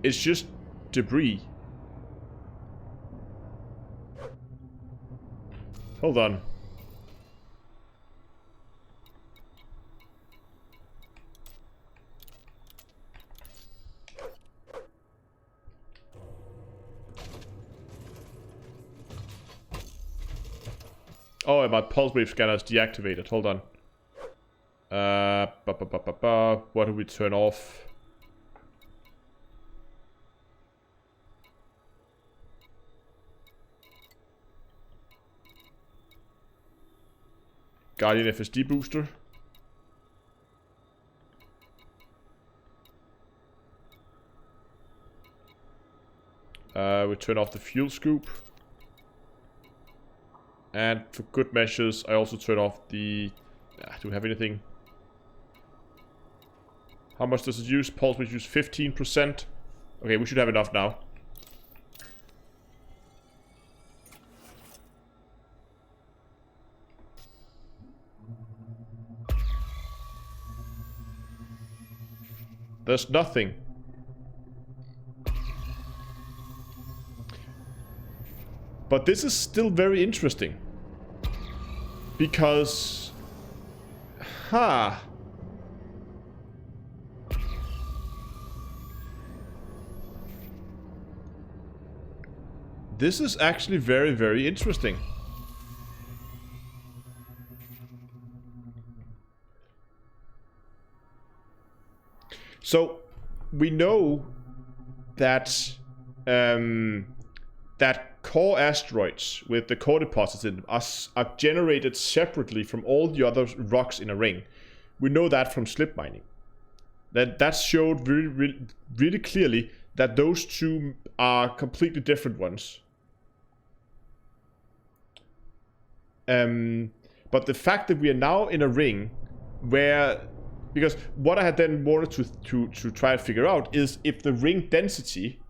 It's just debris. Hold on. Oh, my pulse wave scanner is deactivated. Hold on. What do we turn off? Guardian FSD booster. We turn off the fuel scoop. And for good measures, I also turn off the... do we have anything? How much does it use? Pulse will use 15%. Okay, we should have enough now. There's nothing. But this is still very interesting. Because... This is actually very, very interesting. So, we know that that core asteroids with the core deposits in them are generated separately from all the other rocks in a ring. We know that from slip mining. That showed really clearly that those two are completely different ones. But the fact that we are now in a ring where... Because what I had then wanted to try to figure out is if the ring density...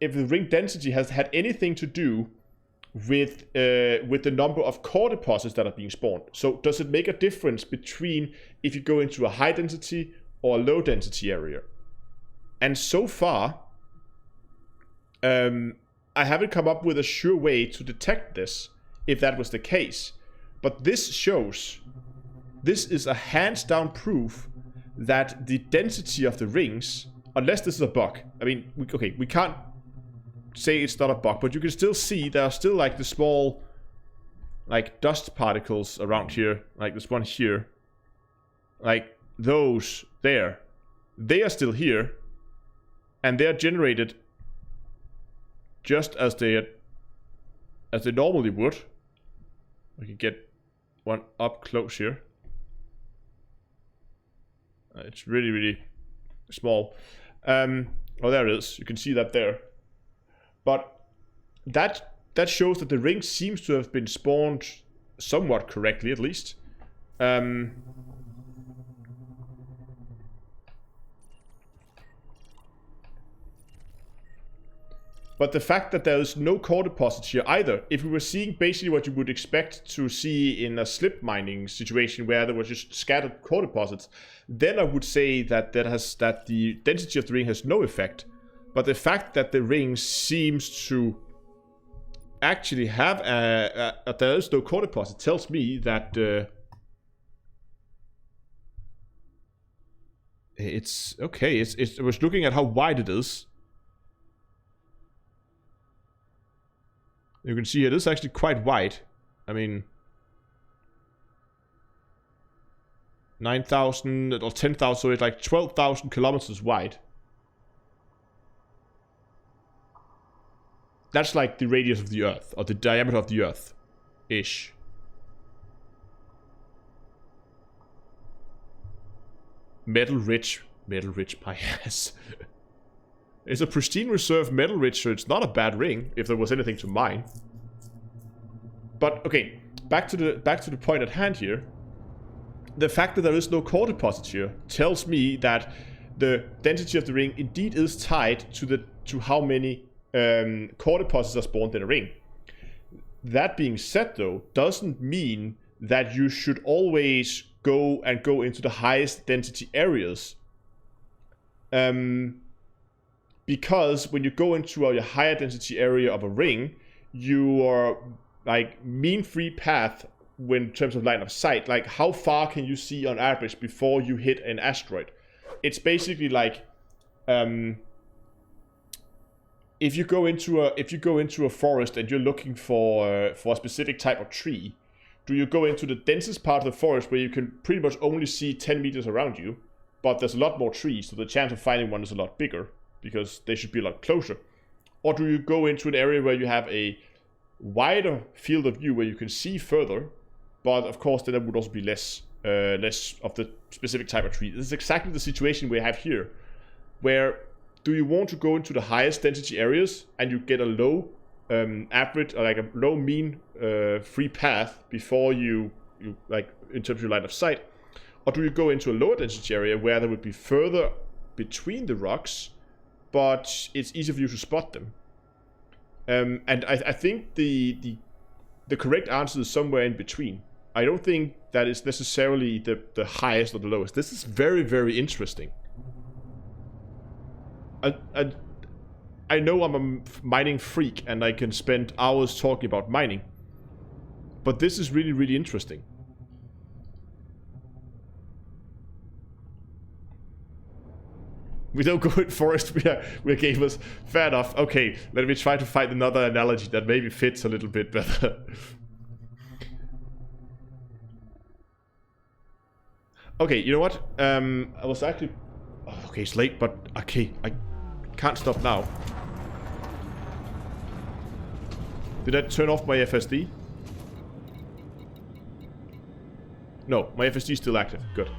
If the ring density has had anything to do with the number of core deposits that are being spawned. So does it make a difference between if you go into a high density or a low density area? And so far, I haven't come up with a sure way to detect this, if that was the case. But this shows, this is a hands down proof that the density of the rings, unless this is a bug, I mean, we can't say it's not a bug, but you can still see there are still like the small like dust particles around here, like this one here, like those there, they are still here, and they are generated just as they normally would. We can get one up close here. It's really, really small. Oh, there it is. You can see that there. But that shows that the ring seems to have been spawned somewhat correctly, at least. But the fact that there is no core deposits here either, if we were seeing basically what you would expect to see in a slip mining situation where there were just scattered core deposits, then I would say that the density of the ring has no effect. But the fact that the ring seems to actually have there is no core deposit tells me that it's okay. I was looking at how wide it is. You can see it is actually quite wide. I mean, 9,000 or 10,000, so it's like 12,000 kilometers wide. That's like the radius of the Earth, or the diameter of the Earth, ish. Metal rich, my ass. It's a pristine reserve metal rich, so it's not a bad ring if there was anything to mine. But okay, back to the point at hand here. The fact that there is no core deposit here tells me that the density of the ring indeed is tied to how many core deposits are spawned in a ring. That being said, though, doesn't mean that you should always go into the highest density areas. Because when you go into a higher density area of a ring, you are like mean free path in terms of line of sight. Like how far can you see on average before you hit an asteroid? It's basically like if you go into a forest and you're looking for a specific type of tree, do you go into the densest part of the forest where you can pretty much only see 10 meters around you, but there's a lot more trees, so the chance of finding one is a lot bigger, because they should be a lot closer? Or do you go into an area where you have a wider field of view where you can see further, but of course then there would also be less of the specific type of tree? This is exactly the situation we have here, where do you want to go into the highest density areas and you get a low average, or like a low mean free path before you like in terms of your line of sight, Or do you go into a lower density area where there would be further between the rocks, but it's easier for you to spot them? And I think the correct answer is somewhere in between. I don't think that is necessarily the highest or the lowest. This is very, very interesting. I know I'm a mining freak and I can spend hours talking about mining, but this is really, really interesting. We don't go in forest, we're gamers. Fair enough. Okay, let me try to find another analogy that maybe fits a little bit better. Okay, you know what? I was actually... Oh, okay, it's late, but okay, I can't stop now. Did I turn off my FSD? No, my FSD is still active. Good.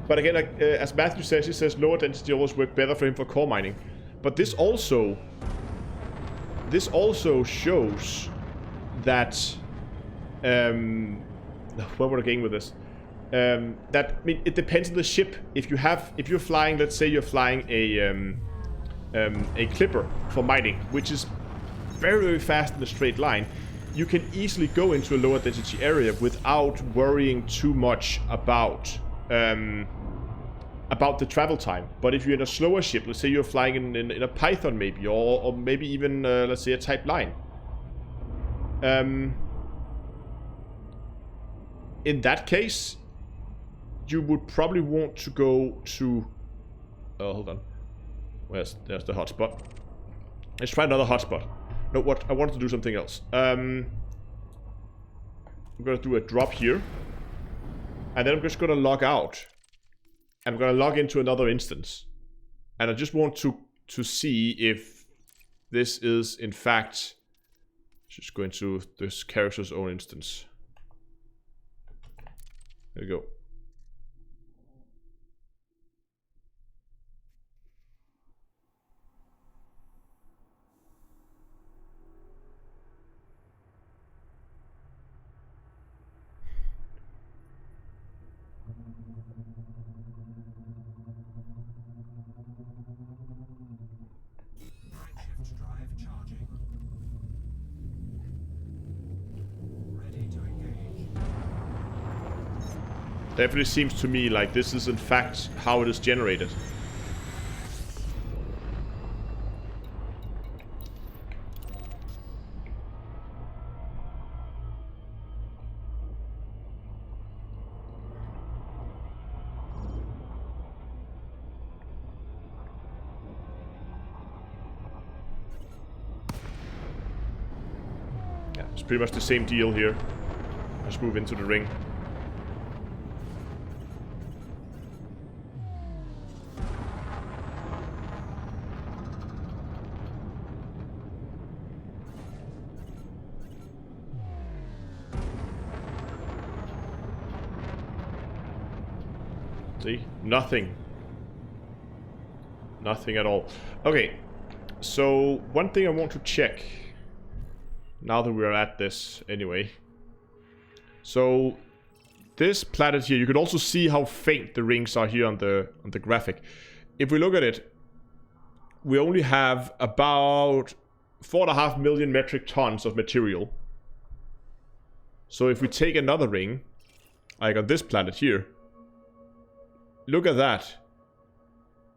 But again, like, as Matthew says, he says lower density always work better for him for core mining. But this also shows that where would I going with this? That, I mean, it depends on the ship. If you're flying, let's say you're flying a clipper for mining, which is very, very fast in a straight line, you can easily go into a lower density area without worrying too much about the travel time. But if you're in a slower ship, let's say you're flying in a Python maybe, or maybe even let's say a Type 9, in that case you would probably want to go to hold on, there's the hotspot. Let's try another hotspot. No, what I wanted to do something else. I'm gonna do a drop here, and then I'm just gonna log out. I'm gonna log into another instance, and I just want to see if this is in fact. Just go into this character's own instance. There we go. Definitely seems to me like this is in fact how it is generated. Yeah, it's pretty much the same deal here. Let's move into the ring. See? Nothing. Nothing at all. Okay, so one thing I want to check, now that we are at this anyway. So this planet here, you can also see how faint the rings are here on the graphic. If we look at it, we only have about 4.5 million metric tons of material. So if we take another ring, like on this planet here, look at that.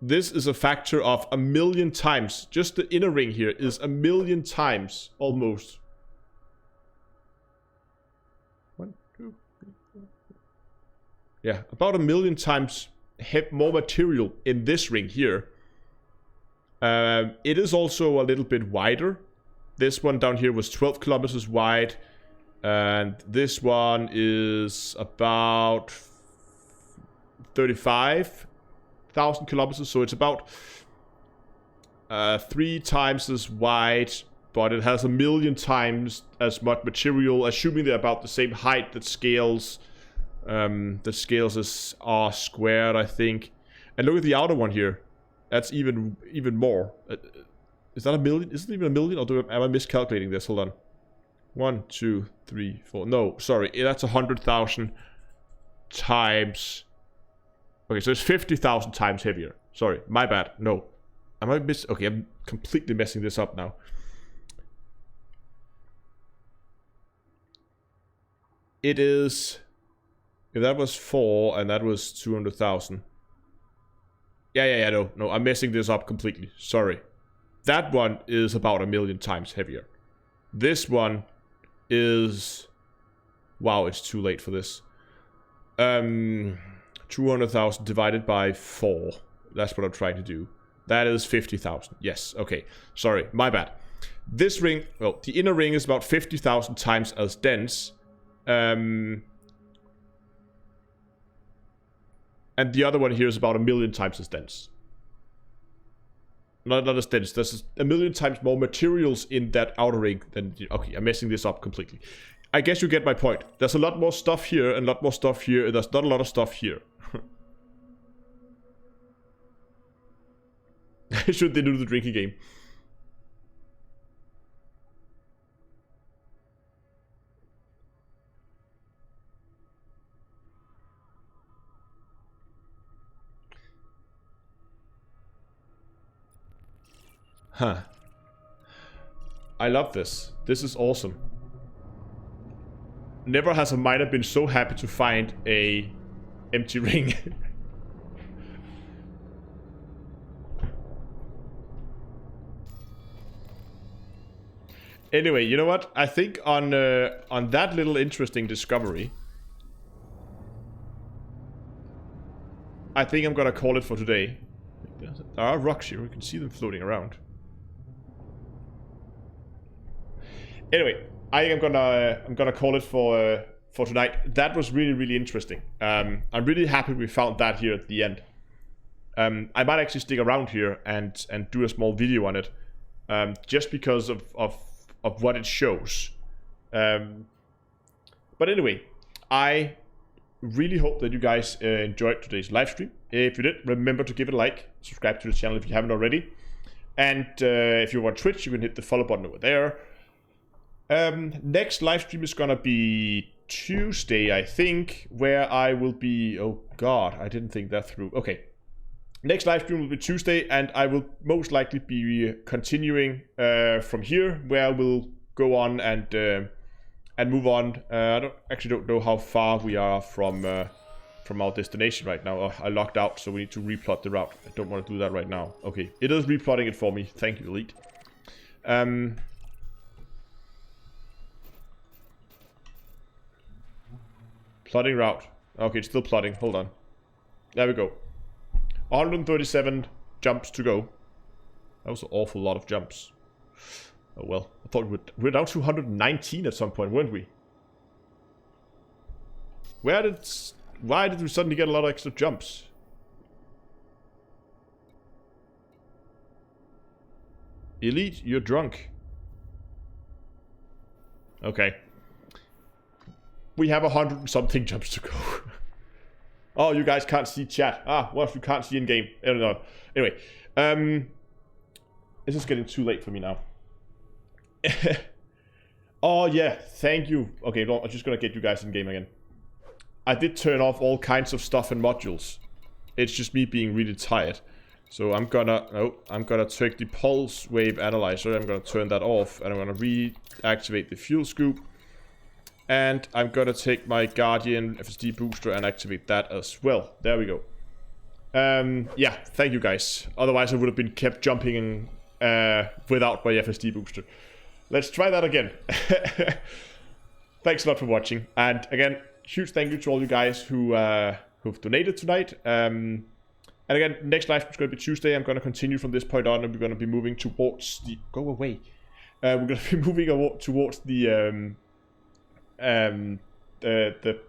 This is a factor of 1,000,000 times. Just the inner ring here is 1,000,000 times, almost. 1, 2, 3, 4. Yeah, about 1,000,000 times more material in this ring here. It is also a little bit wider. This one down here was 12 kilometers wide. And this one is about 35,000 kilometers, so it's about 3 times as wide, but it has 1,000,000 times as much material, assuming they're about the same height. That scales are squared, I think. And look at the outer one here. That's even more. Is that a million? Isn't it even a million? Or am I miscalculating this? Hold on. 1, 2, 3, 4. No, sorry. That's 100,000 times. Okay, so it's 50,000 times heavier. Sorry, my bad. No. Am I Okay, I'm completely messing this up now. It is... If that was 4 and that was 200,000. Yeah, no, I'm messing this up completely. Sorry. That one is about 1,000,000 times heavier. This one is... Wow, it's too late for this. 200,000 divided by 4. That's what I'm trying to do. That is 50,000. Yes, okay. Sorry, my bad. This ring... Well, the inner ring is about 50,000 times as dense. And the other one here is about 1,000,000 times as dense. Not as dense. There's 1,000,000 times more materials in that outer ring than... Okay, I'm messing this up completely. I guess you get my point. There's a lot more stuff here and a lot more stuff here. And there's not a lot of stuff here. Should they do the drinking game? Huh. I love this. This is awesome. Never has a miner been so happy to find a empty ring. Anyway, you know what? I think on that little interesting discovery, I think I'm gonna call it for today. There are rocks here. We can see them floating around. Anyway, I'm gonna call it for tonight. That was really interesting. I'm really happy we found that here at the end. I might actually stick around here and do a small video on it, just because of what it shows. But anyway, I really hope that you guys enjoyed today's live stream. If you did, remember to give it a like, subscribe to the channel if you haven't already, and if you're on Twitch, you can hit the follow button over there. Next live stream is gonna be Tuesday, I think, where I will be... Oh god, I didn't think that through. Okay. Next live stream will be Tuesday, and I will most likely be continuing from here, where we'll go on and move on. I don't know how far we are from our destination right now. Oh, I locked out, so we need to replot the route. I don't want to do that right now. Okay, it is replotting it for me. Thank you, Elite. Plotting route. Okay, it's still plotting. Hold on. There we go. 137 jumps to go. That was an awful lot of jumps. Oh well. I thought we're down to 119 at some point, weren't we? Why did we suddenly get a lot of extra jumps? Elite, you're drunk. Okay. We have 100 and something jumps to go. Oh, you guys can't see chat. Ah, what if you can't see in game? I don't know. Anyway, this is getting too late for me now. Oh yeah, thank you. Okay, well, I'm just gonna get you guys in game again. I did turn off all kinds of stuff and modules. It's just me being really tired. So I'm gonna take the pulse wave analyzer. I'm gonna turn that off, and I'm gonna reactivate the fuel scoop. And I'm gonna take my Guardian FSD booster and activate that as well. There we go. Yeah, thank you guys. Otherwise I would have been kept jumping without my FSD booster. Let's try that again. Thanks a lot for watching. And again, huge thank you to all you guys who've donated tonight. And again, next live stream is going to be Tuesday. I'm going to continue from this point on, and we're going to be moving towards the... Go away. We're going to be moving towards the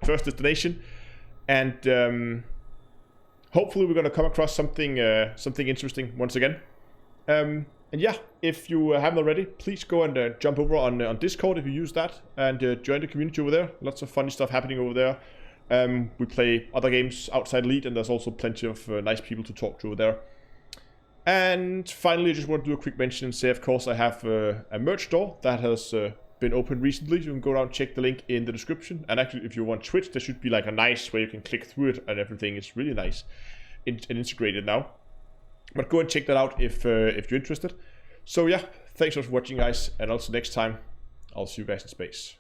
first destination, and hopefully we're going to come across something interesting once again. And yeah, if you haven't already, please go and jump over on Discord if you use that, and join the community over there. Lots of funny stuff happening over there. We play other games outside Elite, and there's also plenty of nice people to talk to over there. And finally, I just want to do a quick mention and say, of course, I have a merch store that has been opened recently. You can go down and check the link in the description. And actually, if you want Twitch, there should be like a nice way you can click through it and everything. It's really nice and integrated now. But go and check that out if you're interested. So yeah, thanks for watching, guys. And also next time, I'll see you guys in space.